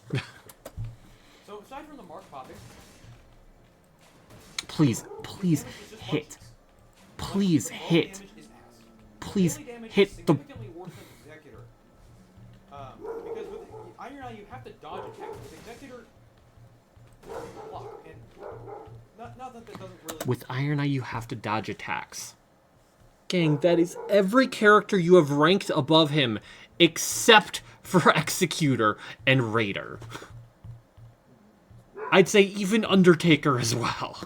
So, aside from the mark popping... Please hit. Please hit. Please hit the... Executor. Because with Iron Eye, you have to dodge attacks. With Executor, block. And not that doesn't really... With Iron Eye, you have to dodge attacks. Gang, that is every character you have ranked above him, except for Executor and Raider. I'd say even Undertaker as well.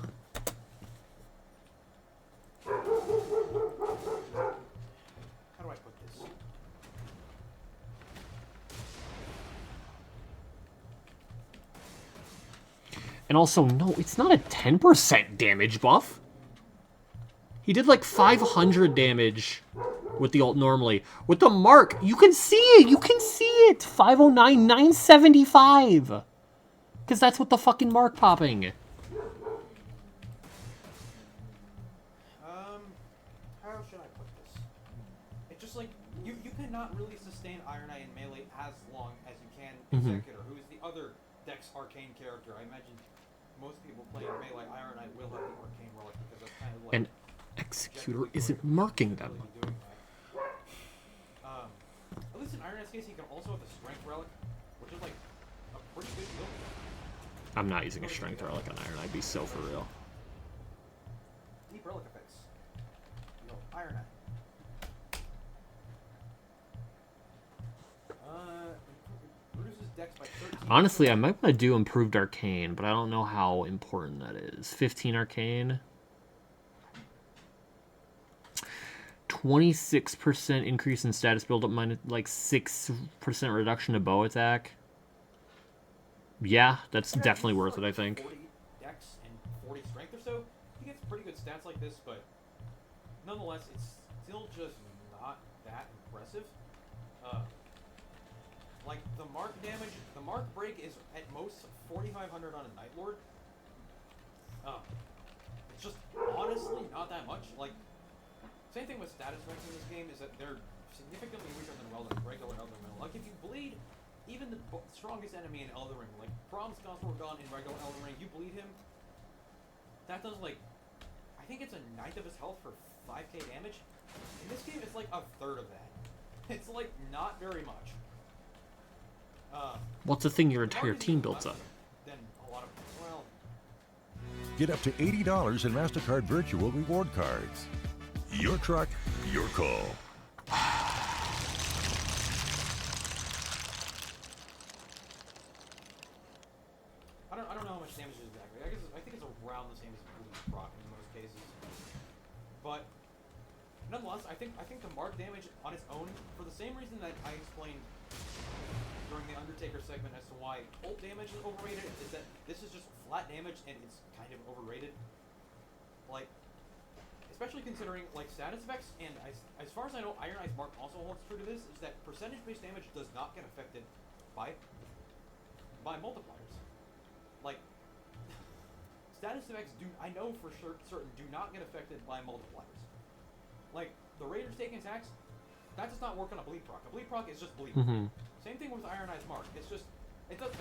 How do I put this? And also, no, it's not a 10% damage buff. He did like 500 damage with the ult normally. With the mark, you can see it. You can see it. 509, 975. Because that's what the fucking mark popping. How should I put this? It's just like, you cannot really sustain Iron Eye in melee as long as you can Executor, who is the other Dex Arcane character. I imagine most people playing melee Iron Eye will have the Arcane Relic because that's kind of like... And Executor isn't marking them. At least in Iron Knight's case, he can also have the Strength Relic, which is like a pretty good deal. I'm not using a Strength Relic on Iron Eye. I'd be so for real. Deep Relic effects. No, Iron Eye. Reduces Dex by 13. Honestly, I might want to do Improved Arcane, but I don't know how important that is. 15 Arcane? 26% increase in status buildup, minus like 6% reduction to bow attack. Yeah, that's definitely worth it, I think. 40 dex and 40 strength or so, he gets pretty good stats like this, but nonetheless, it's still just not that impressive. Like, the mark damage, the mark break is at most 4,500 on a Night Lord. It's just honestly not that much. Like, same thing with status effects in this game is that they're significantly weaker than regular Elden Ring. Like, if you bleed even the strongest enemy in Elden Ring, like Brahms Gon in regular Elden Ring, you bleed him, that does like, I think it's a ninth of his health for 5k damage. In this game, it's like a third of that. It's like not very much. What's the thing your entire team builds up? Then a lot of, well, Get up to $80 in MasterCard Virtual Reward Cards. Your truck, your call. I don't know how much damage it is exactly. I think it's around the same as Bleed Proc in most cases. But nonetheless, I think the mark damage on its own, for the same reason that I explained during the Undertaker segment as to why ult damage is overrated, is that this is just flat damage and it's kind of overrated. Like, especially considering like status effects, and as far as I know, Iron Eyes Mark also holds true to this, is that percentage-based damage does not get affected by multipliers. Like, status effects I know for certain do not get affected by multipliers. Like, the Raiders taking attacks, that does not work on a bleed proc. A bleed proc is just bleed. Same thing with Iron Eyes Mark. It's just it does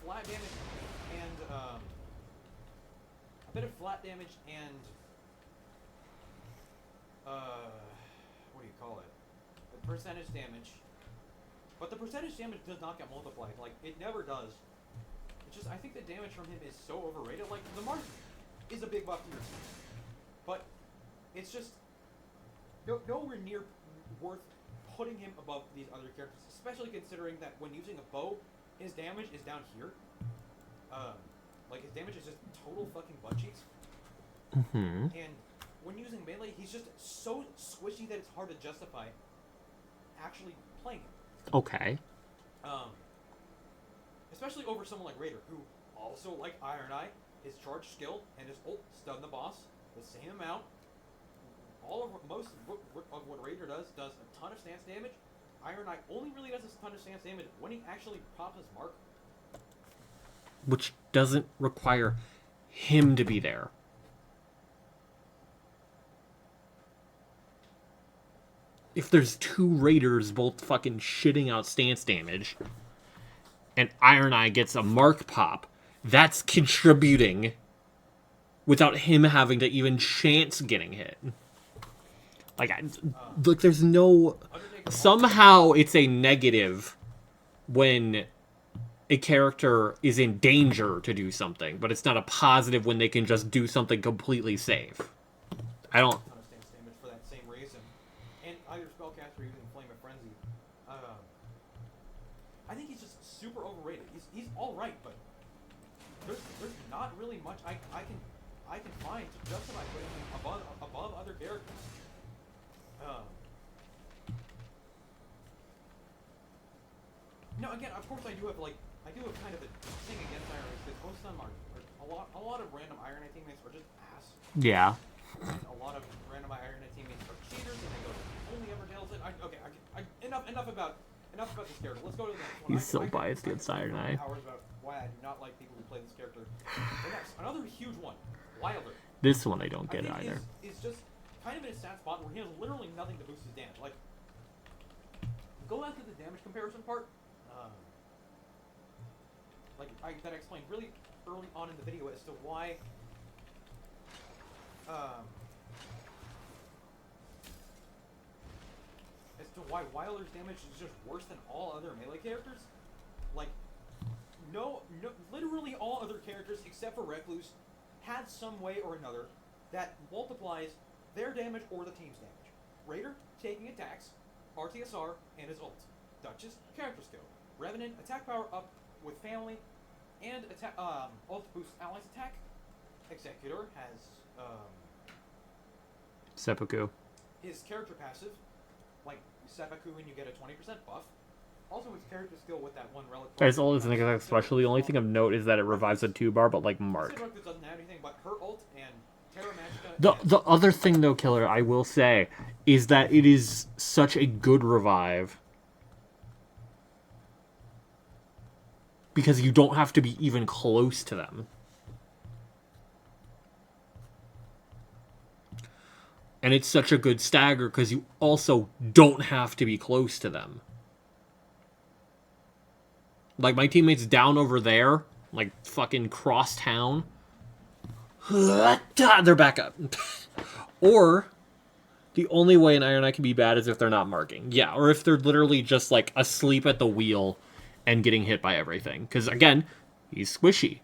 flat damage and a bit of flat damage and what do you call it? The percentage damage. But the percentage damage does not get multiplied. Like, it never does. It's just I think the damage from him is so overrated. Like, the Mark is a big buff to your team, but it's just nowhere near worth putting him above these other characters, especially considering that when using a bow, his damage is down here. Like, his damage is just total fucking butt cheeks. And when using melee, he's just so squishy that it's hard to justify actually playing him. Okay. Especially over someone like Raider, who also, like Iron Eye, his charge skill and his ult stun the boss the same amount. Most of what Raider does a ton of stance damage. Iron Eye only really does a ton of stance damage when he actually pops his mark. Which doesn't require him to be there. If there's two Raiders both fucking shitting out stance damage, and Iron Eye gets a mark pop, that's contributing without him having to even chance getting hit. Like, there's no... Somehow it's a negative when a character is in danger to do something, but it's not a positive when they can just do something completely safe. I don't... A ton of stance damage for that same reason. And either spellcaster using Flame of Frenzy. I think he's just super overrated. He's alright, but there's not really much I can find to justify putting him above other characters. No, again, of course I do have kind of a thing against Iron Eyes, because most of them are a lot of random Iron Eye teammates are just ass. Yeah. And a lot of random Iron Eye teammates are cheaters, and they go only ever Tails it. Enough about this character. Let's go to the next one. He's so biased against Iron Eye. Hours about why I do not like people who play this character. The next, another huge one, Wilder. This one I don't get either. Is just kind of in a sad spot where he has literally nothing to boost his damage. Like, go back to the damage comparison part. That I explained really early on in the video as to why Wilder's damage is just worse than all other melee characters. Like, literally all other characters except for Recluse had some way or another that multiplies their damage or the team's damage. Raider, taking attacks, RTSR, and his ult. Duchess, character skill. Revenant, attack power up with family, and ult boosts allies attack. Executor has Seppuku. his character passive, like Seppuku, and you get a 20% buff. Also, his character skill with that one relic. That's all it's an special. The only thing of note is that it revives a 2-bar, but like Mark. Doesn't have anything, but her ult and Terra Magica. The other thing though, Killer, I will say, is that it is such a good revive. Because you don't have to be even close to them. And it's such a good stagger because you also don't have to be close to them. Like, my teammate's down over there, like, fucking cross town. They're back up. Or, the only way an Iron Knight can be bad is if they're not marking. Yeah, or if they're literally just, like, asleep at the wheel and getting hit by everything. Because, again, he's squishy.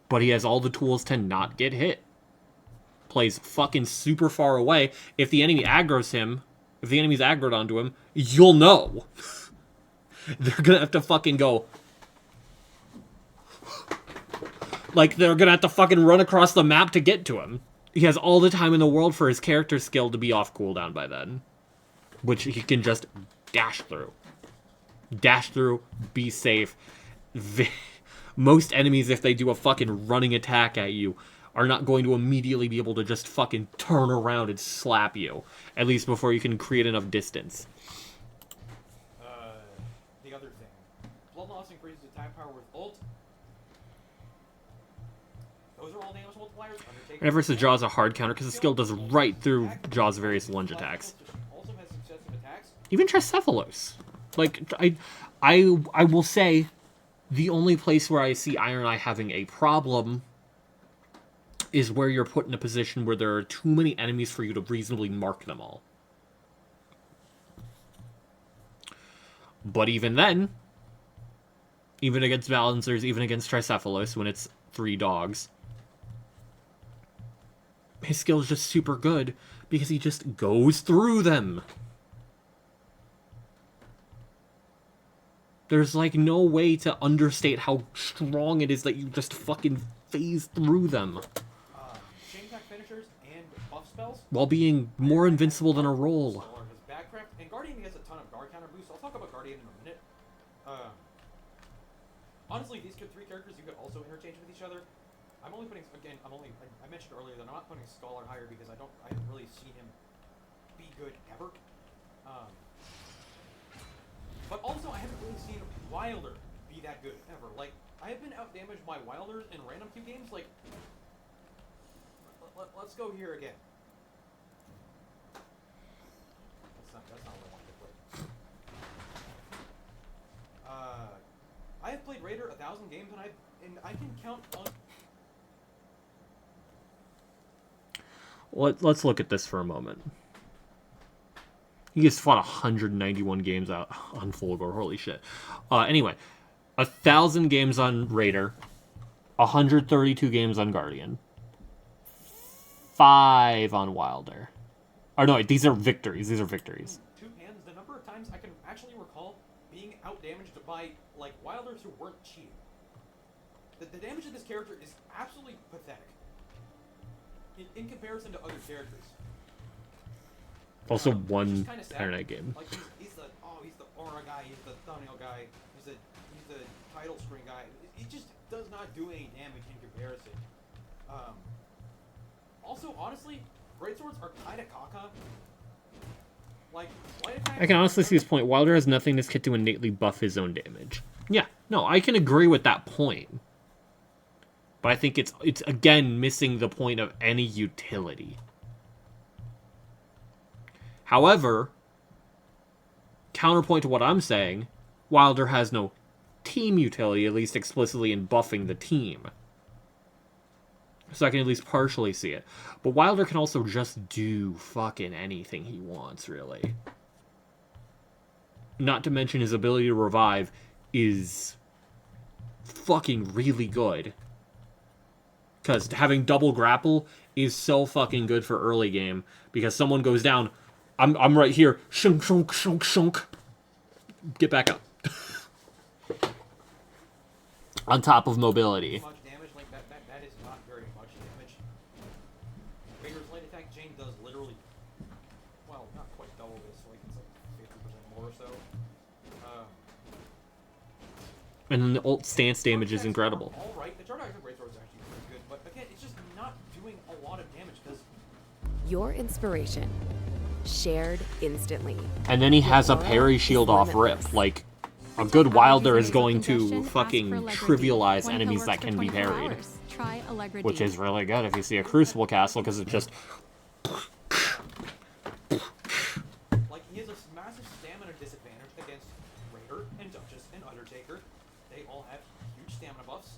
But he has all the tools to not get hit. Plays fucking super far away. If the enemy aggroes him, if the enemy's aggroed onto him, you'll know. They're gonna have to fucking go. Like, they're gonna have to fucking run across the map to get to him. He has all the time in the world for his character skill to be off cooldown by then. Which he can just dash through. Dash through, be safe. Most enemies, if they do a fucking running attack at you, are not going to immediately be able to just fucking turn around and slap you. At least before you can create enough distance. The other thing. Blood loss increases attack power with ult. Those are all damage multipliers. And versus Jaws a hard counter because the skill does right through Jaws' various lunge attacks. Also has successive attacks. Even Tricephalos. Like, I will say, the only place where I see Iron Eye having a problem is where you're put in a position where there are too many enemies for you to reasonably mark them all. But even then, even against Balancers, even against Tricephalos, when it's 3 dogs, his skill is just super good because he just goes through them. There's like no way to understate how strong it is that you just fucking phase through them. Chain attack finishers and buff spells. While being more invincible than a roll. His backcraft, and Guardian gets a ton of guard counter boosts. I'll talk about Guardian in a minute. Honestly, these 3 characters you could also interchange with each other. I'm only putting, again, I mentioned earlier that I'm not putting Scholar higher because I haven't really seen him be good ever. But also, I haven't really seen Wilder be that good ever. Like, I have been outdamaged by Wilders in random queue games. Like, let's go here again. That's not what I wanted to play. I have played Raider 1,000 games, and I can count on. Let's look at this for a moment. He just fought 191 games out on Fulgor. Holy shit. Anyway, 1,000 games on Raider, 132 games on Guardian, 5 on Wilder. Or no, wait, these are victories. These are victories. 2 hands, the number of times I can actually recall being outdamaged by, like, Wilders who weren't cheating. The damage of this character is absolutely pathetic. In comparison to other characters. Also, one internet game. Like he's the aura guy, he's the thumbnail guy, he's the title screen guy. He just does not do any damage in comparison. Also, honestly, greatswords are kind of caca. Like, I can honestly see his point. Wilder has nothing in this kit to innately buff his own damage. Yeah, no, I can agree with that point. But I think it's again missing the point of any utility. However, counterpoint to what I'm saying, Wilder has no team utility, at least explicitly in buffing the team. So I can at least partially see it. But Wilder can also just do fucking anything he wants, really. Not to mention his ability to revive is fucking really good. Because having double grapple is so fucking good for early game. Because someone goes down, I'm right here. Shunk, shunk, shunk, shunk. Get back up. On top of mobility. Much damage, like that is not very much damage. Raiders Light Black Jane does literally, well, not quite double this, like it's like 50% more or so. And then the ult stance damage is incredible. Alright, the Charge Attack Greatsword is actually pretty good, but again, it's just not doing a lot of damage because Your inspiration. Shared instantly. And then he has a parry shield off rip. Like, a good Wilder is going to fucking trivialize enemies that can be parried. Which is really good if you see a Crucible Castle, because it just... Like, he has a massive stamina disadvantage against Raider and Duchess and Undertaker. They all have huge stamina buffs.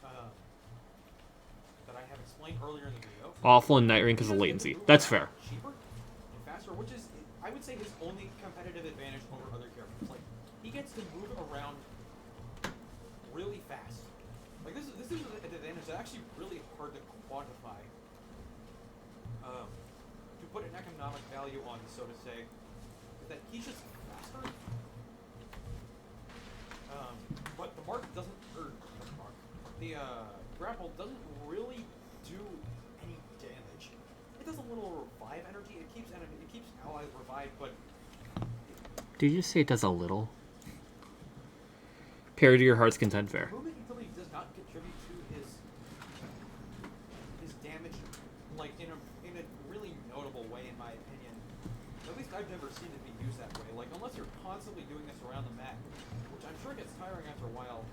That I have explained earlier in the video. Awful in Night Rain because of latency. That's fair. Cheaper and faster, which is, I would say, his only competitive advantage over other characters. Like, he gets to move around really fast. Like, this is an advantage that's actually really hard to quantify. To put an economic value on, so to say, is that he's just faster. But the mark doesn't, the grapple doesn't really do any damage. It does a little revive energy. It keeps allies revived, but Did you say it does a little? Parry to your heart's content, fair. movement utility does not contribute to his damage, like in a really notable way, in my opinion. At least I've never seen it be used that way. Like, unless you're constantly doing this around the map, which I'm sure gets tiring after a while.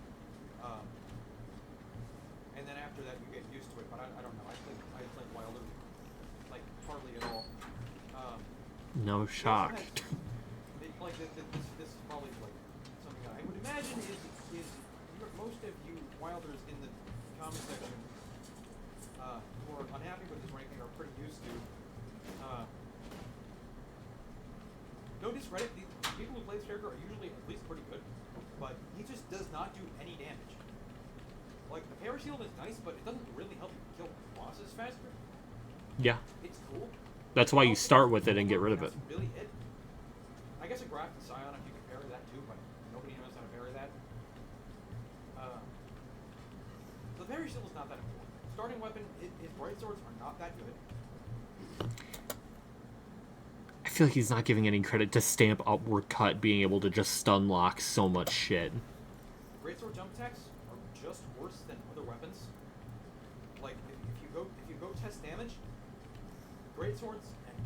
And then after that, you get used to it. But I don't know. I played Wilder like hardly at all. No shock. Like this is probably like something that I would imagine is most of you Wilders in the comment section who are unhappy with this ranking are pretty used to. No discredit, the people who play this character are usually at least pretty good, but he just does not do any damage. Like, the parry shield is nice, but it doesn't really help you kill bosses faster. Yeah. It's cool. That's why you start with it and get rid of it. That's really it. I guess a Graph and Scion, if you can parry that too, but nobody knows how to parry that. The parry shield is not that important. Starting weapon, his bright swords are not that good. I feel like he's not giving any credit to Stamp Upward Cut being able to just stun lock so much shit. Greatsword jump attacks are just worse than other weapons. Like, if you go test damage, greatswords and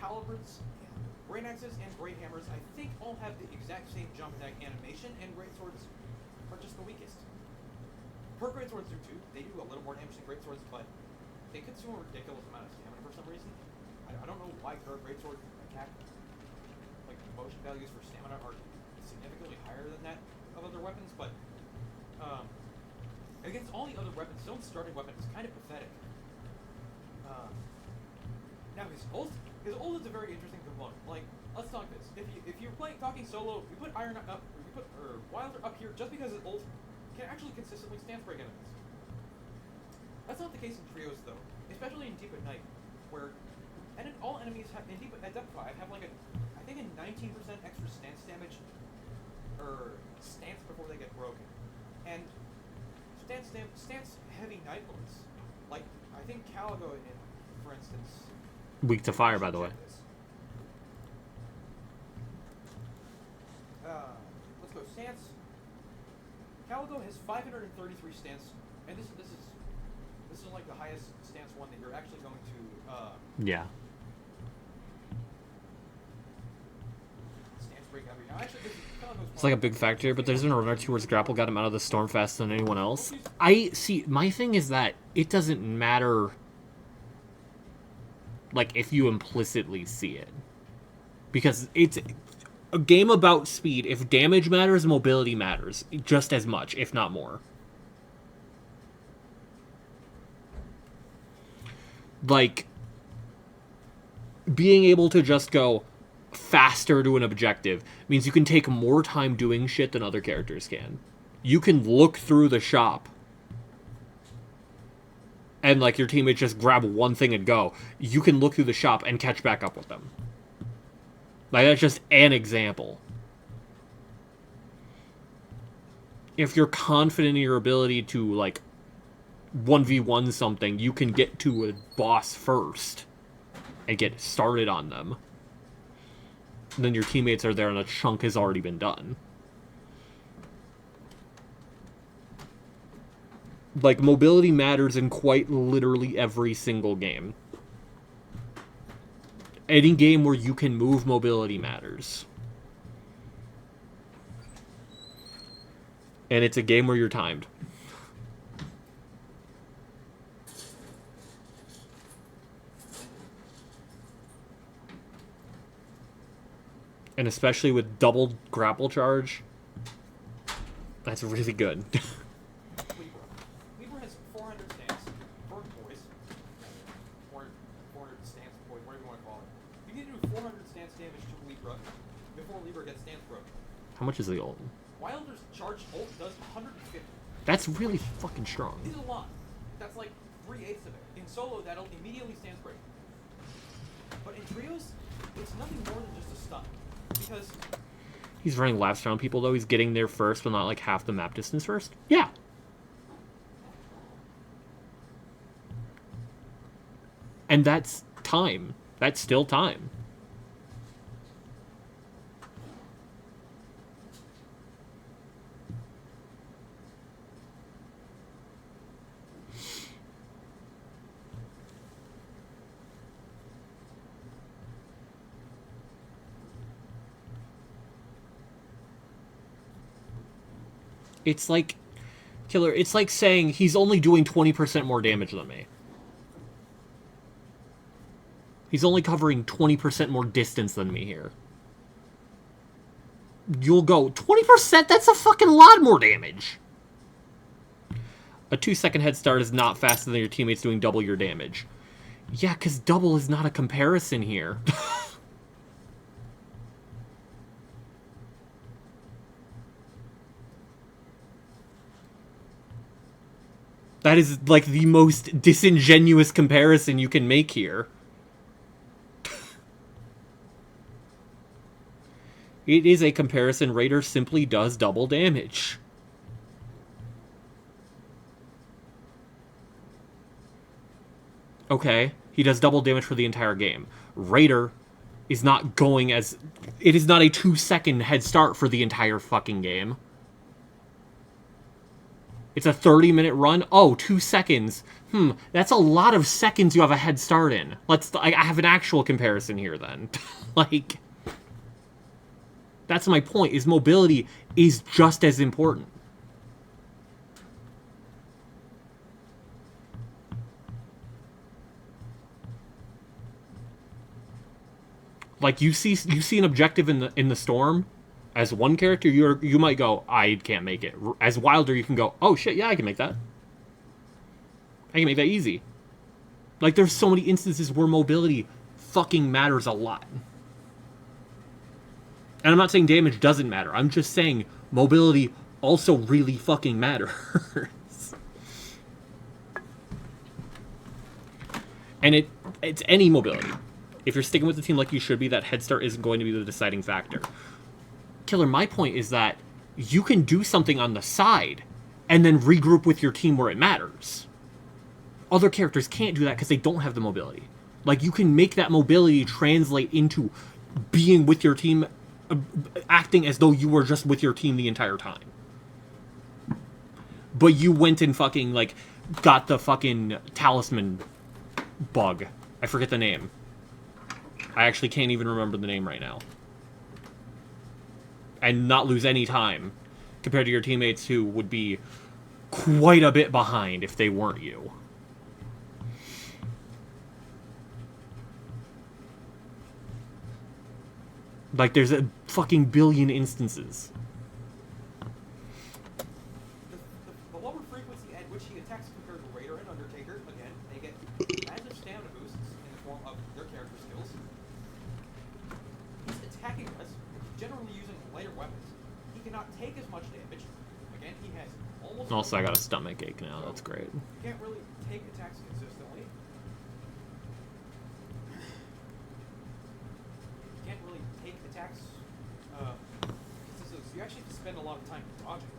halberds and great axes and great hammers, I think all have the exact same jump attack animation, and greatswords are just the weakest. Her greatswords do too. They do a little more damage than greatswords, but they consume a ridiculous amount of stamina for some reason. I don't know why her greatsword attack, like, motion values for stamina are significantly higher than that of other weapons, but against all the other weapons, Zone's starting weapon is kind of pathetic. Now his ult is a very interesting component. Like, let's talk this. If you're talking solo, you put Wilder up here just because his ult can actually consistently stance break enemies. That's not the case in trios though, especially in Deep at Night, where all enemies have, at depth 5 have like I think a 19% extra stance damage, or stance before they get broken, and stance heavy Night Lords, like I think Caligo for instance. Weak to fire, by the way. Let's go stance. Caligo has 533 stance, and this is like the highest stance one that you're actually going to. Yeah. Stance break every. Now, actually, It's like a big factor here, but there's been a run or two where his grapple got him out of the storm faster than anyone else. I see. My thing is that it doesn't matter. Like, if you implicitly see it. Because it's a game about speed. If damage matters, mobility matters. Just as much, if not more. Like, being able to just go faster to an objective means you can take more time doing shit than other characters can. You can look through the shop and, like, your teammates just grab one thing and go. You can look through the shop and catch back up with them. Like, that's just an example. If you're confident in your ability to, like, 1v1 something, you can get to a boss first. and get started on them, then your teammates are there and a chunk has already been done. Like, mobility matters in quite literally every single game. Any game where you can move, mobility matters. And it's a game where you're timed. And especially with double grapple charge, that's really good. Libra has 400 stance for boys, or 400 stance boys, whatever you want to call it. You need to do 400 stance damage to Libra before Libra gets stance broken. How much is the ult? Wilder's charged ult does 150. That's really fucking strong. This is a lot. That's like 3/8 of it. In solo, that'll immediately stance break. But in trios, it's nothing more than just a stun. Because he's running laps around people, though. He's getting there first, but not like half the map distance first. Yeah. And that's time. That's still time. It's like, Killer, it's like saying he's only doing 20% more damage than me. He's only covering 20% more distance than me here. You'll go, 20%? That's a fucking lot more damage. A 2-second head start is not faster than your teammates doing double your damage. Yeah, because double is not a comparison here. That is, like, the most disingenuous comparison you can make here. It is a comparison. Raider simply does double damage. Okay, he does double damage for the entire game. Raider is not going as... It is not a 2-second head start for the entire fucking game. It's a 30-minute run? Oh, 2 seconds. That's a lot of seconds you have a head start in. I have an actual comparison here, then. Like, that's my point, is mobility is just as important. Like, you see an objective in the storm. As one character, you might go, I can't make it. As Wilder, you can go, oh shit, yeah, I can make that. I can make that easy. Like, there's so many instances where mobility fucking matters a lot. And I'm not saying damage doesn't matter. I'm just saying mobility also really fucking matters. And it's any mobility. If you're sticking with the team like you should be, that head start isn't going to be the deciding factor. Killer, my point is that you can do something on the side and then regroup with your team where it matters. Other characters can't do that because they don't have the mobility. Like, you can make that mobility translate into being with your team, acting as though you were just with your team the entire time. But you went and fucking, like, got the fucking talisman bug. I forget the name. I actually can't even remember the name right now. And not lose any time compared to your teammates who would be quite a bit behind if they weren't you. Like, there's a fucking billion instances. The lower frequency at which he attacks compared to Raider and Undertaker, again, they get massive stamina boosts in the form of their character skills. He's attacking less, generally using lighter weapons. He cannot take as much damage. Again, he has almost... Also, I got a stomach ache now. That's great. You can't really take attacks consistently. You can't really take attacks consistently. So you actually have to spend a lot of time dodging.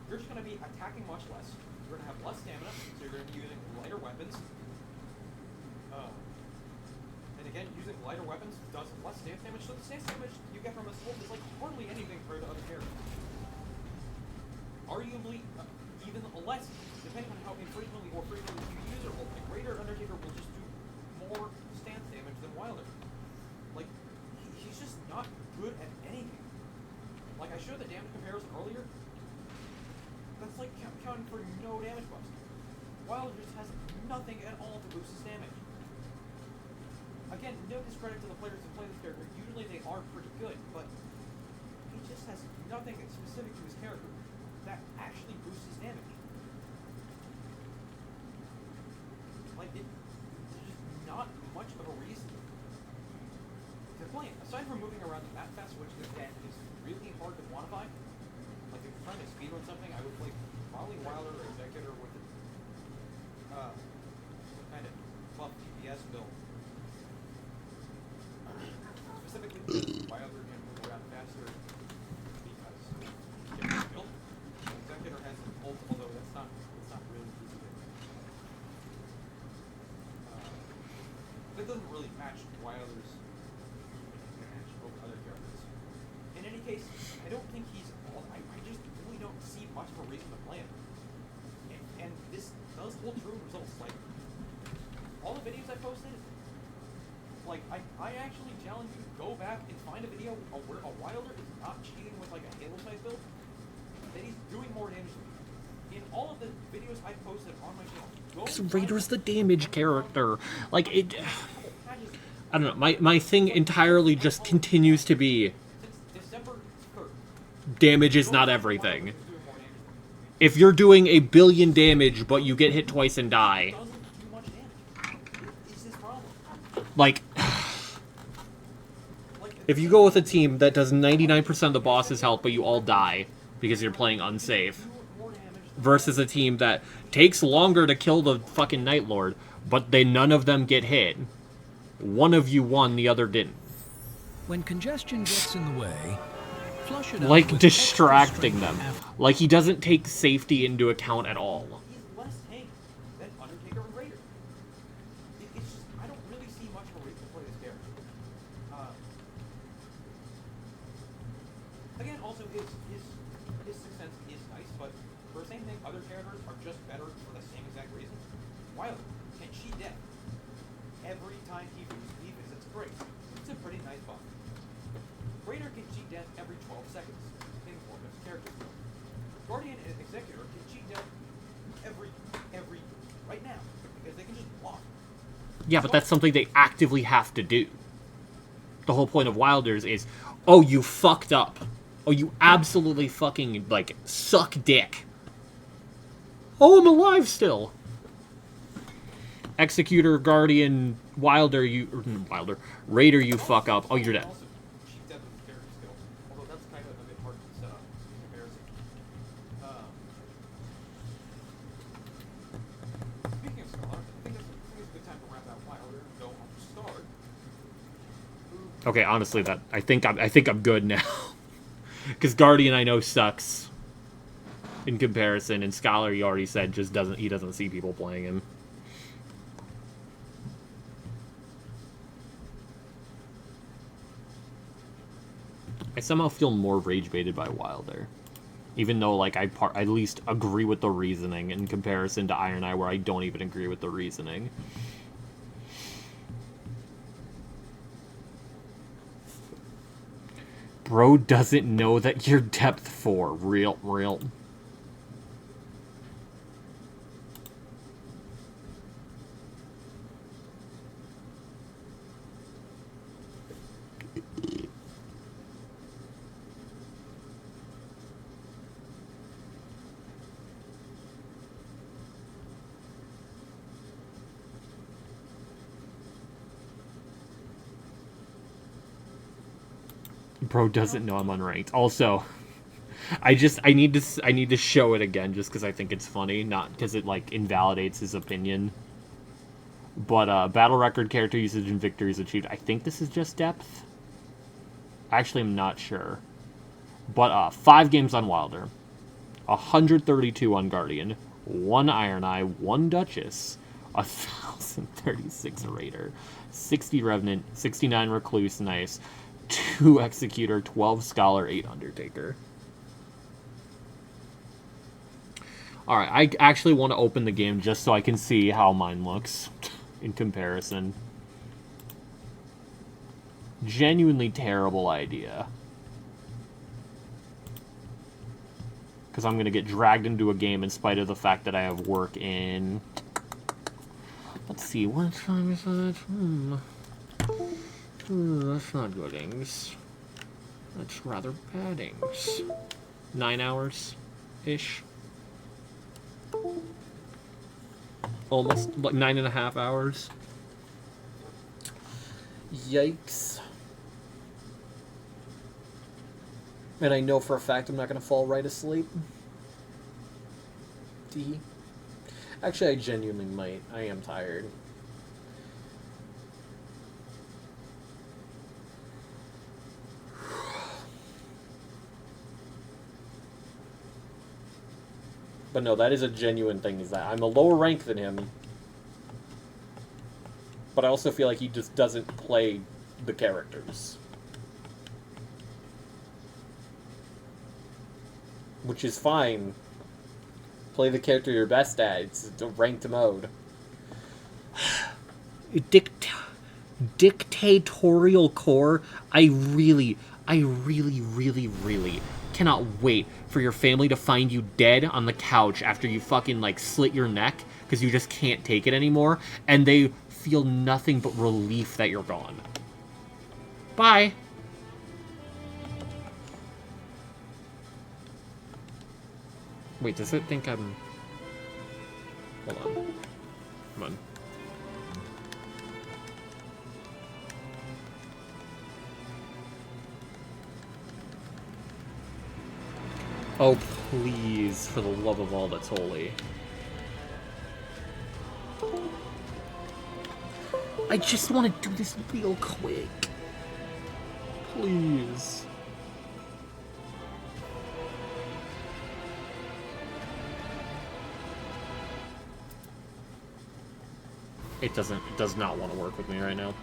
You're just going to be attacking much less. You're going to have less stamina, so you're going to be using lighter weapons. lighter weapons does less stance damage, so the stance damage you get from a Wolf is like hardly anything for the other characters. Arguably, even less, depending on how infrequently or frequently you use your ult. Like, Raider and Undertaker will just do more stance damage than Wilder. Like, he's just not good at anything. Like, I showed the damage comparison earlier. That's like counting for no damage buffs. Wilder just has nothing at all to boost his damage. Again, no discredit to the players who play this character. Usually they are pretty good, but he just has nothing specific to his character that actually boosts his damage. Like, there's just not much of a reason to play it. Aside from moving around the map fast, which again is really hard to quantify. Like, if you're trying to speedrun something, I would play probably Wilder or Executor with some kind of buff DPS build. Specifically, Wilder can move around faster because he gets built. Executor has an ult, although that's not really easy to that doesn't really match Wilder's match over other characters. In any case, I don't think he's all. I just really don't see much of a reason to play him. And this does hold true results. Like, all the videos I posted, like, I actually challenge you to go back and find a video where a Wilder is not cheating with, like, a Halo-sized build, that he's doing more damage than me. In all of the videos I posted on my channel, Raider's the damage character. Like, it... I don't know. My thing entirely just continues to be... damage is not everything. If you're doing 1 billion damage, but you get hit twice and die... Like... if you go with a team that does 99% of the boss's health, but you all die because you're playing unsafe, versus a team that takes longer to kill the fucking Night Lord, but none of them get hit. One of you won, the other didn't. When congestion gets in the way, flush it out like with distracting them. Like he doesn't take safety into account at all. He's less tank than Undertaker and Raider. It's just, I don't really see much of a reason to play this character. Again, also, his 6th sense is nice, but for the same thing, other characters are just better for the same exact reason. Wilder can cheat death every time he visits Grace. It's a pretty nice buff. Raider can cheat death every 12 seconds in form of his character skill. Guardian and Executor can cheat death every right now because they can just block. Yeah, but that's something they actively have to do. The whole point of Wilder's is, oh, you fucked up. Oh, you absolutely fucking, like, suck dick. Oh, I'm alive still. Executor, Guardian, Wilder, Raider, you fuck up. Oh, you're dead. Okay, honestly, I think I'm good now. Because Guardian I know sucks in comparison, and Scholar, you already said, just doesn't see people playing him. I somehow feel more rage baited by Wilder, even though like I at least agree with the reasoning in comparison to Iron Eye, where I don't even agree with the reasoning. Bro doesn't know that you're depth 4. Real. Bro doesn't know I'm unranked. Also, I need to show it again just because I think it's funny, not because it like invalidates his opinion. But battle record character usage and victories achieved. I think this is just depth. Actually, I'm not sure. But 5 games on Wilder, 132 on Guardian, 1 Iron Eye, 1 Duchess, 1,000. 36 Raider, 60 Revenant, 69 Recluse, nice, 2 Executor, 12 Scholar, 8 Undertaker. Alright, I actually want to open the game just so I can see how mine looks in comparison. Genuinely terrible idea. Because I'm going to get dragged into a game in spite of the fact that I have work in... Let's see, what time is that? That's not goodings. That's rather baddings. 9 hours-ish. Almost, like 9.5 hours. Yikes. And I know for a fact I'm not going to fall right asleep. Actually, I genuinely might. I am tired. But no, that is a genuine thing, is that I'm a lower rank than him. But I also feel like he just doesn't play the characters. Which is fine. Play the character you're best at. It's a ranked mode. Dictatorial core. I really cannot wait for your family to find you dead on the couch after you fucking, like, slit your neck because you just can't take it anymore, and they feel nothing but relief that you're gone. Bye! Wait, does it think I'm... Hold on. Come on. Oh, please, for the love of all that's holy. I just want to do this real quick. Please. It does not want to work with me right now.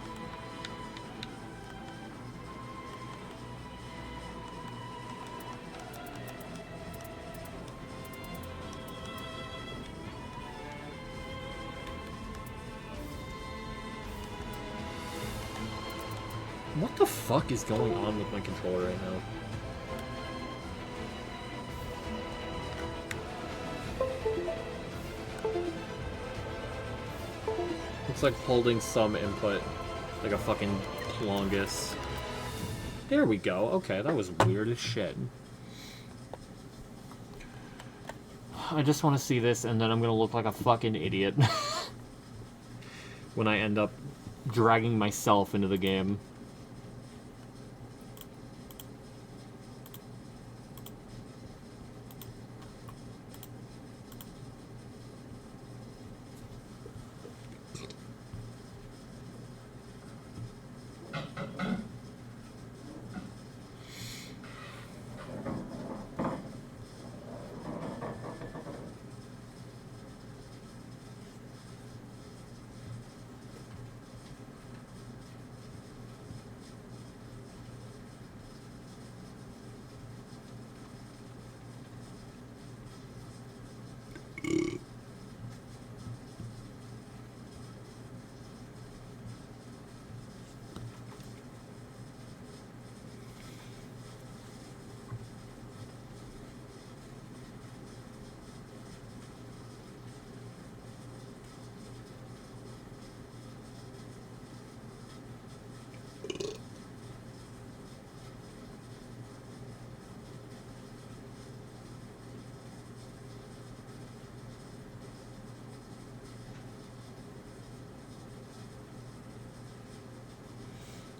What the fuck is going on with my controller right now? Looks like holding some input, like a fucking plongus. There we go. Okay, that was weird as shit. I just want to see this, and then I'm gonna look like a fucking idiot when I end up dragging myself into the game.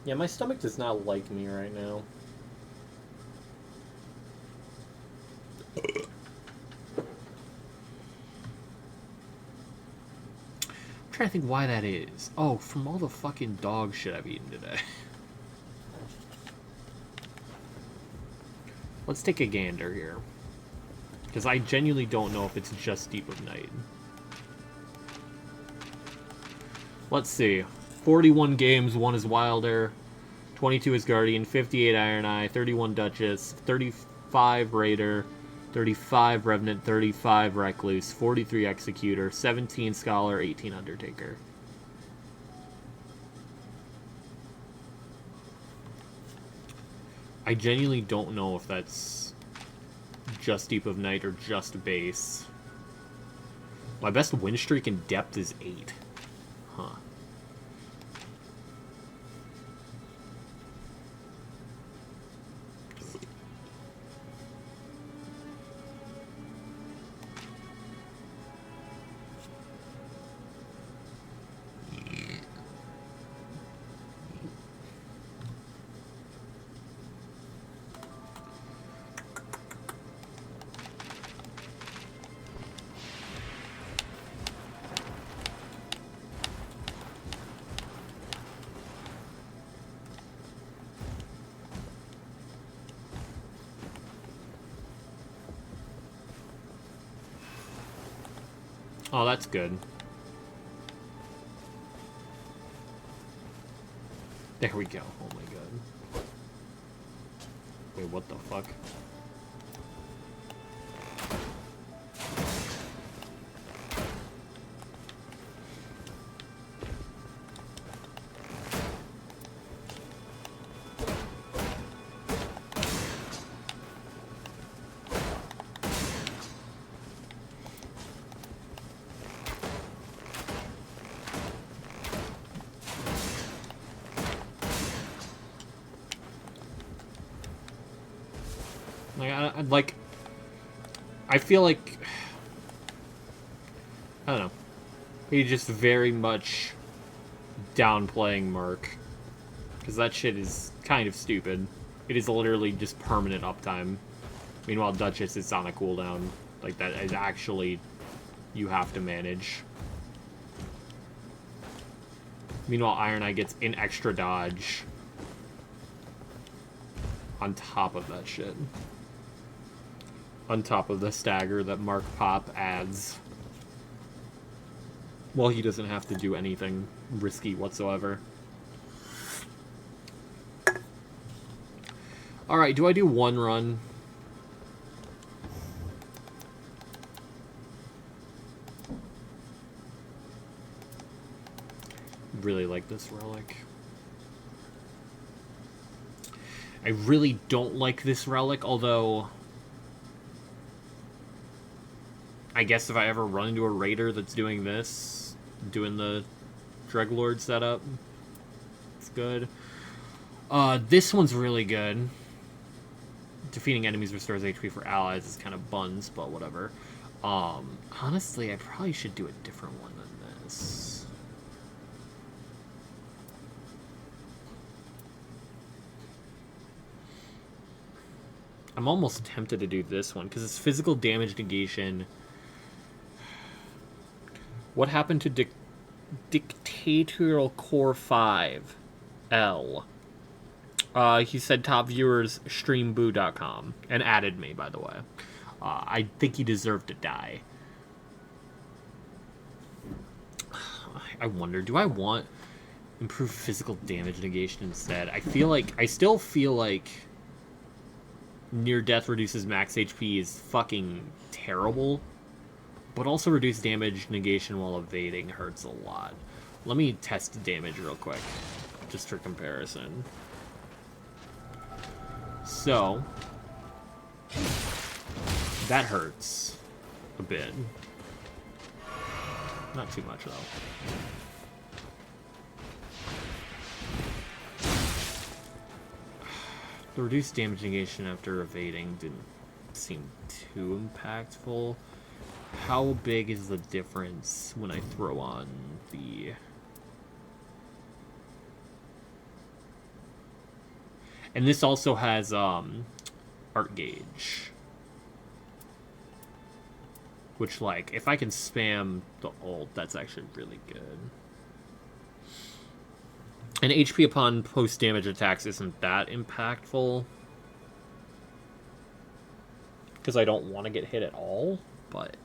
Yeah, my stomach does not like me right now. I'm trying to think why that is. Oh, from all the fucking dog shit I've eaten today. Let's take a gander here. Because I genuinely don't know if it's just Deep of Night. Let's see. 41 games, 1 is Wilder, 22 is Guardian, 58 Iron Eye, 31 Duchess, 35 Raider, 35 Revenant, 35 Recluse, 43 Executor, 17 Scholar, 18 Undertaker. I genuinely don't know if that's just Deep of Night or just base. My best win streak in depth is 8. Huh. Oh, that's good. There we go. Oh my god. Wait, what the fuck? I feel like, I don't know, he's just very much downplaying Merc, because that shit is kind of stupid. It is literally just permanent uptime. Meanwhile, Duchess is on a cooldown. Like, that is actually, you have to manage. Meanwhile, Iron Eye gets an extra dodge on top of that shit. On top of the stagger that Mark Pop adds. Well, he doesn't have to do anything risky whatsoever. Alright, do I do one run? Really like this relic. I really don't like this relic, although I guess if I ever run into a raider that's doing this, doing the Dreglord setup, it's good. This one's really good. Defeating enemies restores HP for allies is kind of buns, but whatever. Honestly, I probably should do a different one than this. I'm almost tempted to do this one, because it's physical damage negation. What happened to Dictatorial Core 5? L. He said top viewers streamboo.com and added me, by the way. I think he deserved to die. I wonder, do I want improved physical damage negation instead? I still feel like near death reduces max HP is fucking terrible. But also reduce damage negation while evading hurts a lot. Let me test damage real quick, just for comparison. So, that hurts a bit. Not too much, though. The reduced damage negation after evading didn't seem too impactful. How big is the difference when I throw on the... And this also has Art Gauge. Which, like, if I can spam the ult, that's actually really good. And HP upon post-damage attacks isn't that impactful. Because I don't want to get hit at all, but...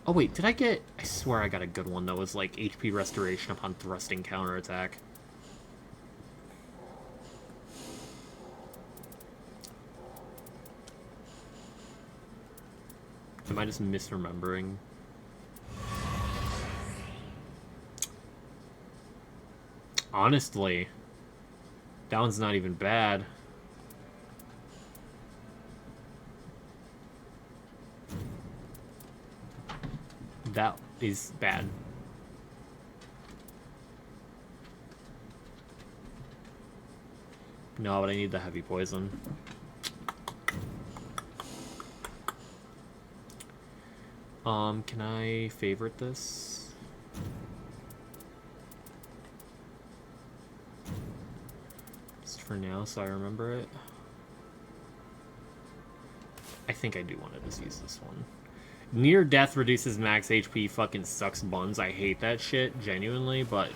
Oh wait, did I get... I swear I got a good one that was like HP restoration upon thrusting counterattack. Am I just misremembering? Honestly, that one's not even bad. That is bad. No, but I need the heavy poison. Can I favorite this? Just for now, so I remember it. I think I do want to just use this one. Near death reduces max HP fucking sucks buns. I hate that shit, genuinely, but...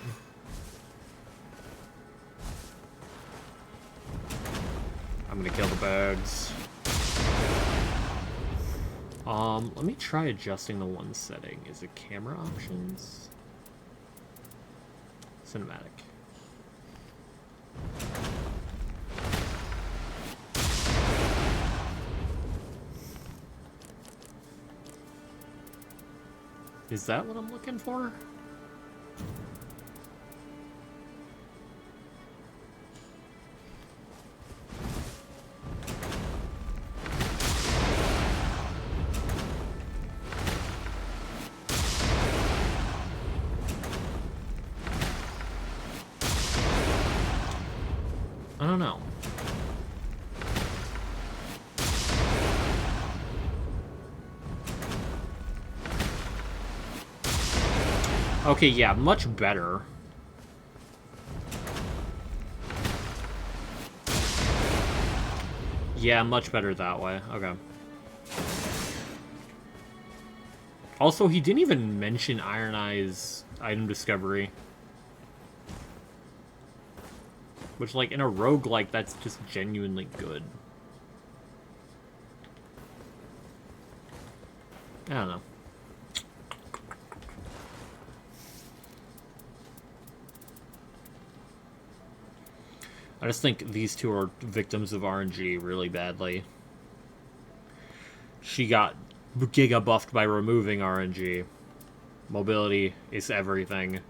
I'm gonna kill the birds. Let me try adjusting the one setting. Is it camera options? Cinematic. Is that what I'm looking for? I don't know. Okay, yeah, much better. Yeah, much better that way. Okay. Also, he didn't even mention Iron Eye's item discovery. Which, like, in a roguelike, that's just genuinely good. I don't know. I just think these two are victims of RNG really badly. She got giga buffed by removing RNG. Mobility is everything.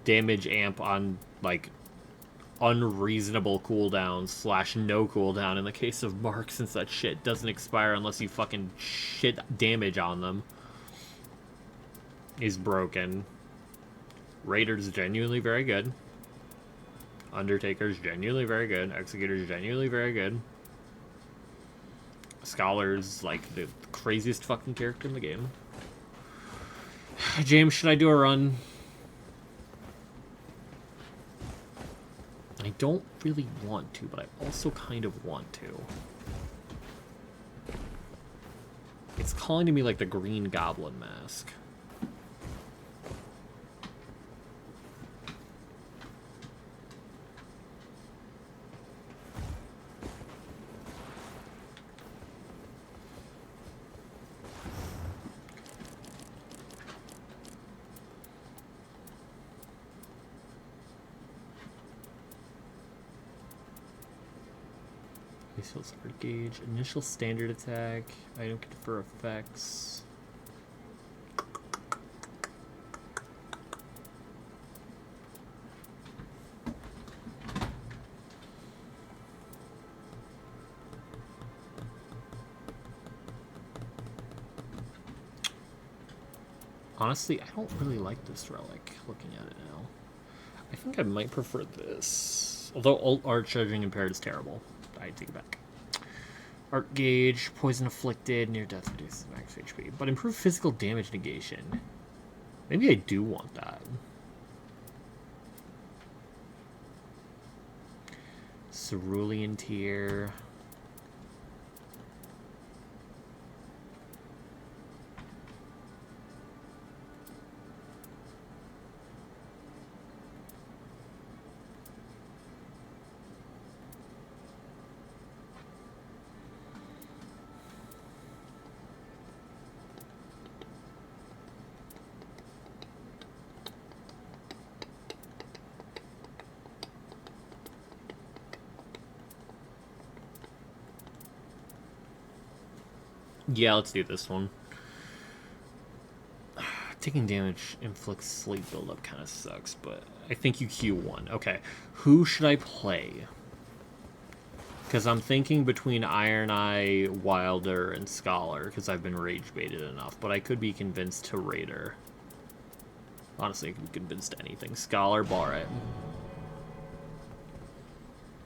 Damage amp on, like, unreasonable cooldowns / no cooldown in the case of Mark, since that shit doesn't expire unless you fucking shit damage on them, is broken. Raider's genuinely very good. Undertaker's genuinely very good. Executor's genuinely very good. Scholar's like the craziest fucking character in the game. James, should I do a run? I don't really want to, but I also kind of want to. It's calling to me like the Green Goblin mask. Gauge, initial standard attack, item confer effects. Honestly, I don't really like this relic, looking at it now. I think I might prefer this. Although alt art charging impaired is terrible. I take it back. Art gauge, poison afflicted, near death reduces max HP, but improved physical damage negation. Maybe I do want that. Cerulean tier. Yeah, let's do this one. Taking damage inflicts sleep buildup kind of sucks, but I think you Q1. Okay, who should I play? Because I'm thinking between Iron Eye, Wilder, and Scholar, because I've been rage baited enough, but I could be convinced to Raider. Honestly, I could be convinced to anything. Scholar, Barret.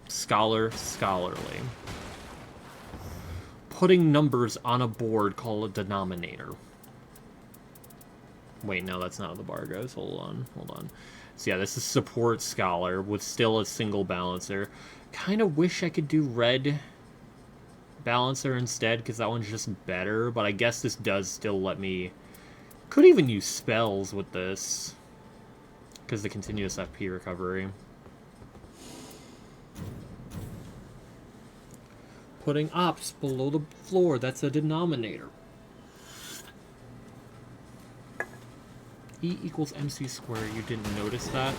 Scholar, Scholarly. Putting numbers on a board called a denominator. Wait, no, that's not how the bar goes. Hold on. So yeah, this is support Scholar with still a single balancer. Kind of wish I could do red balancer instead, because that one's just better, but I guess this does still let me... Could even use spells with this, because the continuous FP recovery. Putting ops below the floor, that's a denominator. E equals MC squared, you didn't notice that?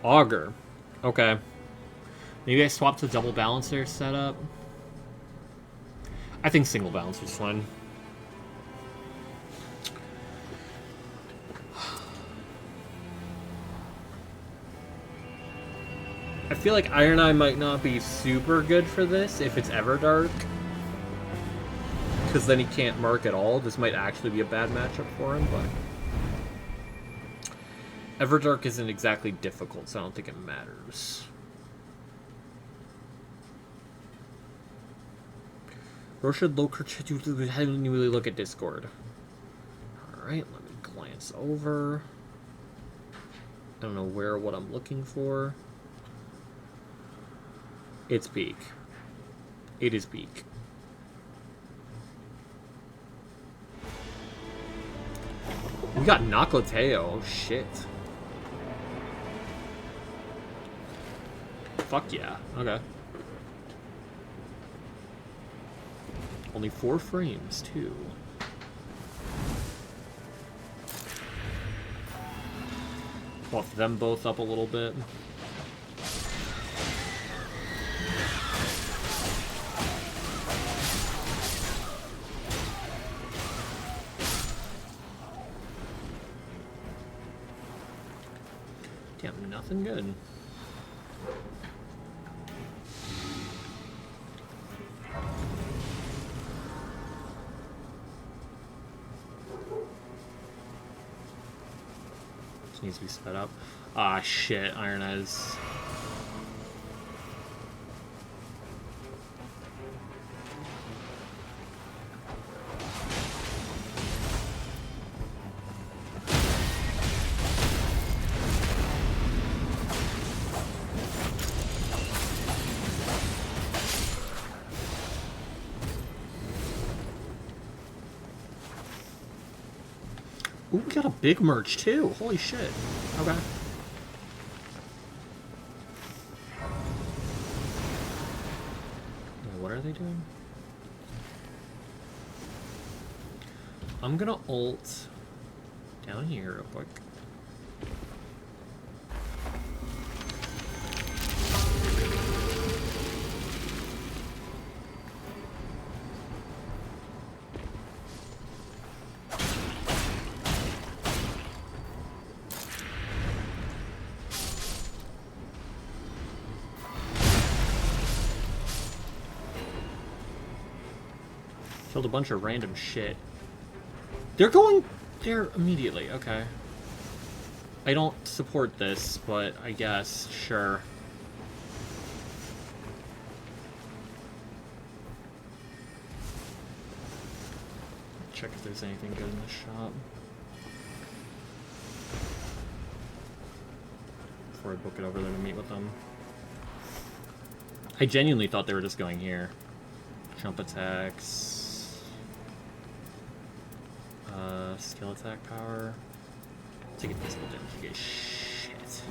Augur. Okay. Maybe I swap to double balancer setup. I think single balancer's fine. I feel like Iron Eye might not be super good for this if it's Everdark. Because then he can't mark at all. This might actually be a bad matchup for him, but... Everdark isn't exactly difficult, so I don't think it matters. Roshad Loker, how do you really look at Discord? Alright, let me glance over. I don't know what I'm looking for. It's peak. It is peak. We got Noclateo. Shit. Fuck yeah. Okay. Only 4 frames, too. Buff them both up a little bit. Damn, nothing good. This needs to be sped up. Ah, shit, Iron Eyes. Ooh, we got a big merch too. Holy shit. Okay. What are they doing? I'm gonna ult down here real quick. Killed a bunch of random shit. They're going there immediately, okay. I don't support this, but I guess, sure. Check if there's anything good in the shop. Before I book it over there to meet with them. I genuinely thought they were just going here. Jump attacks. Skill attack power. Take invisible damage. Okay, shit.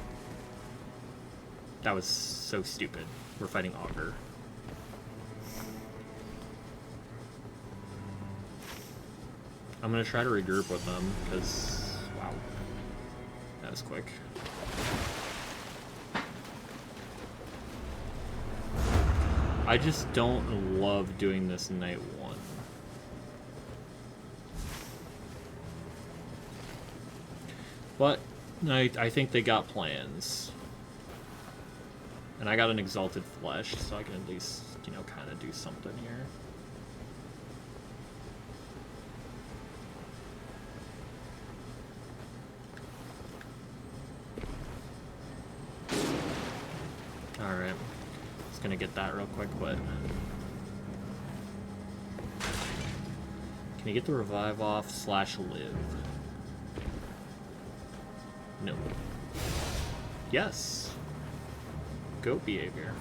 That was so stupid. We're fighting Augur. I'm gonna try to regroup with them, because, wow. That was quick. I just don't love doing this night 1. But I think they got plans. And I got an Exalted Flesh, so I can at least, you know, kind of do something here. Alright. Just gonna get that real quick, but... Can you get the revive off / live? No. Yes. Goat behavior.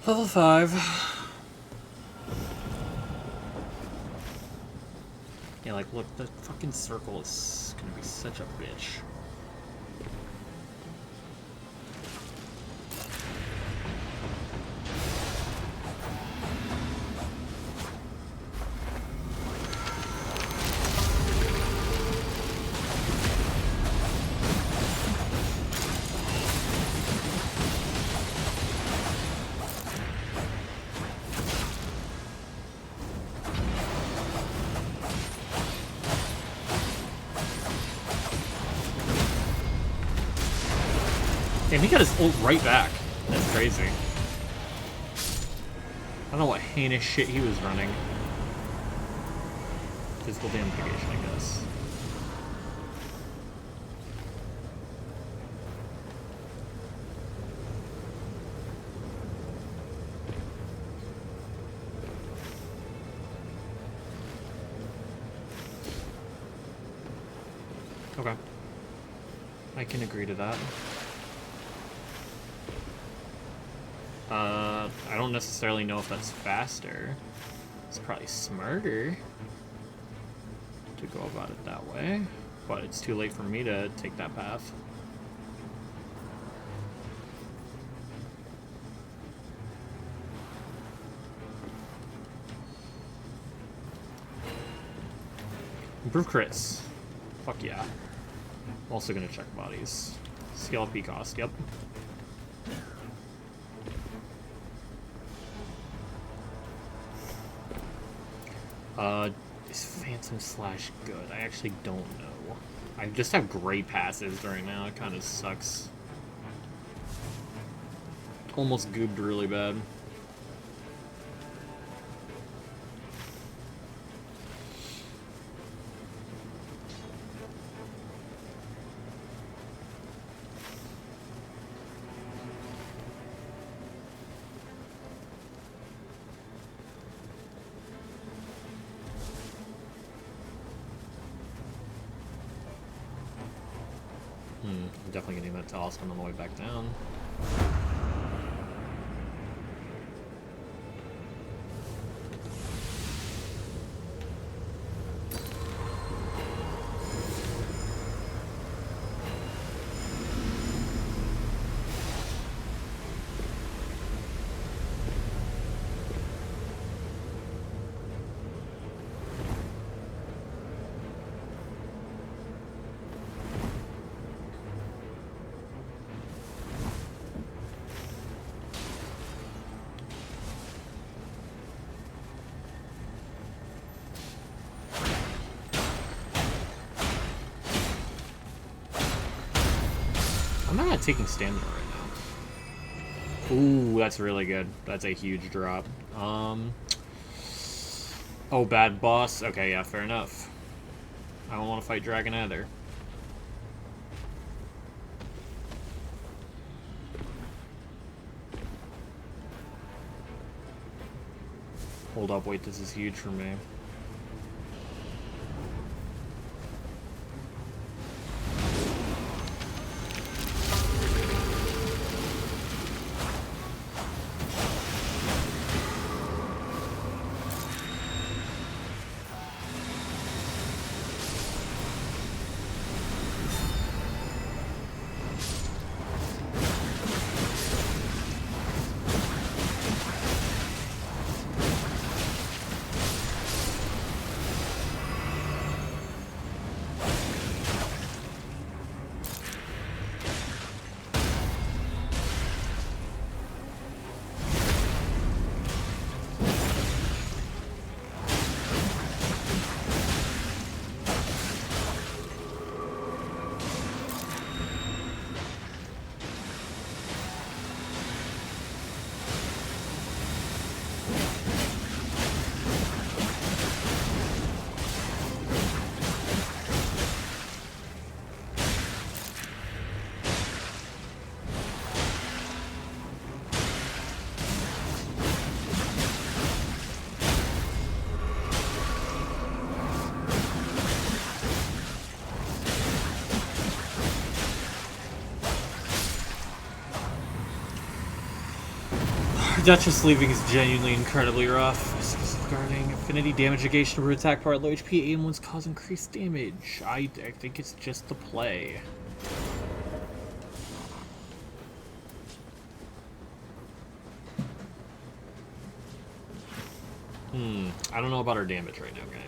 Level 5. Yeah, like, look, the fucking circle is gonna be such a bitch. Damn, he got his ult right back. That's crazy. I don't know what heinous shit he was running. Physical damnation, I guess. Okay. I can agree to that. I don't necessarily know if that's faster. It's probably smarter to go about it that way, but it's too late for me to take that path. Improve crits. Fuck yeah. I'm also gonna check bodies. Scale up cost, yep. Is Phantom Slash good? I actually don't know. I just have great passes right now. It kind of sucks. Almost goobed really bad. I'm definitely getting that talisman on the way back down. I'm not taking stamina right now. Ooh, that's really good. That's a huge drop. Oh, bad boss? Okay, yeah, fair enough. I don't want to fight Dragon either. Hold up, wait, this is huge for me. Duchess leaving is genuinely incredibly rough. Regarding affinity damage negation to attack power at low HP, aim ones cause increased damage. I think it's just the play. I don't know about our damage right now, guys.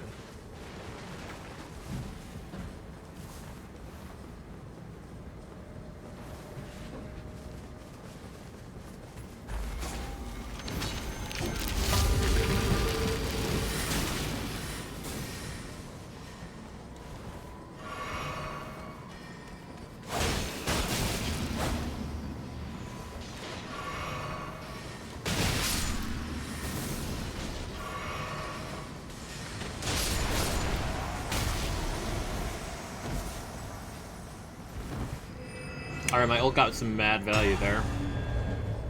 Alright, my ult got some mad value there.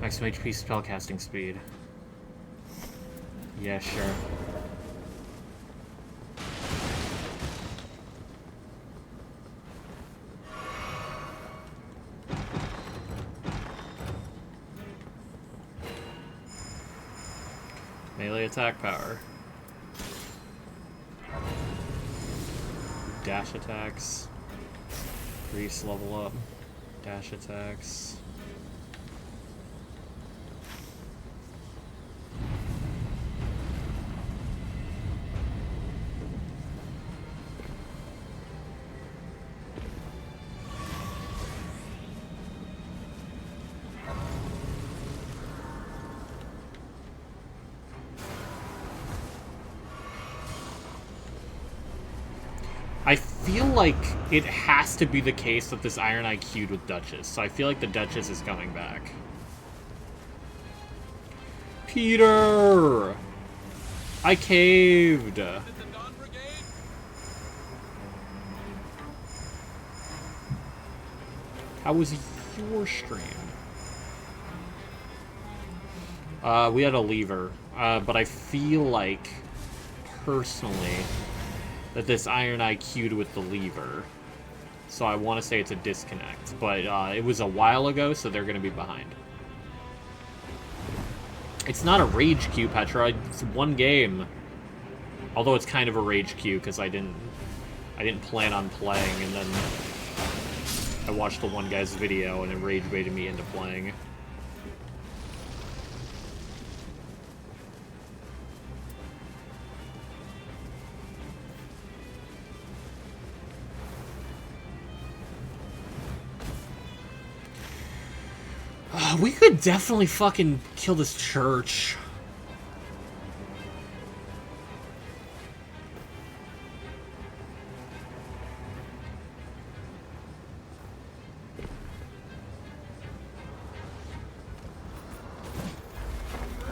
Maximum HP spellcasting speed. Yeah, sure. Melee attack power. Dash attacks. Grease level up. Dash attacks. I feel like it has to be the case that this Iron IQ'd with Duchess, so I feel like the Duchess is coming back. Peter! I caved! How was your stream? We had a lever, but I feel like, personally, that this Iron IQ'd with the lever. So I want to say it's a disconnect, but it was a while ago, so they're going to be behind. It's not a rage queue, Petra. It's one game. Although it's kind of a rage queue because I didn't plan on playing, and then I watched the one guy's video and it rage baited me into playing. We could definitely fucking kill this church.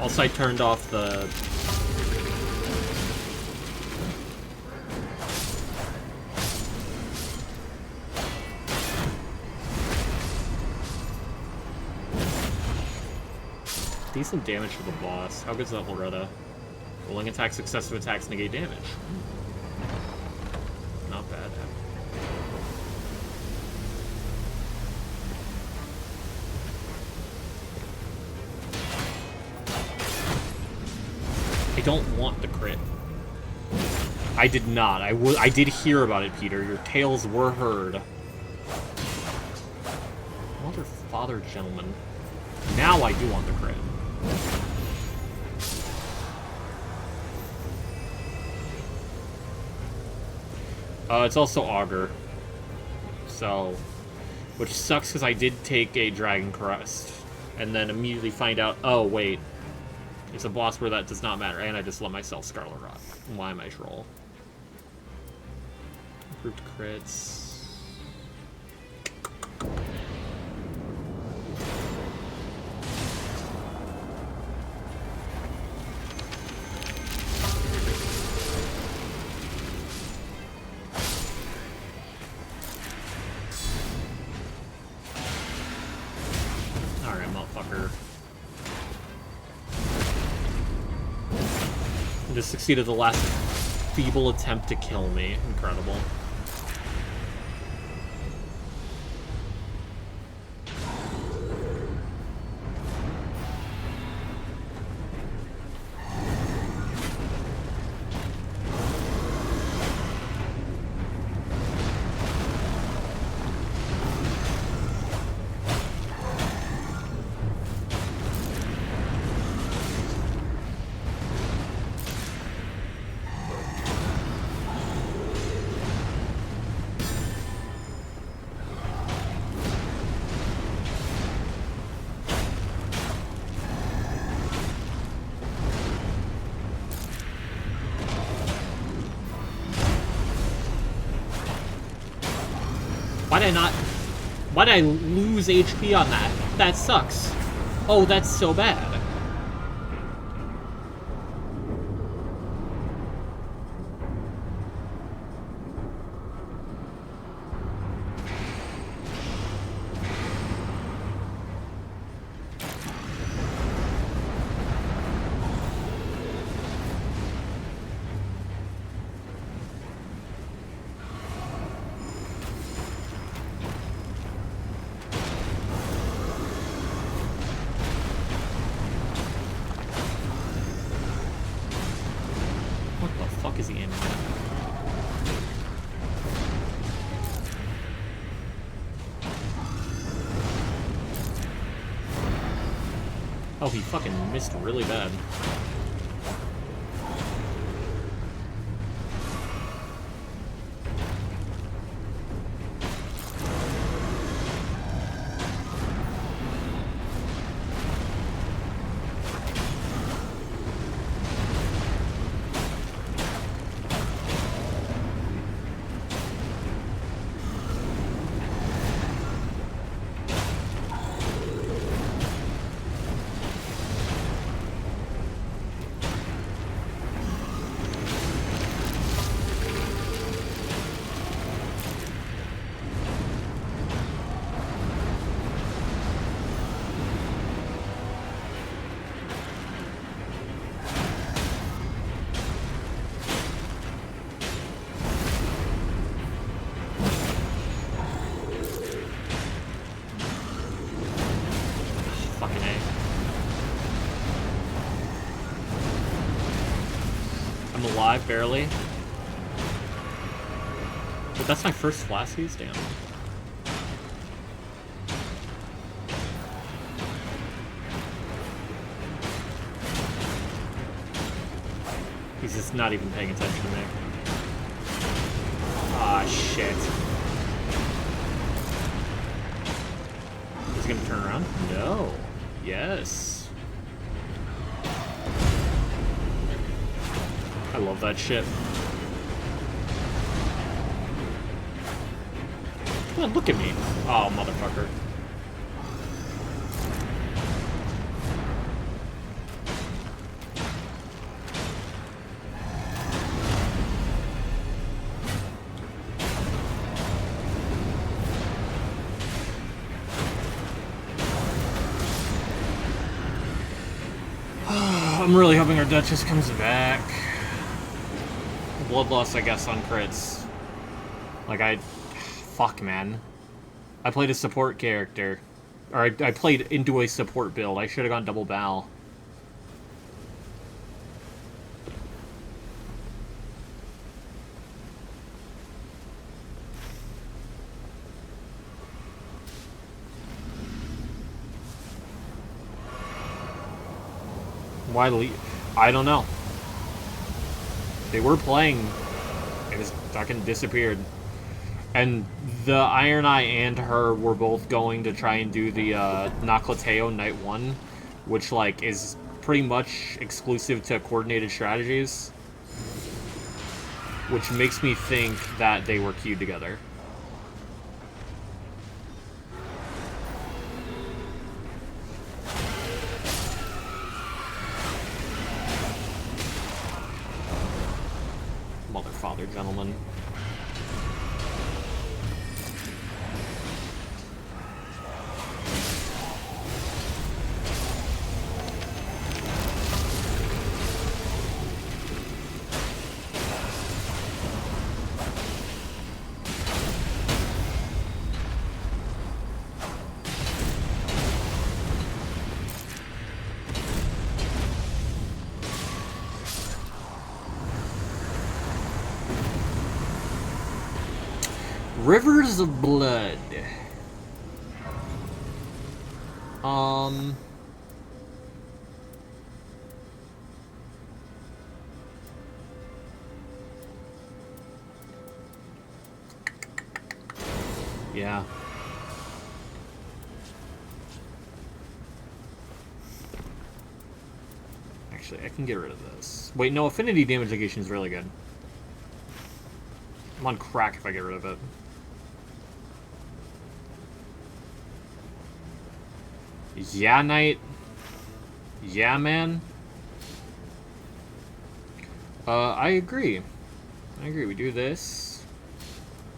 Also, I turned off the Decent damage for the boss. How good is that Loretta? Rolling attack, successive attacks negate damage. Not bad. I don't want the crit. I did not. I did hear about it, Peter. Your tales were heard. Mother, father, gentlemen. Now I do want the crit. It's also Augur. So, which sucks because I did take a Dragon Crest. And then immediately find out, oh wait, it's a boss where that does not matter. And I just let myself Scarlet Rot. Why am I troll? Improved crits. Just succeeded the last feeble attempt to kill me. Incredible. Why did I lose HP on that? That sucks. Oh, that's so bad. Oh, he fucking missed really bad. Alive, barely. But that's my first Flaskies? Damn. He's just not even paying attention to me. Ah, shit. Is he gonna turn around? No. Yes. I love that shit. Come on, look at me. Oh, motherfucker. I'm really hoping our Duchess comes back. Bloodlust, I guess, on crits. Like, fuck, man. I played a support character. Or I played into a support build. I should have gone double Bal. Why leave? I don't know. They were playing. It just fucking disappeared. And the Iron Eye and her were both going to try and do the Noclateo Night 1, which, like, is pretty much exclusive to coordinated strategies. Which makes me think that they were queued together. Mother, father, gentlemen. Rivers of Blood. Yeah. Actually, I can get rid of this. Wait, no, affinity damage negation is really good. I'm on crack if I get rid of it. Yeah, Knight. Yeah, man. I agree. I agree. We do this.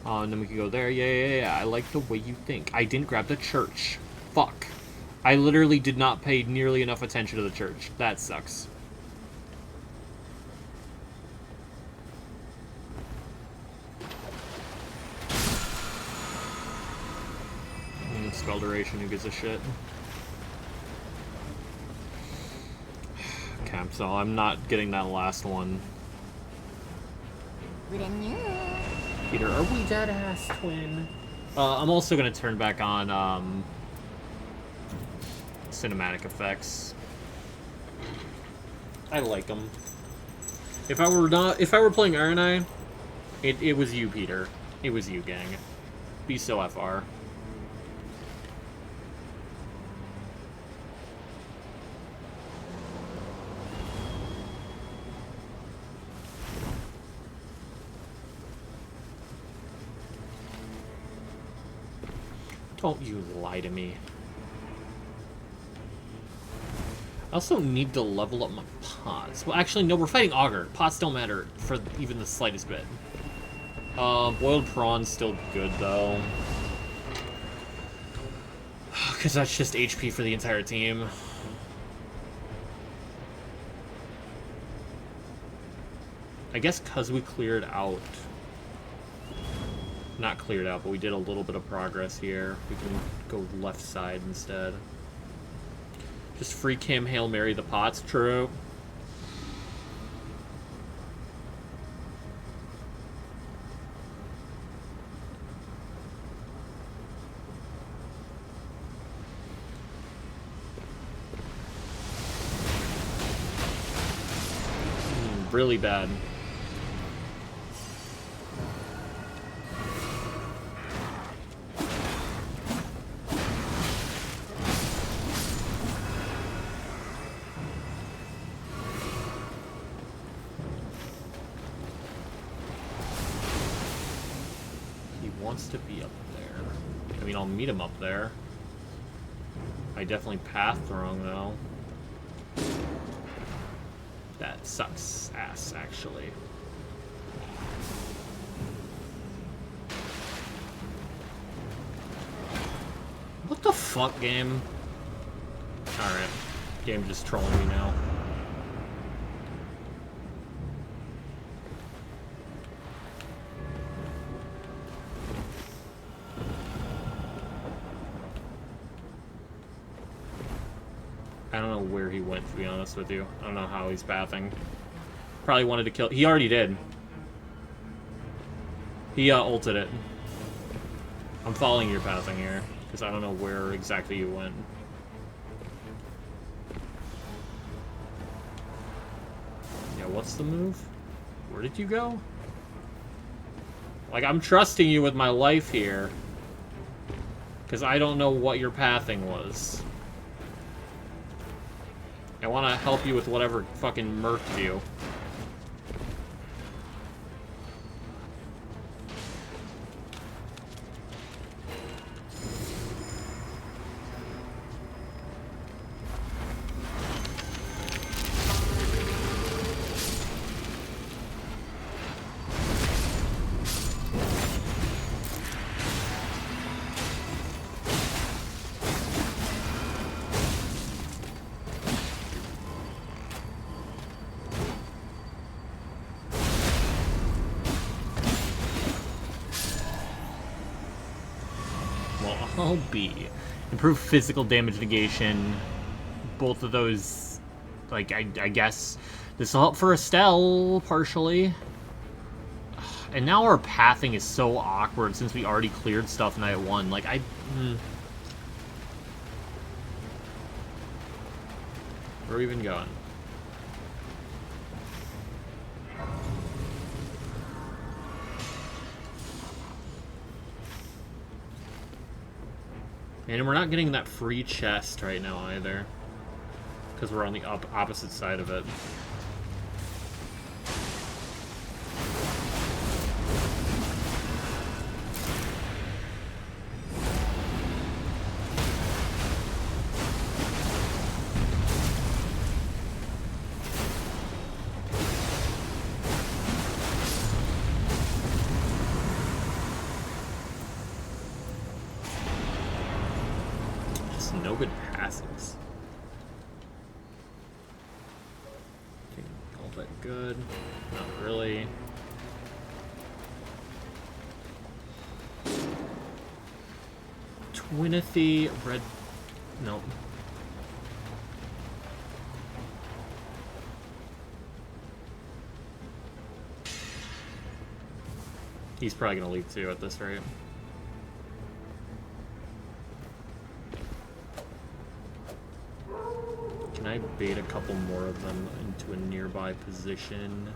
And then we can go there. Yeah. I like the way you think. I didn't grab the church. Fuck. I literally did not pay nearly enough attention to the church. That sucks. Spell duration, who gives a shit? Okay, so I'm not getting that last one. Peter, are we dead ass twin? I'm also gonna turn back on cinematic effects. I like them. If I were playing Iron Eye, it was you, Peter. It was you, gang. Be so FR. Don't you lie to me. I also need to level up my pots. Well, actually, no, we're fighting Augur. Pots don't matter for even the slightest bit. Boiled prawn's still good, though. Because that's just HP for the entire team. I guess because we cleared out... Not cleared out, but we did a little bit of progress here. We can go left side instead. Just free cam Hail Mary the pots, true. Really bad. To be up there. I mean, I'll meet him up there. I definitely pathed wrong, though. That sucks ass, actually. What the fuck, game? Alright. Game just trolling me now. I don't know where he went, to be honest with you. I don't know how he's pathing. Probably wanted to kill... He already did. He ulted it. I'm following your pathing here, because I don't know where exactly you went. Yeah, what's the move? Where did you go? Like, I'm trusting you with my life here. Because I don't know what your pathing was. I want to help you with whatever fucking murked you. B. Improve physical damage negation. Both of those, like, I guess this will help for Estelle, partially. And now our pathing is so awkward since we already cleared stuff night one. Like, Where are we even going? And we're not getting that free chest right now either, because we're on the opposite side of it. No good passes. Okay, all that good. Not really. Twinithy, red. Nope. He's probably gonna leave too at this rate. Can I bait a couple more of them into a nearby position?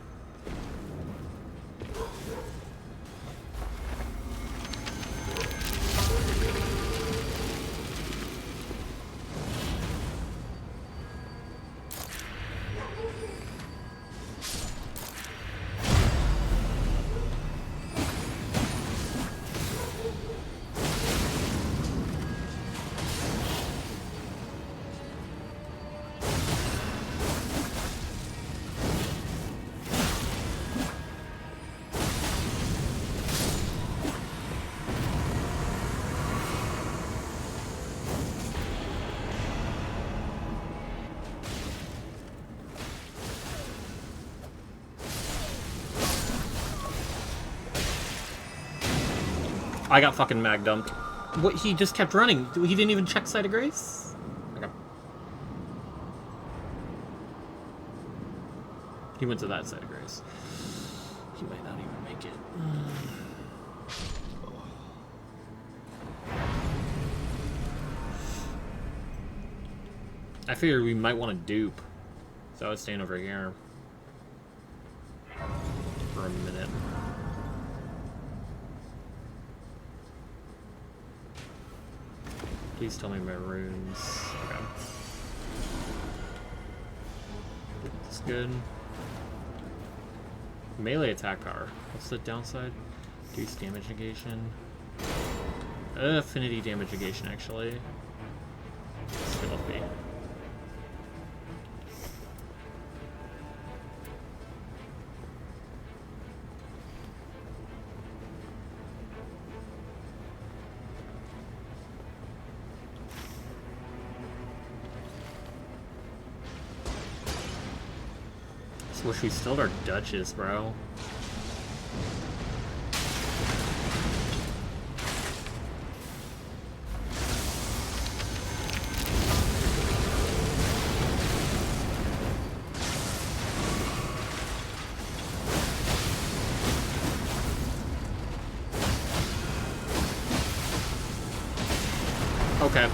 I got fucking mag dumped. What? He just kept running. He didn't even check Site of Grace? Okay. He went to that Site of Grace. He might not even make it. I figured we might want to dupe. So I was staying over here for a minute. Please tell me my runes. Okay. That's good. Melee attack power. What's the downside? Reduce damage negation. Affinity damage negation, actually. Stealthy. Wish we still had our Duchess, bro. Okay.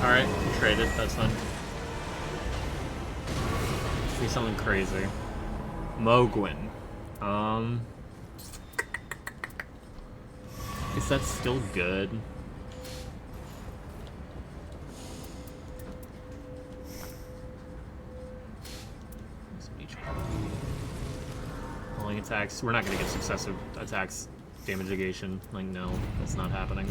Alright, we traded, that's fine. Be something crazy. Mogwin. Is that still good? Rolling attacks. We're not gonna get successive attacks damage negation. Like, no, that's not happening.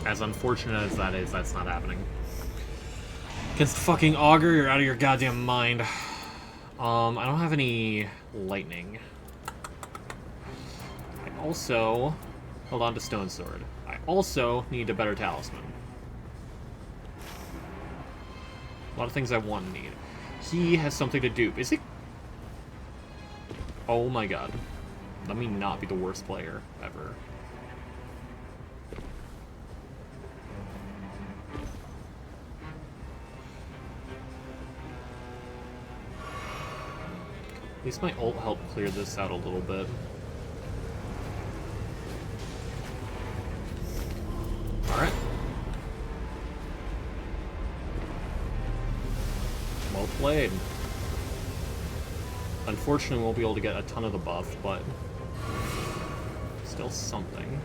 As unfortunate as that is, that's not happening. Against fucking Augur, you're out of your goddamn mind. I don't have any lightning. I also hold on to Stone Sword. I also need a better talisman. A lot of things I want and need. He has something to dupe. Is it? Oh my god. Let me not be the worst player ever. At least my ult helped clear this out a little bit. Alright. Well played. Unfortunately, we won't be able to get a ton of the buff, but still something.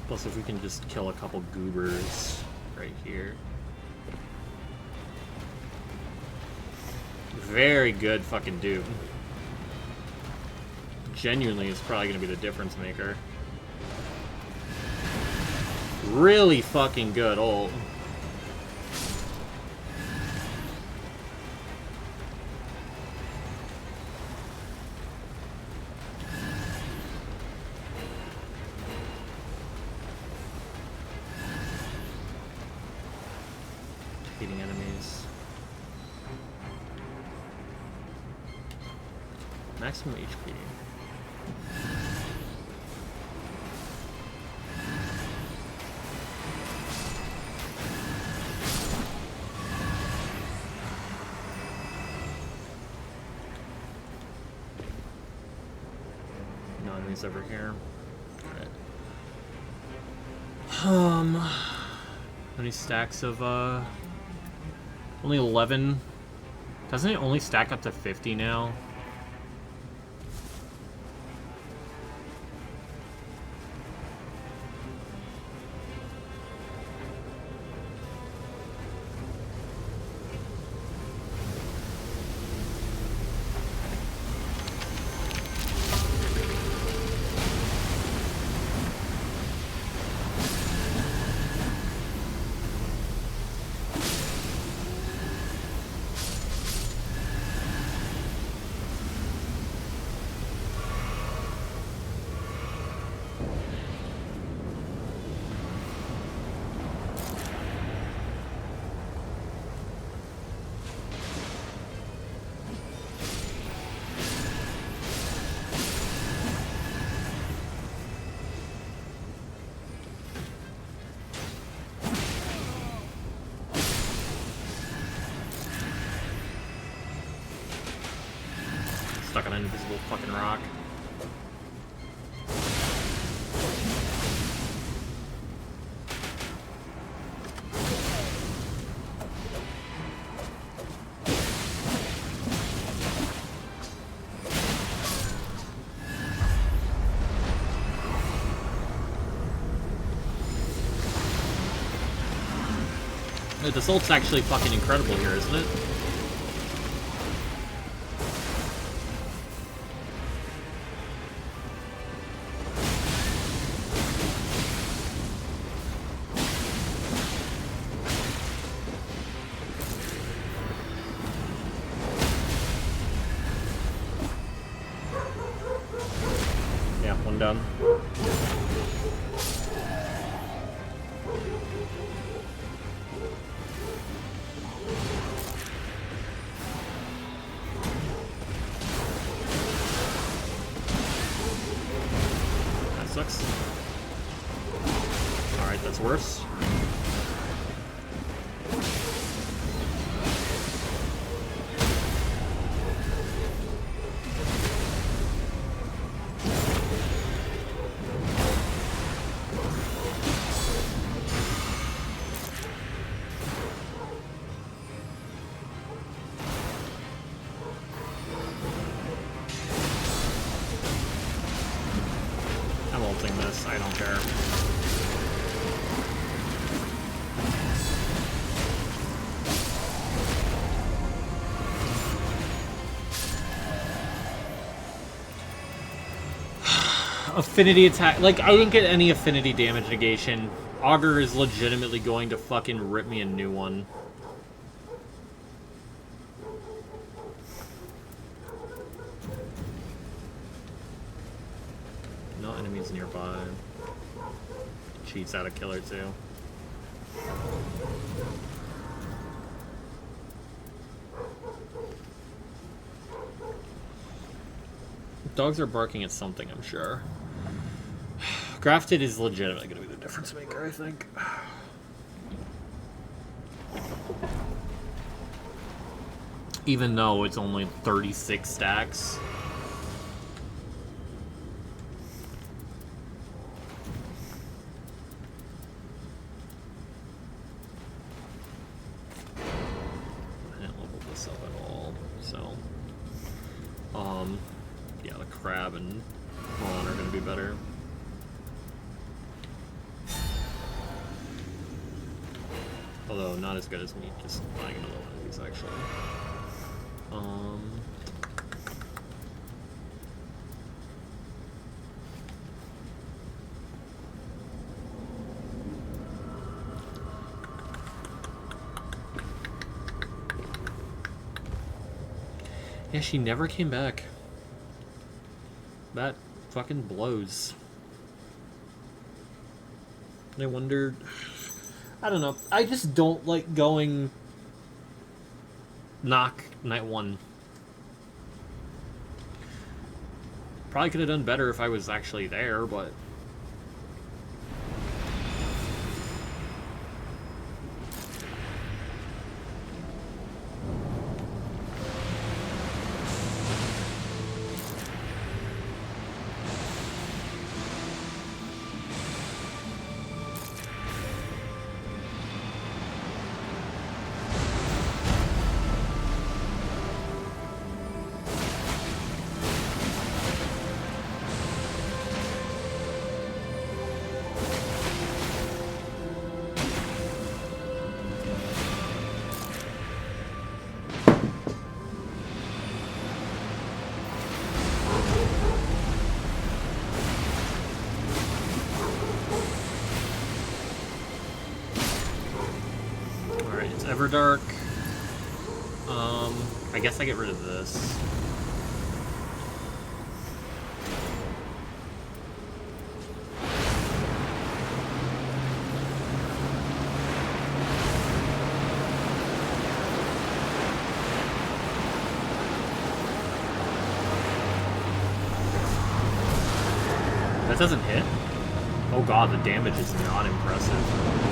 Plus, if we can just kill a couple goobers right here. Very good fucking dude. Genuinely, it's probably going to be the difference maker. Really fucking good ult. Defeating enemies. Maximum HP. No enemies over here. Alright. How many stacks of only 11? Doesn't it only stack up to 50 now? Stuck on an invisible fucking rock. This ult's actually fucking incredible here, isn't it? one done. That sucks. Alright, that's worse. This, I don't care. Affinity attack. Like, I didn't get any affinity damage negation. Augur is legitimately going to fucking rip me a new one. No enemies nearby. Cheats out a killer too. Dogs are barking at something, I'm sure. Grafted is legitimately going to be the difference maker, I think. Even though it's only 36 stacks. Yeah, the crab and prawn are going to be better. Although not as good as me just buying another one of these actually. Yeah, she never came back. That fucking blows. I wonder... I don't know. I just don't like going... Knock night 1. Probably could have done better if I was actually there, but... Everdark. I guess I get rid of this. That doesn't hit? Oh god, the damage is not impressive.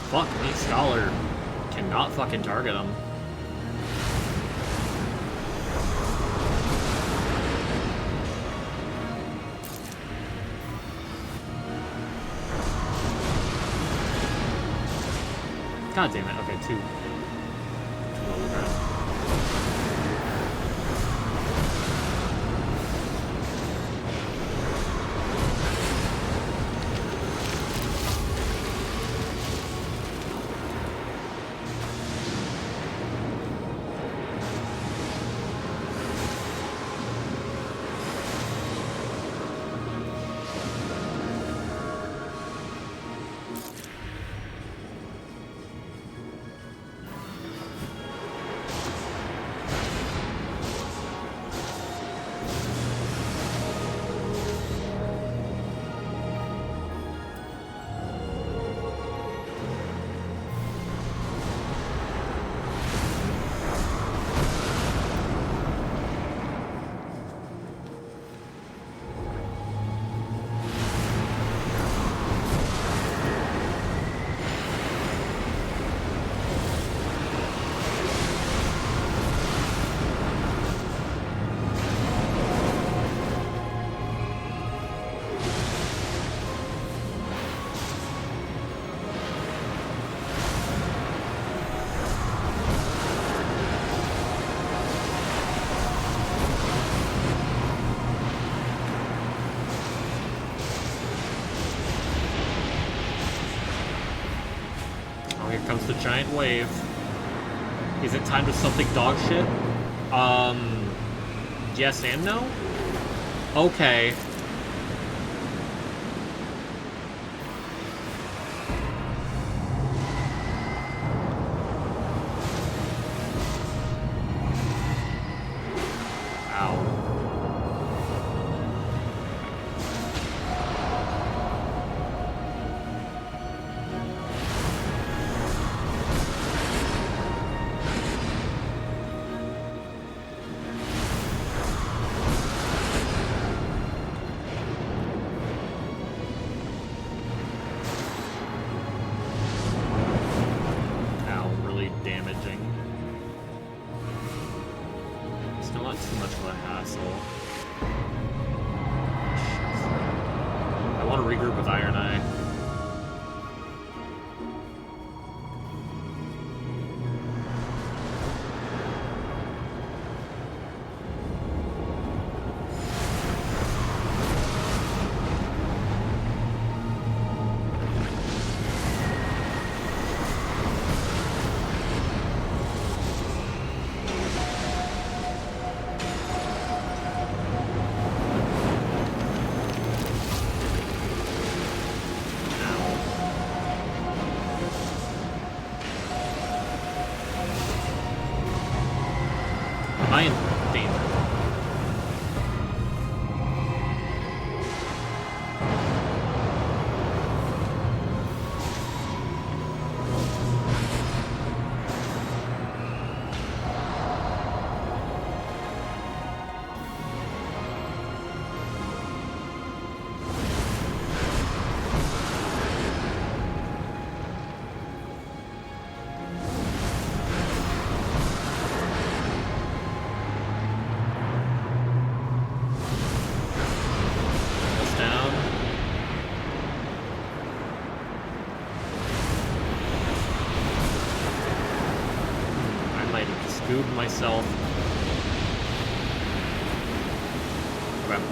Fuck me, Scholar cannot fucking target him. God damn it. Okay, 2. Here comes the giant wave. Is it time to something dog shit? Yes and no? Okay. Myself. Okay.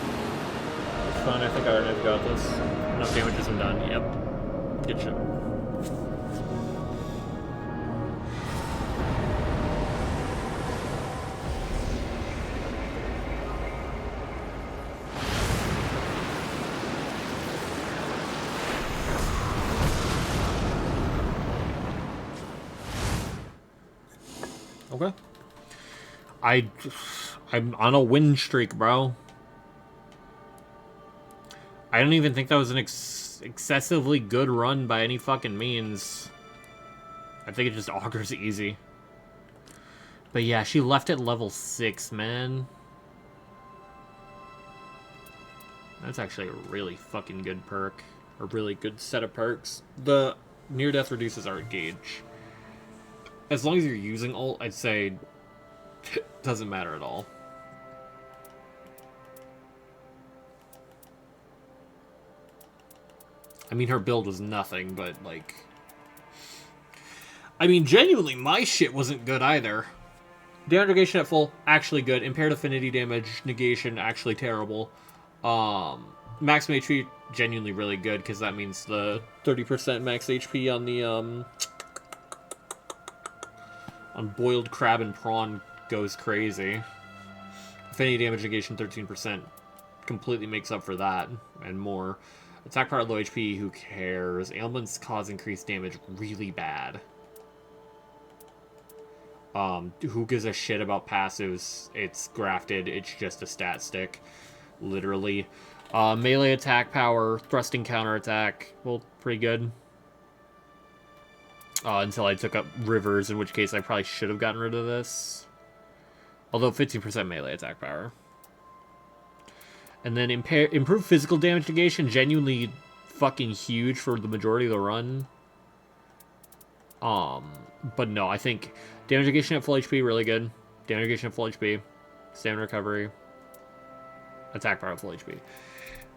It's fine, I think I've got this. Enough damages, I'm done. Yep. Good shit. Okay. I'm on a win streak, bro. I don't even think that was an excessively good run by any fucking means. I think it just augurs easy. But yeah, she left at level 6, man. That's actually a really fucking good perk. A really good set of perks. The near death reduces our gauge. As long as you're using ult, I'd say it doesn't matter at all. I mean, her build was nothing, but, like... I mean, genuinely, my shit wasn't good either. Damage negation at full, actually good. Impaired affinity damage negation, actually terrible. Maximum HP, genuinely really good, because that means the 30% max HP on the, on boiled crab and prawn goes crazy. Affinity damage negation 13% completely makes up for that and more. Attack power at low HP, who cares? Ailments cause increased damage really bad. Who gives a shit about passives? It's grafted, it's just a stat stick. Literally. Melee attack power, thrusting counterattack, well, pretty good. Until I took up Rivers, in which case I probably should have gotten rid of this. Although 15% melee attack power. And then improved physical damage negation, genuinely fucking huge for the majority of the run. But no, I think damage negation at full HP, really good. Damage negation at full HP. Stamina recovery. Attack power at full HP.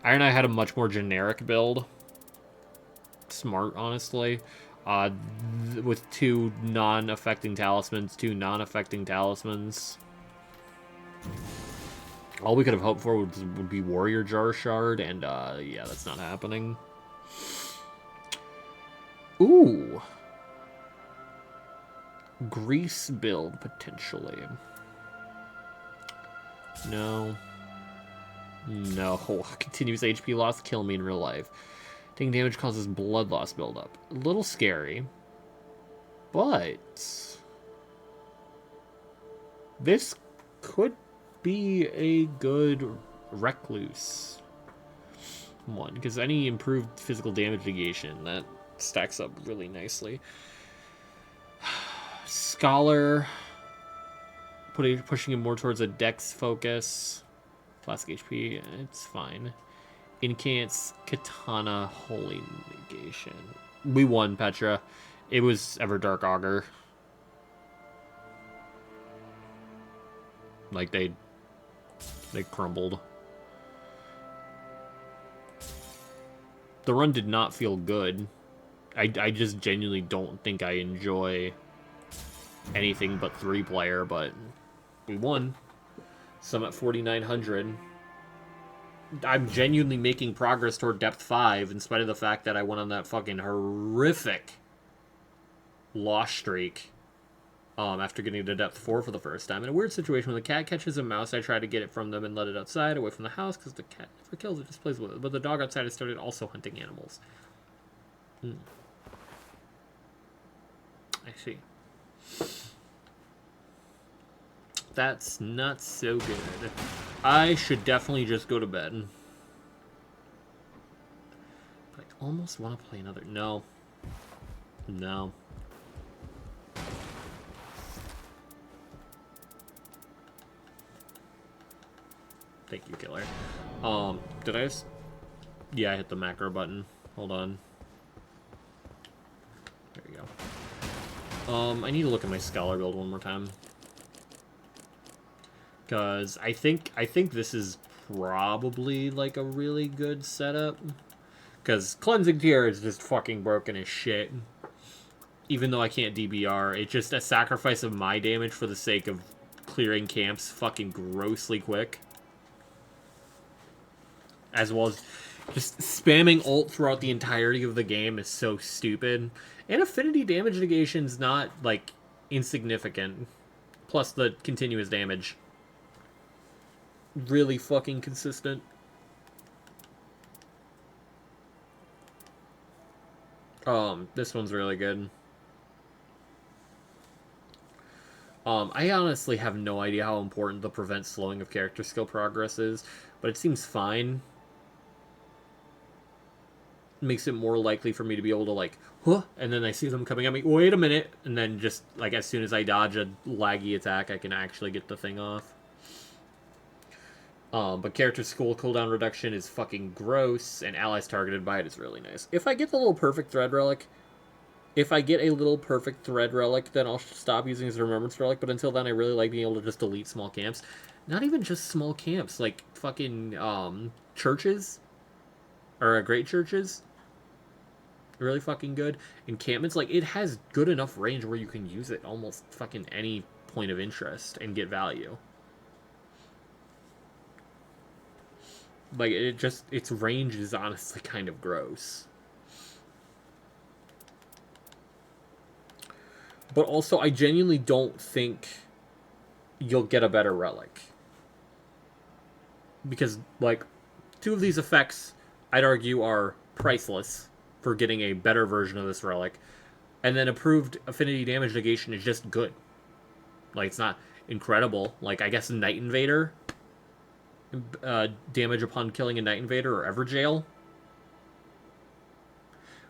Iron Eye had a much more generic build. Smart, honestly. With two non-affecting talismans. All we could have hoped for would be Warrior Jar Shard, and yeah, that's not happening. Ooh. Grease build, potentially. No. No. Continuous HP loss, kill me in real life. Taking damage causes blood loss buildup. A little scary. But this could be a good Recluse one, because any improved physical damage negation, that stacks up really nicely. Scholar, pushing him more towards a dex focus. Classic HP, it's fine. Incants, Katana, Holy Negation. We won, Petra. It was Everdark Augur. Like, they crumbled. The run did not feel good. I just genuinely don't think I enjoy anything but 3-player, but we won. Some at 4,900. I'm genuinely making progress toward depth 5, in spite of the fact that I went on that fucking horrific loss streak after getting to depth 4 for the first time. In a weird situation, when the cat catches a mouse, I try to get it from them and let it outside, away from the house, because the cat never kills it, just plays with it. But the dog outside has started also hunting animals. I see. That's not so good. I should definitely just go to bed. But I almost want to play another... No. No. Thank you, killer. Did I just... Yeah, I hit the macro button. Hold on. There we go. I need to look at my Scholar build one more time. Because I think this is probably, like, a really good setup. Because Cleansing Tier is just fucking broken as shit. Even though I can't DBR, it's just a sacrifice of my damage for the sake of clearing camps fucking grossly quick. As well as just spamming ult throughout the entirety of the game is so stupid. And affinity damage negation's not, like, insignificant. Plus the continuous damage. Really fucking consistent. This one's really good. I honestly have no idea how important the prevent slowing of character skill progress is, but it seems fine. Makes it more likely for me to be able to, like, huh, and then I see them coming at me, wait a minute, and then just, like, as soon as I dodge a laggy attack, I can actually get the thing off. But character skill cooldown reduction is fucking gross, and allies targeted by it is really nice. If I get the little perfect thread relic, then I'll stop using as a remembrance relic, but until then I really like being able to just delete small camps. Not even just small camps, like fucking, churches, or great churches. Really fucking good. Encampments, like, it has good enough range where you can use it almost fucking any point of interest and get value. Like, its range is honestly kind of gross. But also, I genuinely don't think you'll get a better relic. Because, like, 2 of these effects, I'd argue, are priceless for getting a better version of this relic. And then approved affinity damage negation is just good. Like, it's not incredible. Like, I guess Night Invader... damage upon killing a Night Invader or Everjail.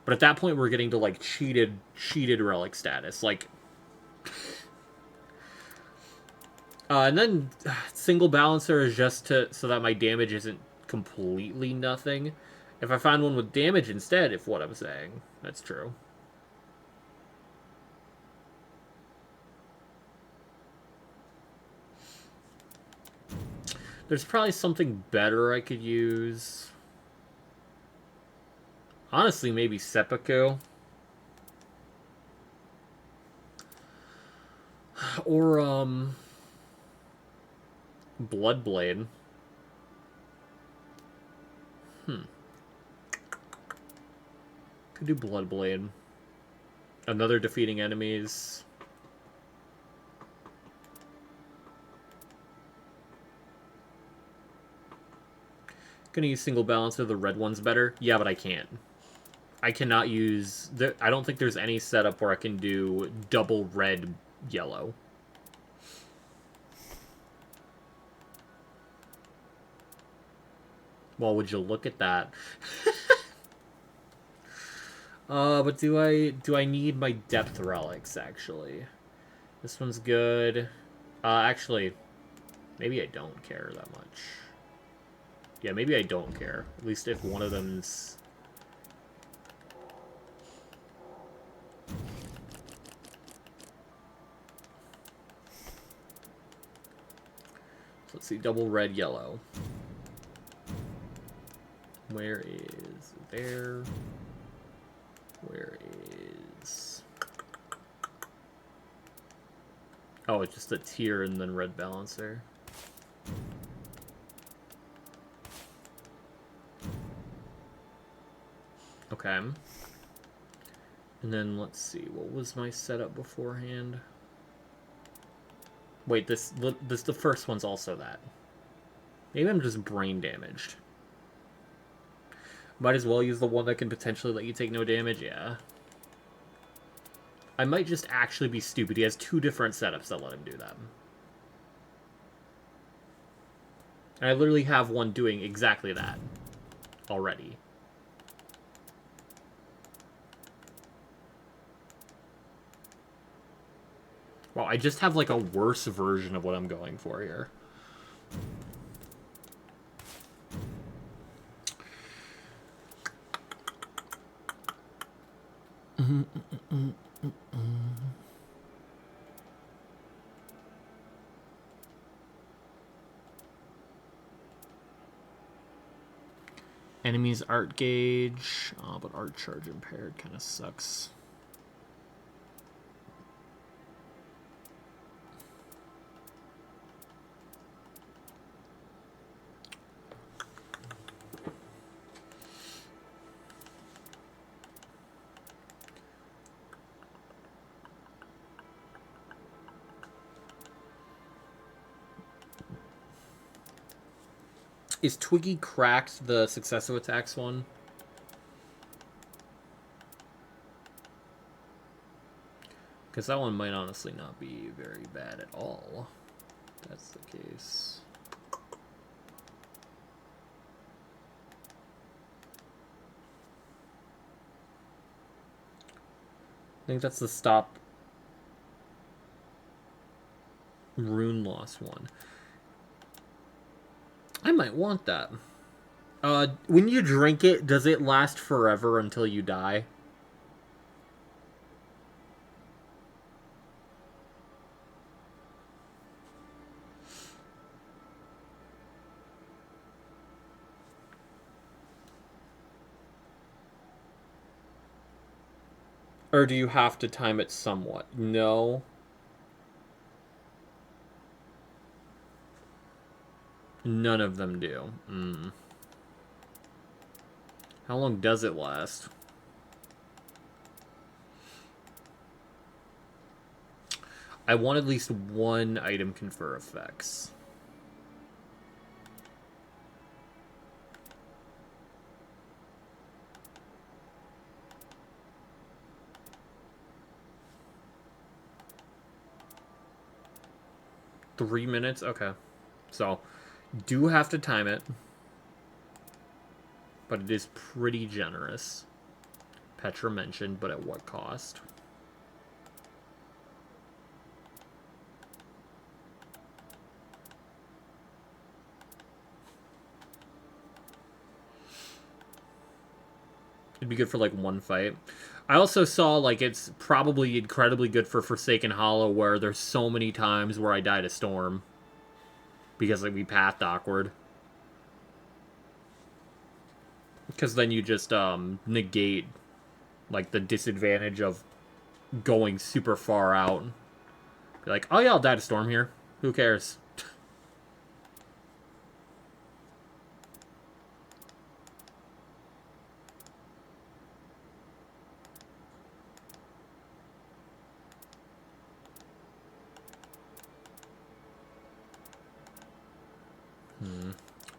But at that point, we're getting to, like, cheated relic status. Like, and then single balancer is just so that my damage isn't completely nothing. If I find one with damage instead, if what I'm saying, that's true. There's probably something better I could use. Honestly, maybe Seppuku. Or, Bloodblade. Could do Bloodblade. Another defeating enemies. gonna use single balancer. The red one's better. Yeah, but I can't. I cannot use... I don't think there's any setup where I can do double red yellow. Well, would you look at that? But do I need my depth relics, actually? This one's good. Actually, maybe I don't care that much. Yeah, maybe I don't care. At least if one of them's... So let's see, double red, yellow. Where is... there... Where is... Oh, it's just a tier and then red balancer. Okay. And then let's see, what was my setup beforehand? Wait, this the first one's also that. Maybe I'm just brain damaged. Might as well use the one that can potentially let you take no damage, yeah. I might just actually be stupid. He has two different setups that let him do that. And I literally have one doing exactly that already. Well, I just have like a worse version of what I'm going for here. Enemies art gauge, but art charge impaired kind of sucks. Is Twiggy cracked the successive attacks one? Because that one might honestly not be very bad at all. If that's the case. I think that's the stop rune loss one. I might want that. When you drink it, does it last forever until you die? Or do you have to time it somewhat? No. None of them do. How long does it last? I want at least one item confer effects. Three minutes? Okay. So... do have to time it, but it is pretty generous. Petra mentioned, but at what cost? It'd be good for like one fight. I also saw like it's probably incredibly good for Forsaken Hollow, where there's so many times where I died to Storm. Because like we pathed awkward. Because then you just negate like the disadvantage of going super far out. Be like, oh yeah, I'll die to Storm here. Who cares?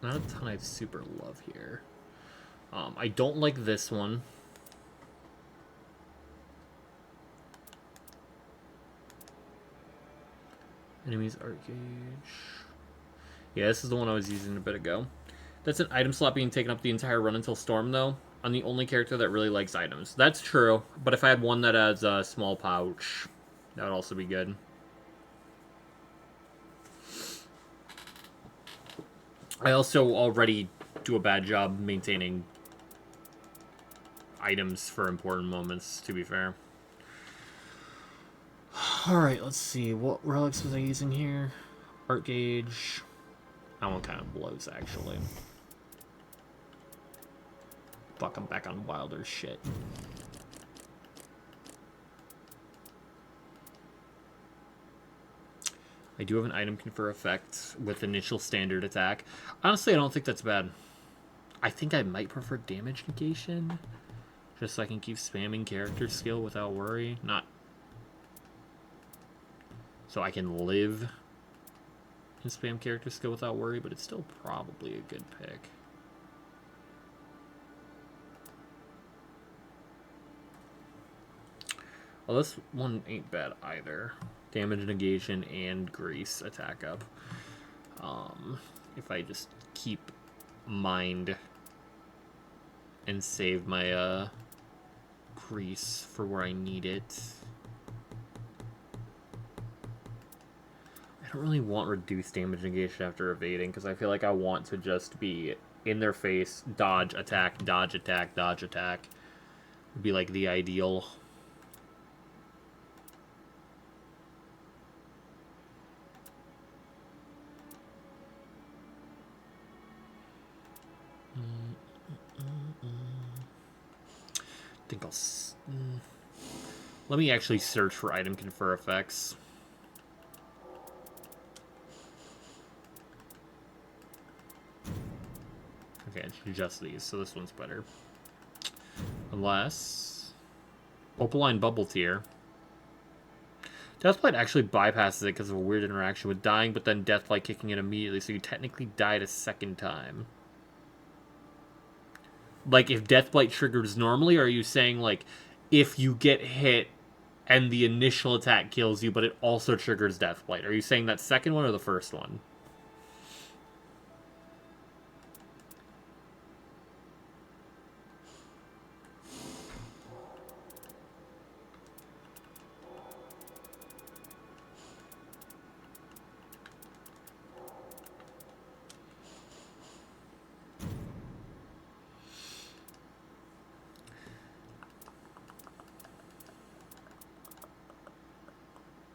Not a ton I super love here. I don't like this one. Enemies art gauge. Yeah, this is the one I was using a bit ago. That's an item slot being taken up the entire run until Storm, though. I'm the only character that really likes items. That's true, but if I had one that adds a small pouch, that would also be good. I also already do a bad job maintaining items for important moments, to be fair. Alright, let's see. What relics was I using here? Art gauge. That one kind of blows, actually. Fuck, I'm back on Wilder shit. I do have an item confer effect with initial standard attack. Honestly, I don't think that's bad. I think I might prefer damage negation. Just so I can keep spamming character skill without worry. Not... So I can live and spam character skill without worry, but it's still probably a good pick. Well, this one ain't bad either. Damage negation and grease attack up. If I just keep mind and save my grease for where I need it. I don't really want reduced damage negation after evading, because I feel like I want to just be in their face, dodge, attack, dodge, attack, dodge, attack. Would be like the ideal. I think I'll... Let me actually search for item confer effects. Okay, it's just these, so this one's better. Unless... Opaline Bubble Tier. Deathblight actually bypasses it because of a weird interaction with dying, but then Deathblight kicking in immediately, so you technically died a second time. Like, if Deathblight triggers normally, or are you saying, like, if you get hit and the initial attack kills you, but it also triggers Deathblight? Are you saying that second one or the first one?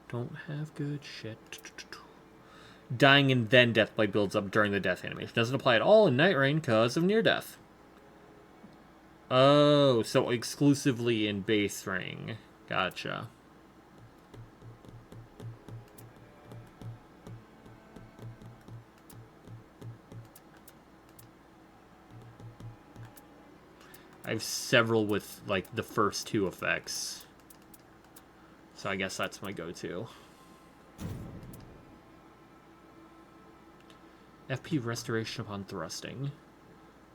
Don't have good shit. Dying and then Deathblight builds up during the death animation. Doesn't apply at all in Night Rain because of near death. Oh, so exclusively in base ring. Gotcha. I have several with, like, the first two effects. So I guess that's my go-to. FP restoration upon thrusting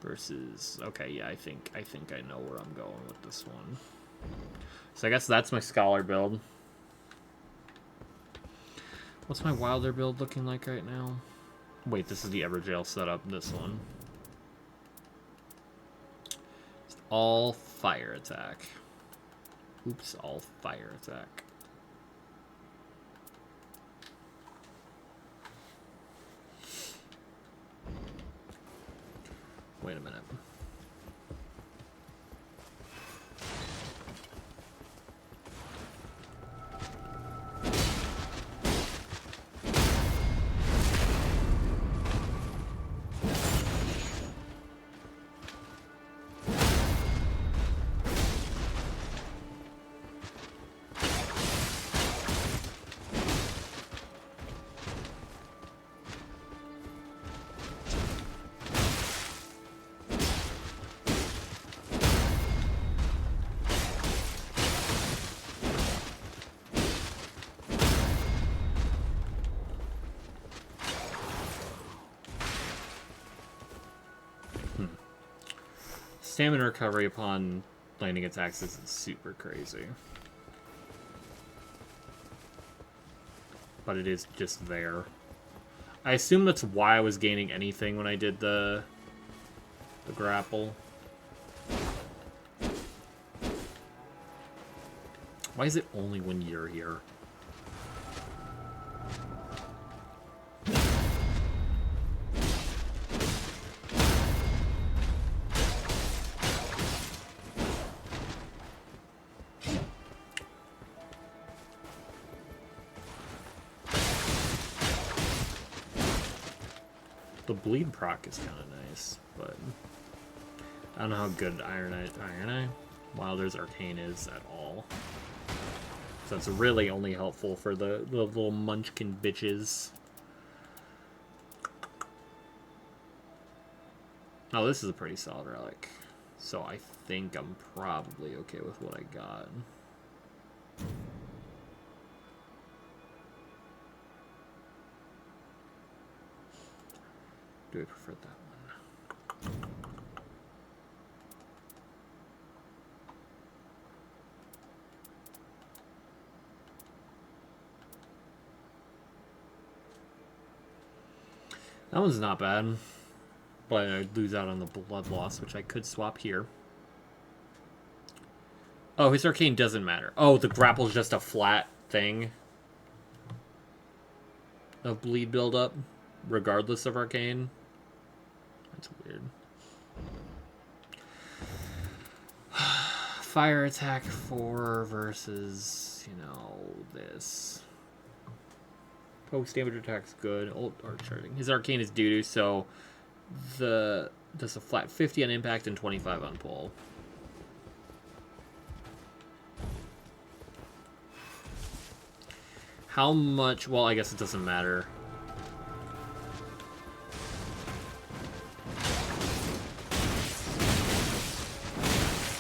versus... Okay, yeah, I think I know where I'm going with this one. So I guess that's my Scholar build. What's my Wilder build looking like right now? Wait, this is the Everjail setup, this one. It's all fire attack. Oops, all fire attack. Wait a minute. Stamina recovery upon landing attacks is super crazy. But it is just there. I assume that's why I was gaining anything when I did the grapple. Why is it only when you're here? The bleed proc is kind of nice, but I don't know how good Iron Eye Wilder's Arcane is at all. So it's really only helpful for the little munchkin bitches. Oh, this is a pretty solid relic. So I think I'm probably okay with what I got. Do I prefer that one? That one's not bad, but I'd lose out on the blood loss, which I could swap here. Oh, his Arcane doesn't matter. Oh, the grapple's just a flat thing of bleed buildup, regardless of Arcane. That's weird. Fire attack 4 versus, you know, this. Post damage attack's good. Old art charting. His Arcane is doo-doo, so does a flat 50 on impact and 25 on pull. How much? Well, I guess it doesn't matter.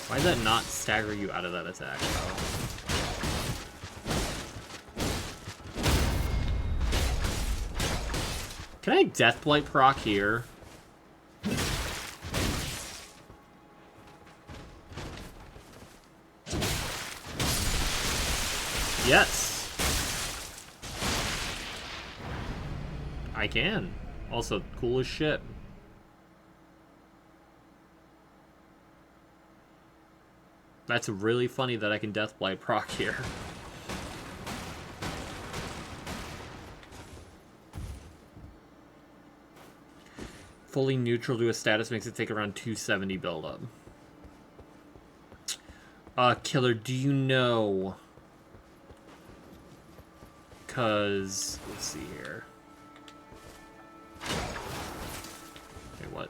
Why did that not stagger you out of that attack, though? Can I Deathblight proc here? Yes. I can. Also, cool as shit. That's really funny that I can Deathblight proc here. Fully neutral to a status makes it take around 270 build up. Killer, do you know? Cause let's see here. Okay, what?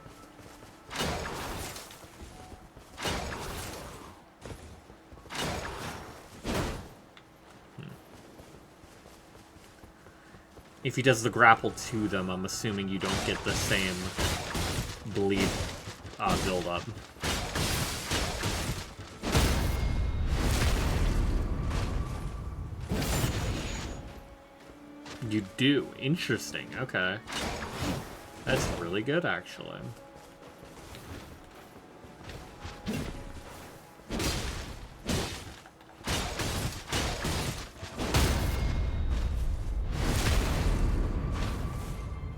If he does the grapple to them, I'm assuming you don't get the same bleed build up. You do. Interesting. Okay. That's really good, actually.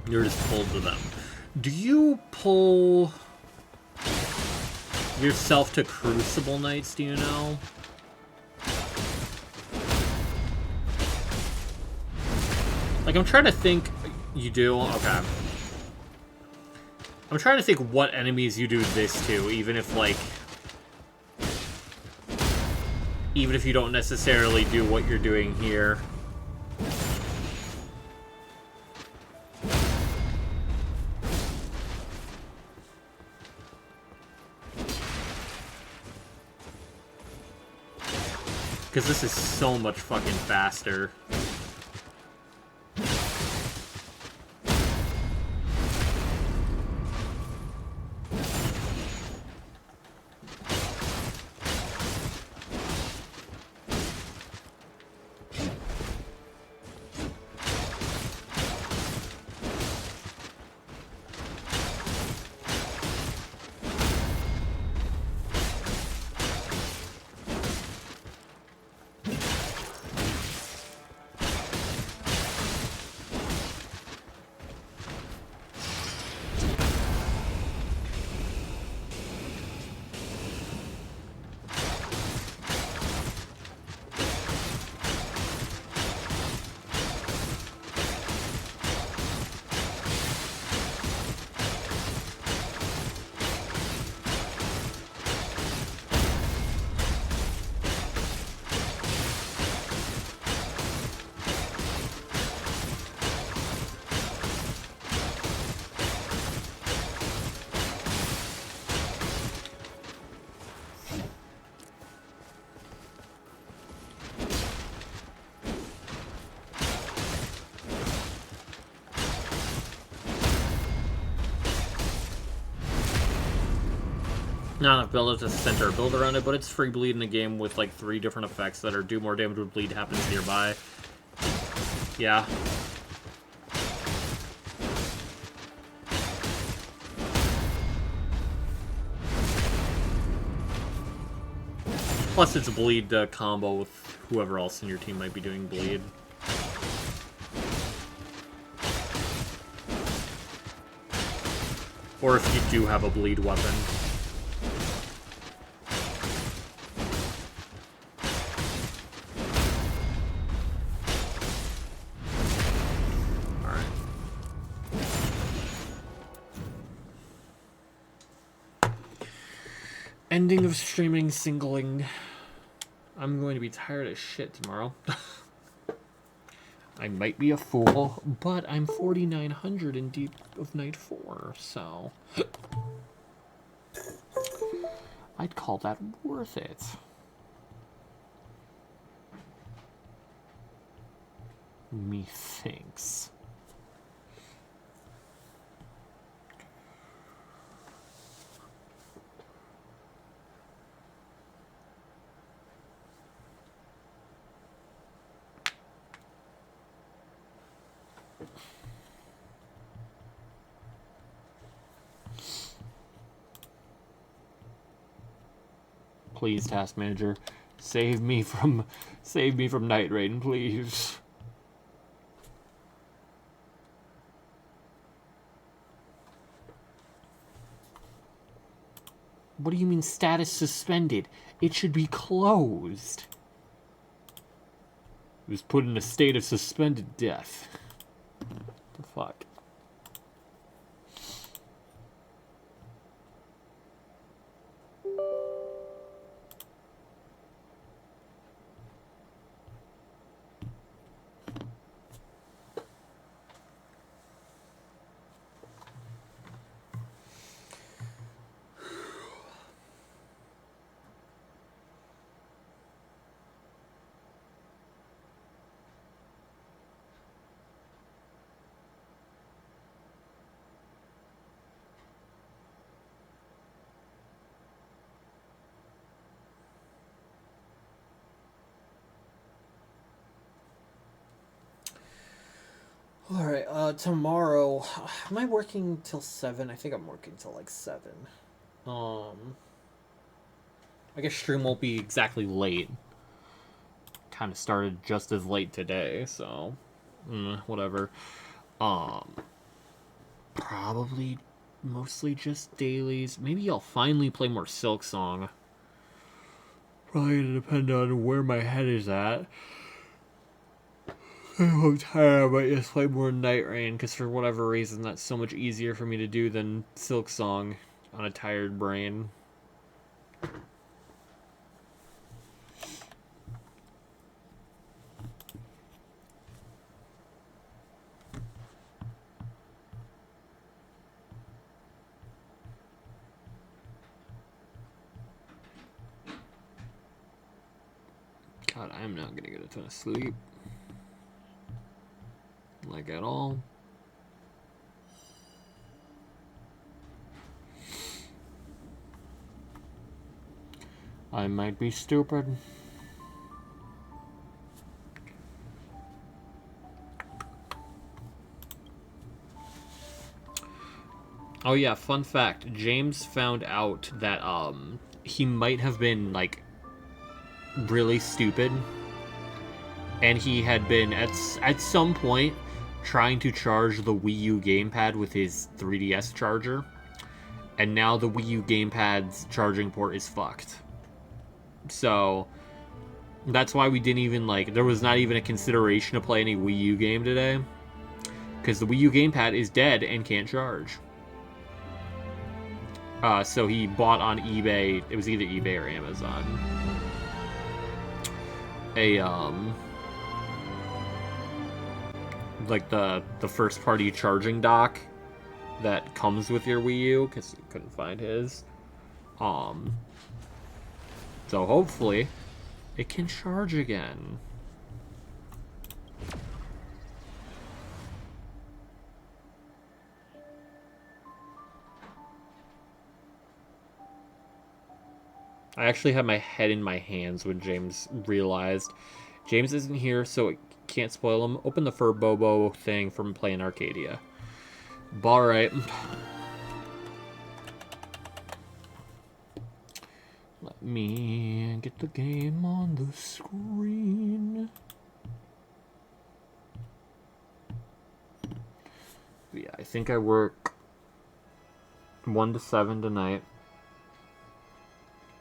You're just pulled to them. Do you pull yourself to Crucible Knights, do you know? Like, I'm trying to think... You do? Okay. I'm trying to think what enemies you do this to, even if, like... Even if you don't necessarily do what you're doing here. Because this is so much fucking faster. Not enough build to center a build around it, but it's free bleed in a game with like 3 different effects that are do more damage when bleed happens nearby. Yeah. Plus it's a bleed combo with whoever else in your team might be doing bleed. Or if you do have a bleed weapon. Alright. Ending of streaming singling. I'm going to be tired as shit tomorrow. I might be a fool, but I'm 4,900 in deep of night 4, so I'd call that worth it. Methinks. Please, Task Manager, save me from Night Rain, please. What do you mean status suspended? It should be closed. It was put in a state of suspended death. What the fuck? Alright, tomorrow, am I working till 7? I think I'm working till like 7. I guess stream won't be exactly late. Kind of started just as late today, so whatever. Probably mostly just dailies. Maybe I'll finally play more Silksong. Probably gonna depend on where my head is at. I'm tired, I might just play more Night Rain, because for whatever reason that's so much easier for me to do than Silksong on a tired brain. God, I'm not gonna get a ton of sleep. Like at all. I might be stupid. Oh yeah, fun fact. James found out that he might have been like really stupid, and he had been at some point trying to charge the Wii U gamepad with his 3DS charger, and now the Wii U gamepad's charging port is fucked. So that's why we didn't even there was not even a consideration to play any Wii U game today, because the Wii U gamepad is dead and can't charge. So he bought on eBay, it was either eBay or Amazon, like the first party charging dock that comes with your Wii U, because he couldn't find his. So hopefully it can charge again. I actually had my head in my hands when James realized James isn't here, so it can't spoil him. Open the Furbobo thing from playing Arcadia. Alright. Let me get the game on the screen. Yeah, I think I work 1 to 7 tonight.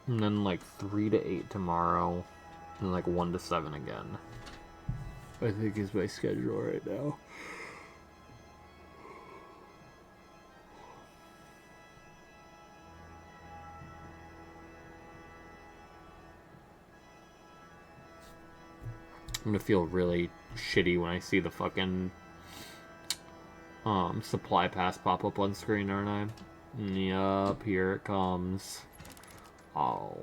And then like 3 to 8 tomorrow. And like 1 to 7 again. I think is my schedule right now. I'm gonna feel really shitty when I see the fucking supply pass pop up on screen, aren't I? Yup, here it comes. Oh.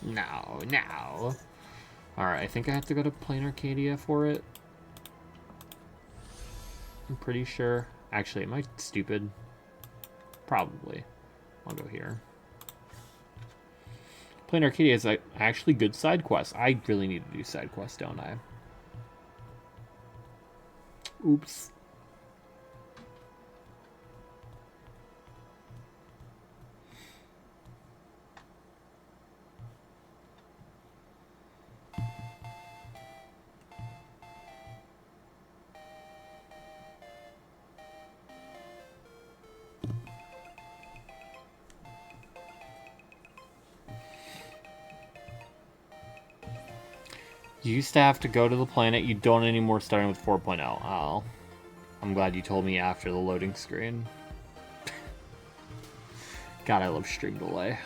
No. Alright, I think I have to go to Plain Arcadia for it. I'm pretty sure. Actually, am I stupid? Probably. I'll go here. Plain Arcadia is actually good side quests. I really need to do side quests, don't I? Oops. You used to have to go to the planet. You don't anymore starting with 4.0. Oh. I'm glad you told me after the loading screen. God, I love stream delay.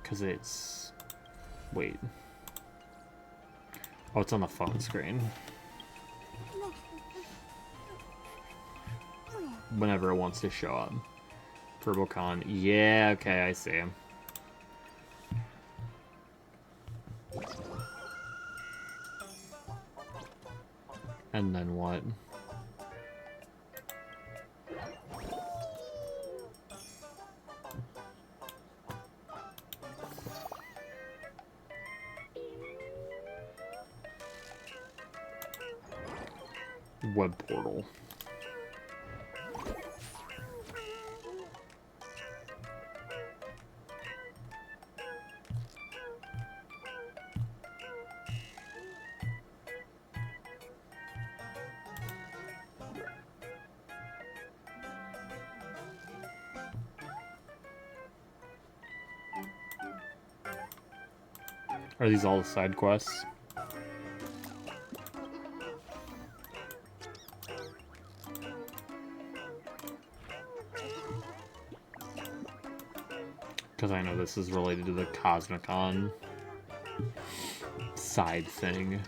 Because it's... Wait. Oh, it's on the phone screen. Whenever it wants to show up. TurboCon. Yeah, okay, I see him. And then what? Web portal. Are these all the side quests? Because I know this is related to the Cosmicon side thing.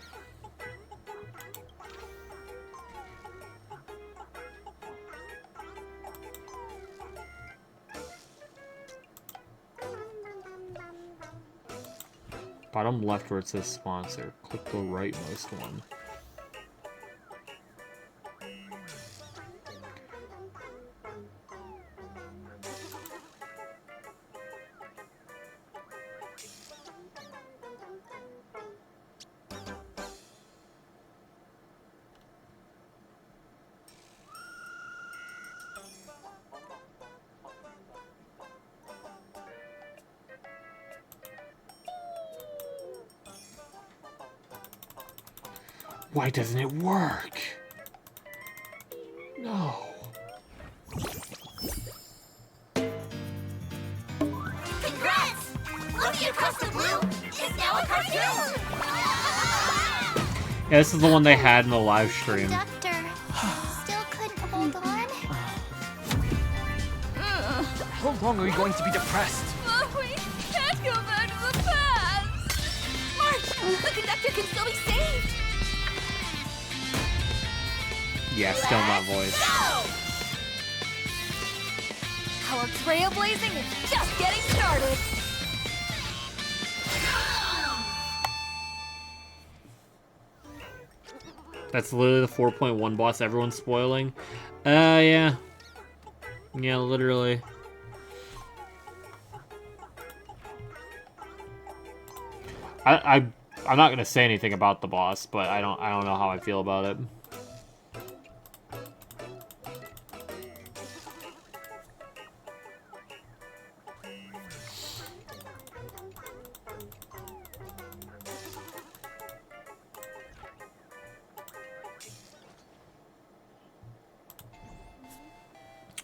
Bottom left where it says sponsor, click the rightmost one. Why doesn't it work? No. Congrats! Looking across the blue is now a cartoon! Yeah, this is the one they had in the live stream. Conductor still couldn't hold on. How long are we going to be depressed? We can't go back to the past! March! The conductor can still be saved! Yeah, still not voice. Our trailblazing is just getting started. That's literally the 4.1 boss everyone's spoiling. Yeah. Yeah, literally. I'm not gonna say anything about the boss, but I don't know how I feel about it.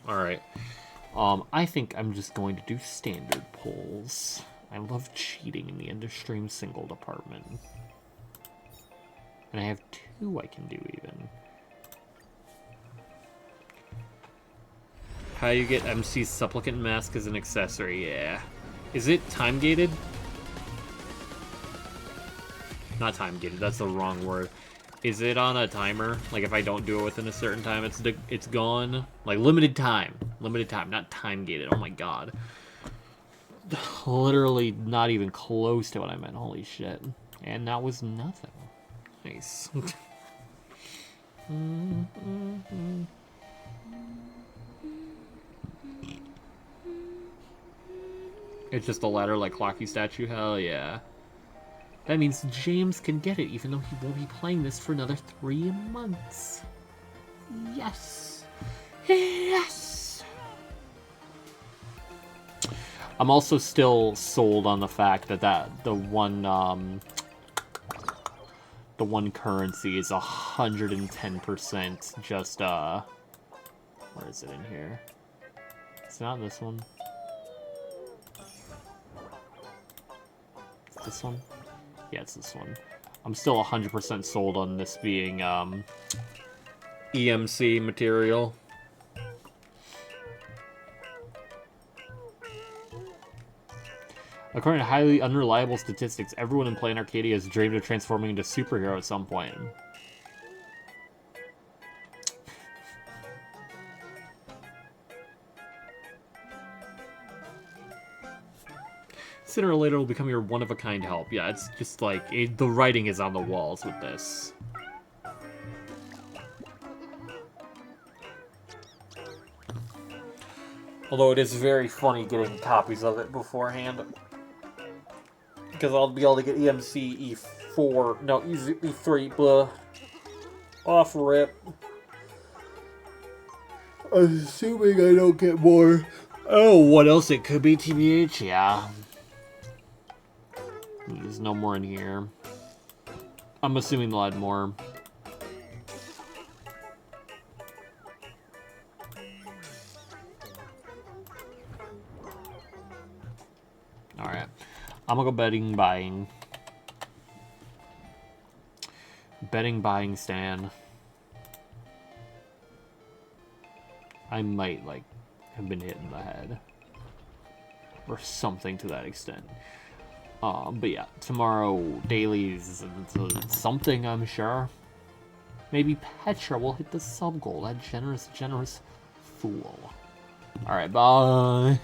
Alright. I think I'm just going to do standard polls. I love cheating in the end of stream single department. And I have 2 I can do even. How you get MC's Supplicant Mask as an accessory, yeah. Is it time gated? Not time gated, that's the wrong word. Is it on a timer? Like if I don't do it within a certain time, it's gone? Like limited time, not time gated. Oh my god. Literally not even close to what I meant. Holy shit. And that was nothing. Nice. It's just a ladder like Clocky Statue? Hell yeah. That means James can get it, even though he won't be playing this for another 3 months. Yes. Yes. I'm also still sold on the fact that the one currency is 110% just where is it in here? It's not this one. It's this one? Yeah, it's this one. I'm still 100% sold on this being EMC material. According to highly unreliable statistics, everyone in Plan Arcadia has dreamed of transforming into a superhero at some point. Sooner or later will become your one-of-a-kind help. Yeah, it's just like, the writing is on the walls with this. Although it is very funny getting copies of it beforehand. Because I'll be able to get EMC, E4, no, E3, blah, off rip. Assuming I don't get more. Oh, what else it could be, TBH? Yeah. There's no more in here. I'm assuming they'll add more. Alright. I'm gonna go betting, buying. Betting, buying, Stan. I might, like, have been hit in the head. Or something to that extent. But yeah, tomorrow, dailies, something, I'm sure. Maybe Petra will hit the sub goal. That generous fool. Alright, bye.